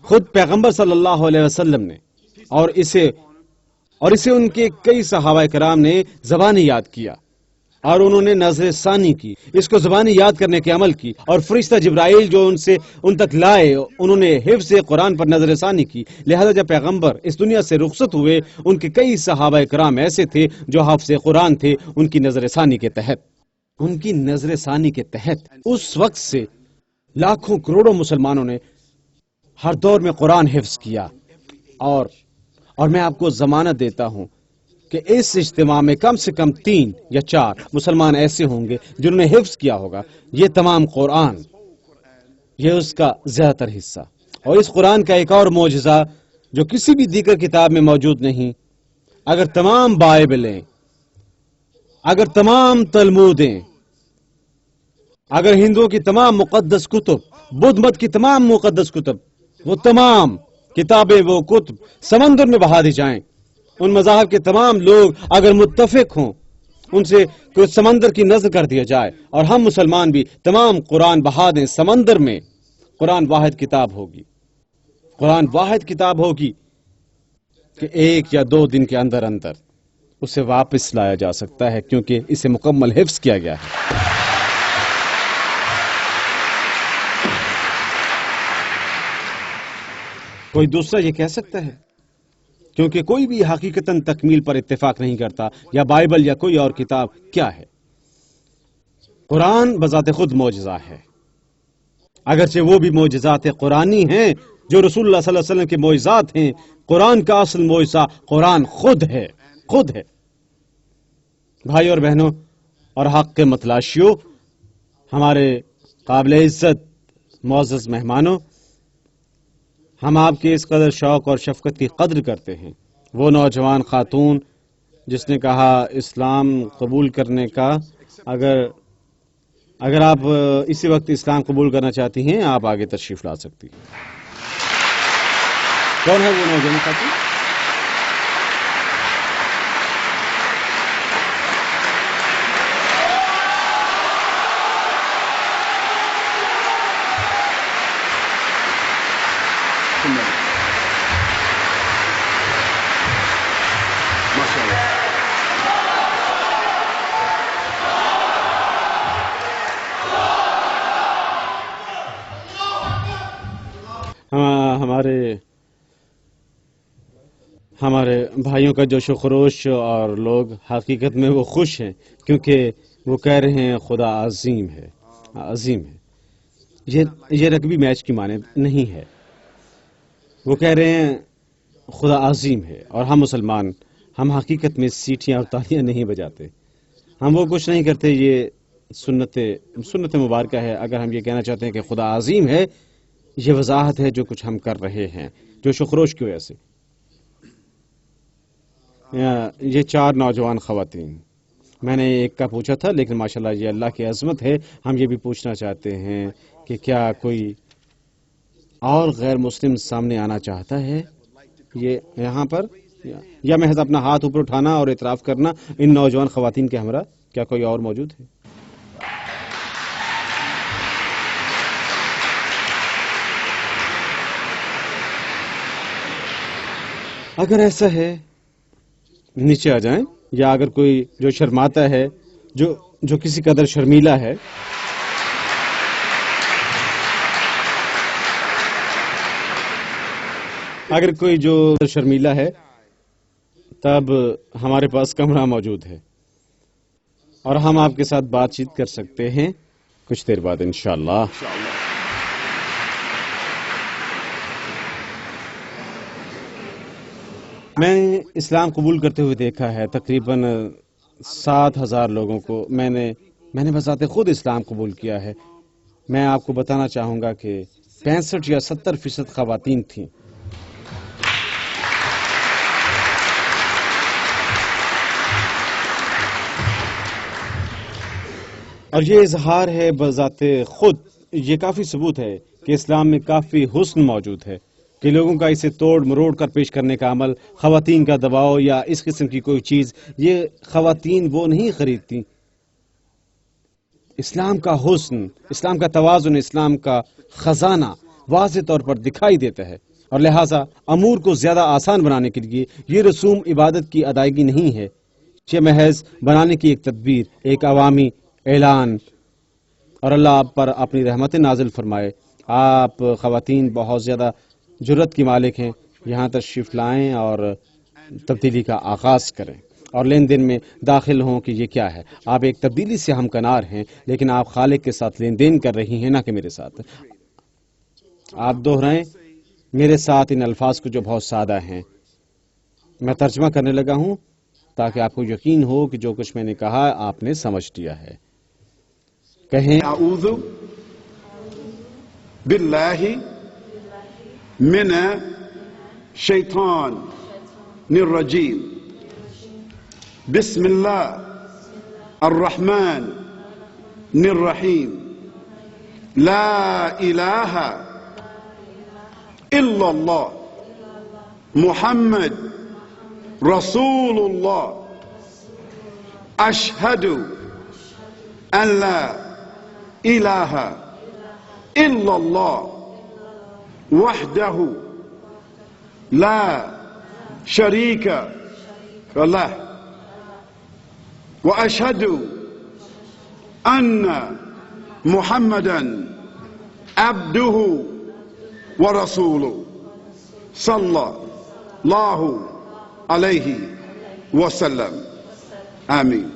خود پیغمبر صلی اللہ علیہ وسلم نے، اور اسے ان کے کئی صحابہ کرام نے زبانی یاد کیا اور انہوں نے نظر ثانی کی. اس کو زبانی یاد کرنے کے عمل کی اور فرشتہ جبرائیل جو ان تک لائے انہوں نے حفظ قرآن پر نظر ثانی کی. لہذا جب پیغمبر اس دنیا سے رخصت ہوئے ان کے کئی صحابہ کرام ایسے تھے جو حافظ قرآن تھے. ان کی نظر ثانی کے تحت اس وقت سے لاکھوں کروڑوں مسلمانوں نے ہر دور میں قرآن حفظ کیا. اور میں آپ کو ضمانت دیتا ہوں کہ اس اجتماع میں کم سے کم 3 یا 4 مسلمان ایسے ہوں گے جنہوں نے حفظ کیا ہوگا یہ تمام قرآن، یہ اس کا زیادہ تر حصہ. اور اس قرآن کا ایک اور معجزہ جو کسی بھی دیگر کتاب میں موجود نہیں. اگر تمام بائبلیں، اگر تمام تلمودیں، اگر ہندوؤں کی تمام مقدس کتب، بدھ مت کی تمام مقدس کتب، وہ تمام کتابیں، وہ کتب سمندر میں بہا دی جائیں، ان مذاہب کے تمام لوگ اگر متفق ہوں ان سے سمندر کی نذر کر دیا جائے اور ہم مسلمان بھی تمام قرآن بہا دیں سمندر میں، قرآن واحد کتاب ہوگی. قرآن واحد کتاب ہوگی کہ 1 یا 2 دن کے اندر اسے واپس لایا جا سکتا ہے کیونکہ اسے مکمل حفظ کیا گیا ہے. کوئی دوسرا یہ کہہ سکتا ہے؟ کیونکہ کوئی بھی حقیقتاً تکمیل پر اتفاق نہیں کرتا، یا بائبل یا کوئی اور کتاب کیا ہے. قرآن بذات خود معجزہ ہے، اگرچہ وہ بھی معجزات قرآنی ہیں جو رسول اللہ صلی اللہ علیہ وسلم کے معجزات ہیں. قرآن کا اصل معجزہ قرآن خود ہے. بھائی اور بہنوں اور حق کے متلاشیوں، ہمارے قابل عزت معزز مہمانوں، ہم آپ کے اس قدر شوق اور شفقت کی قدر کرتے ہیں. وہ نوجوان خاتون جس نے کہا اسلام قبول کرنے کا، اگر آپ اسی وقت اسلام قبول کرنا چاہتی ہیں آپ آگے تشریف لا سکتی ہیں. کون ہے وہ نوجوان خاتون؟ ہمارے بھائیوں کا جوش و خروش اور لوگ حقیقت میں وہ خوش ہیں کیونکہ وہ کہہ رہے ہیں خدا عظیم ہے، عظیم ہے۔ یہ رگبی میچ کی مانند نہیں ہے، وہ کہہ رہے ہیں خدا عظیم ہے، اور ہم مسلمان ہم حقیقت میں سیٹیاں اور تالیاں نہیں بجاتے، ہم وہ کچھ نہیں کرتے۔ یہ سنت مبارکہ ہے۔ اگر ہم یہ کہنا چاہتے ہیں کہ خدا عظیم ہے، یہ وضاحت ہے جو کچھ ہم کر رہے ہیں جوش و خروش کی وجہ سے۔ یہ 4 نوجوان خواتین، میں نے ایک کا پوچھا تھا، لیکن ماشاءاللہ یہ اللہ کی عظمت ہے۔ ہم یہ بھی پوچھنا چاہتے ہیں کہ کیا کوئی اور غیر مسلم سامنے آنا چاہتا ہے یہ یہاں پر، یا محض اپنا ہاتھ اوپر اٹھانا اور اعتراف کرنا ان نوجوان خواتین کے ہمراہ؟ کیا کوئی اور موجود ہے؟ اگر ایسا ہے نیچے آ جائیں، یا اگر کوئی جو شرماتا ہے، جو کسی قدر شرمیلا ہے، اگر کوئی جو شرمیلا ہے، تب ہمارے پاس کمرہ موجود ہے اور ہم آپ کے ساتھ بات چیت کر سکتے ہیں کچھ دیر بعد انشاءاللہ۔ میں نے اسلام قبول کرتے ہوئے دیکھا ہے تقریباً 7,000 لوگوں کو۔ میں نے بذات خود اسلام قبول کیا ہے۔ میں آپ کو بتانا چاہوں گا کہ 65 یا 70% خواتین تھیں۔ اور یہ اظہار ہے بذات خود، یہ کافی ثبوت ہے کہ اسلام میں کافی حسن موجود ہے کہ لوگوں کا اسے توڑ مروڑ کر پیش کرنے کا عمل، خواتین کا دباؤ یا اس قسم کی کوئی چیز، یہ خواتین وہ نہیں خریدتی۔ اسلام کا حسن، اسلام کا توازن، اسلام کا خزانہ واضح طور پر دکھائی دیتا ہے، اور لہٰذا امور کو زیادہ آسان بنانے کے لیے یہ رسوم عبادت کی ادائیگی نہیں ہے، یہ محض بنانے کی ایک تدبیر، ایک عوامی اعلان۔ اور اللہ آپ پر اپنی رحمت نازل فرمائے۔ آپ خواتین بہت زیادہ جرت کی مالک ہیں، یہاں تشریف لائیں اور تبدیلی کا آغاز کریں اور لین دین میں داخل ہوں کہ یہ کیا ہے۔ آپ ایک تبدیلی سے ہمکنار ہیں، لیکن آپ خالق کے ساتھ لین دین کر رہی ہیں، نہ کہ میرے ساتھ۔ آپ دہرائیں میرے ساتھ ان الفاظ کو جو بہت سادہ ہیں۔ میں ترجمہ کرنے لگا ہوں تاکہ آپ کو یقین ہو کہ جو کچھ میں نے کہا آپ نے سمجھ لیا ہے۔ کہیں اعوذ باللہ من شیطان الرجیم، بسم اللہ الرحمن الرحیم، لا الہ الا اللہ محمد رسول اللہ، اشہد ان لا الہ الا اللہ وحدہ لا شریک لہ، واشہد ان محمدا عبدہ ورسولہ صلی اللہ علیہ وسلم، آمین۔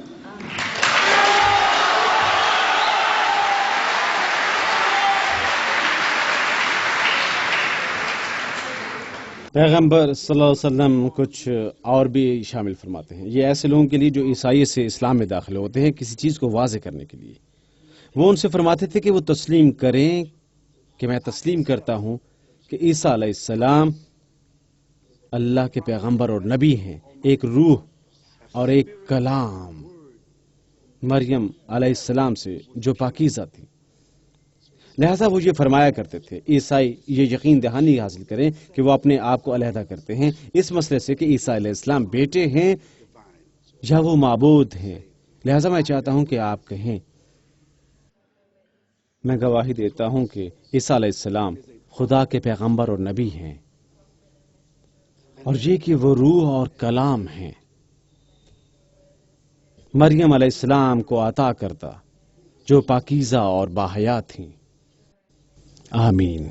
پیغمبر صلی اللہ علیہ وسلم کچھ اور بھی شامل فرماتے ہیں۔ یہ ایسے لوگوں کے لیے جو عیسائیت سے اسلام میں داخل ہوتے ہیں، کسی چیز کو واضح کرنے کے لیے۔ وہ ان سے فرماتے تھے کہ وہ تسلیم کریں کہ میں تسلیم کرتا ہوں کہ عیسیٰ علیہ السلام اللہ کے پیغمبر اور نبی ہیں، ایک روح اور ایک کلام مریم علیہ السلام سے جو پاکیزہ تھی۔ لہذا وہ یہ فرمایا کرتے تھے، عیسائی یہ یقین دہانی حاصل کریں کہ وہ اپنے آپ کو علیحدہ کرتے ہیں اس مسئلے سے کہ عیسیٰ علیہ السلام بیٹے ہیں یا وہ معبود ہیں۔ لہذا میں چاہتا ہوں کہ آپ کہیں، میں گواہی دیتا ہوں کہ عیسیٰ علیہ السلام خدا کے پیغمبر اور نبی ہیں، اور یہ کہ وہ روح اور کلام ہیں، مریم علیہ السلام کو عطا کرتا جو پاکیزہ اور باحیا تھیں۔ آمین۔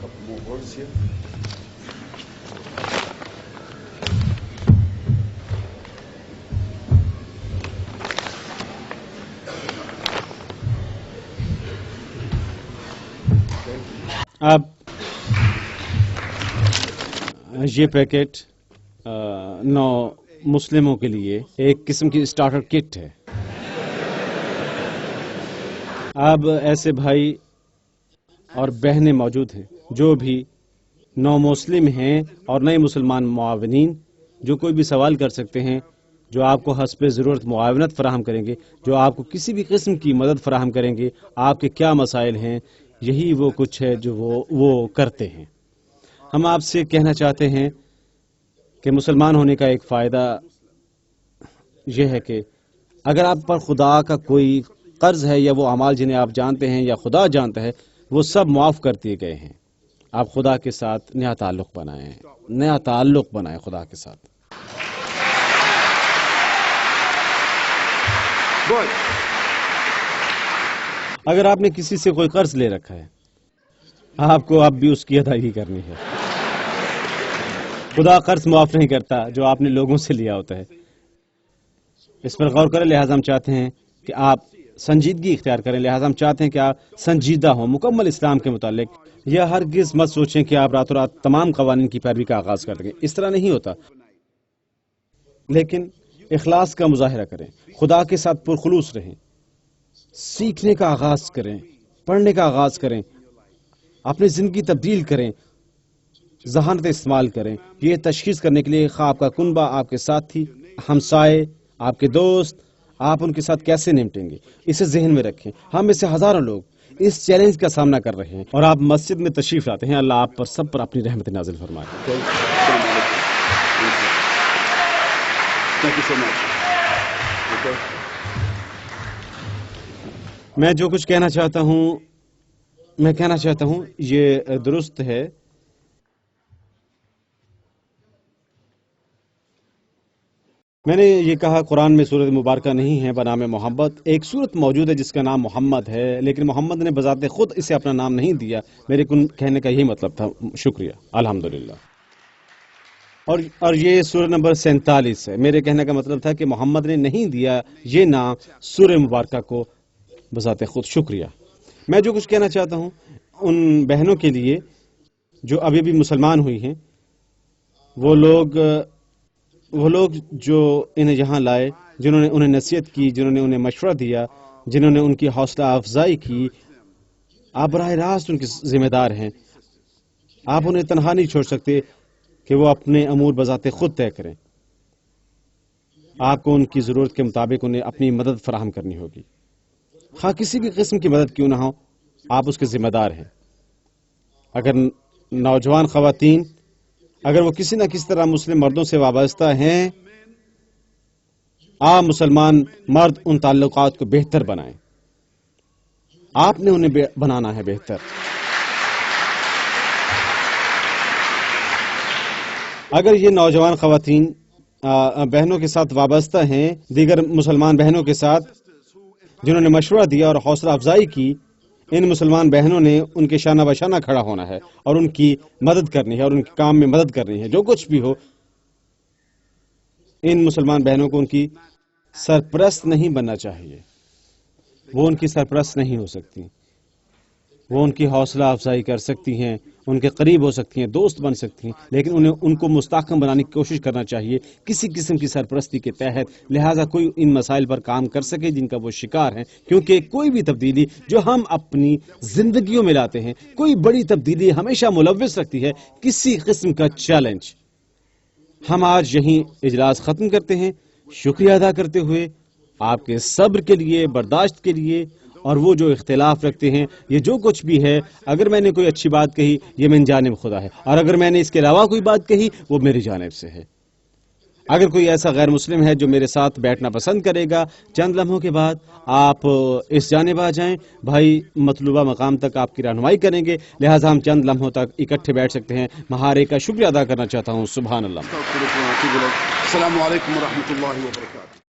couple more words here. اب یہ پیکٹ 9 مسلموں کے لیے ایک قسم کی اسٹارٹر کٹ ہے. اب ایسے بھائی اور بہنیں موجود ہیں جو بھی نو مسلم ہیں اور نئے مسلمان معاونین جو کوئی بھی سوال کر سکتے ہیں، جو آپ کو حسب ضرورت معاونت فراہم کریں گے، جو آپ کو کسی بھی قسم کی مدد فراہم کریں گے. آپ کے کیا مسائل ہیں، یہی وہ کچھ ہے جو وہ کرتے ہیں. ہم آپ سے کہنا چاہتے ہیں کہ مسلمان ہونے کا ایک فائدہ یہ ہے کہ اگر آپ پر خدا کا کوئی قرض ہے یا وہ اعمال جنہیں آپ جانتے ہیں یا خدا جانتا ہے، وہ سب معاف کر دیے گئے ہیں. آپ خدا کے ساتھ نیا تعلق بنائیں خدا کے ساتھ. اگر آپ نے کسی سے کوئی قرض لے رکھا ہے، آپ کو اب بھی اس کی ادائیگی کرنی ہے. خدا قرض معاف نہیں کرتا جو آپ نے لوگوں سے لیا ہوتا ہے. اس پر غور کریں. لہٰذا ہم چاہتے ہیں کہ آپ سنجیدگی اختیار کریں. لہٰذا ہم چاہتے ہیں کہ آپ سنجیدہ ہوں مکمل اسلام کے متعلق. یہ ہرگز مت سوچیں کہ آپ راتوں رات تمام قوانین کی پیروی کا آغاز کر دیں گے. اس طرح نہیں ہوتا. لیکن اخلاص کا مظاہرہ کریں، خدا کے ساتھ پرخلوص رہیں، سیکھنے کا آغاز کریں، پڑھنے کا آغاز کریں، اپنی زندگی تبدیل کریں، ذہانت استعمال کریں. یہ تشخیص کرنے کے لیے خواہ آپ کا کنبہ، آپ کے ساتھی، ہمسائے، آپ کے دوست، آپ ان کے ساتھ کیسے نمٹیں گے، اسے ذہن میں رکھیں. ہم میں سے ہزاروں لوگ اس چیلنج کا سامنا کر رہے ہیں اور آپ مسجد میں تشریف لاتے ہیں. اللہ آپ پر سب پر اپنی رحمت نازل فرمائے. میں جو کچھ کہنا چاہتا ہوں یہ درست ہے. میں نے یہ کہا قرآن میں سورت مبارکہ نہیں ہے بنام محمد. ایک سورت موجود ہے جس کا نام محمد ہے، لیکن محمد نے بذات خود اسے اپنا نام نہیں دیا. میرے کہنے کا یہی مطلب تھا. شکریہ. الحمدللہ. اور یہ سورہ نمبر 47 ہے. میرے کہنے کا مطلب تھا کہ محمد نے نہیں دیا یہ نام سورہ مبارکہ کو بذات خود. شکریہ. میں جو کچھ کہنا چاہتا ہوں ان بہنوں کے لیے جو ابھی بھی مسلمان ہوئی ہیں، وہ لوگ جو انہیں یہاں لائے، جنہوں نے انہیں نصیحت کی، جنہوں نے انہیں مشورہ دیا، جنہوں نے ان کی حوصلہ افزائی کی، آپ براہ راست ان کے ذمہ دار ہیں. آپ انہیں تنہا نہیں چھوڑ سکتے کہ وہ اپنے امور بذات خود طے کریں. آپ کو ان کی ضرورت کے مطابق انہیں اپنی مدد فراہم کرنی ہوگی. خواہ کسی بھی قسم کی مدد کیوں نہ ہو، آپ اس کے ذمہ دار ہیں. اگر نوجوان خواتین اگر وہ کسی نہ کسی طرح مسلم مردوں سے وابستہ ہیں، آپ مسلمان مرد ان تعلقات کو بہتر بنائیں. آپ نے انہیں بنانا ہے بہتر. اگر یہ نوجوان خواتین بہنوں کے ساتھ وابستہ ہیں، دیگر مسلمان بہنوں کے ساتھ جنہوں نے مشورہ دیا اور حوصلہ افزائی کی، ان مسلمان بہنوں نے ان کے شانہ بشانہ کھڑا ہونا ہے اور ان کی مدد کرنی ہے اور ان کے کام میں مدد کرنی ہے. جو کچھ بھی ہو، ان مسلمان بہنوں کو ان کی سرپرست نہیں بننا چاہیے. وہ ان کی سرپرست نہیں ہو سکتی. وہ ان کی حوصلہ افزائی کر سکتی ہیں، ان کے قریب ہو سکتی ہیں، دوست بن سکتی ہیں، لیکن ان کو مستحکم بنانے کی کوشش کرنا چاہیے کسی قسم کی سرپرستی کے تحت. لہٰذا کوئی ان مسائل پر کام کر سکے جن کا وہ شکار ہیں، کیونکہ کوئی بھی تبدیلی جو ہم اپنی زندگیوں میں لاتے ہیں، کوئی بڑی تبدیلی ہمیشہ ملوث رکھتی ہے کسی قسم کا چیلنج. ہم آج یہیں اجلاس ختم کرتے ہیں، شکریہ ادا کرتے ہوئے آپ کے صبر کے لیے، برداشت کے لیے، اور وہ جو اختلاف رکھتے ہیں. یہ جو کچھ بھی ہے، اگر میں نے کوئی اچھی بات کہی یہ من جانب خدا ہے، اور اگر میں نے اس کے علاوہ کوئی بات کہی وہ میری جانب سے ہے. اگر کوئی ایسا غیر مسلم ہے جو میرے ساتھ بیٹھنا پسند کرے گا، چند لمحوں کے بعد آپ اس جانب آ جائیں. بھائی مطلوبہ مقام تک آپ کی رہنمائی کریں گے، لہٰذا ہم چند لمحوں تک اکٹھے بیٹھ سکتے ہیں. مہارے کا شکریہ ادا کرنا چاہتا ہوں. سبحان اللہ. السلام علیکم ورحمۃ اللہ وبرکاتہ.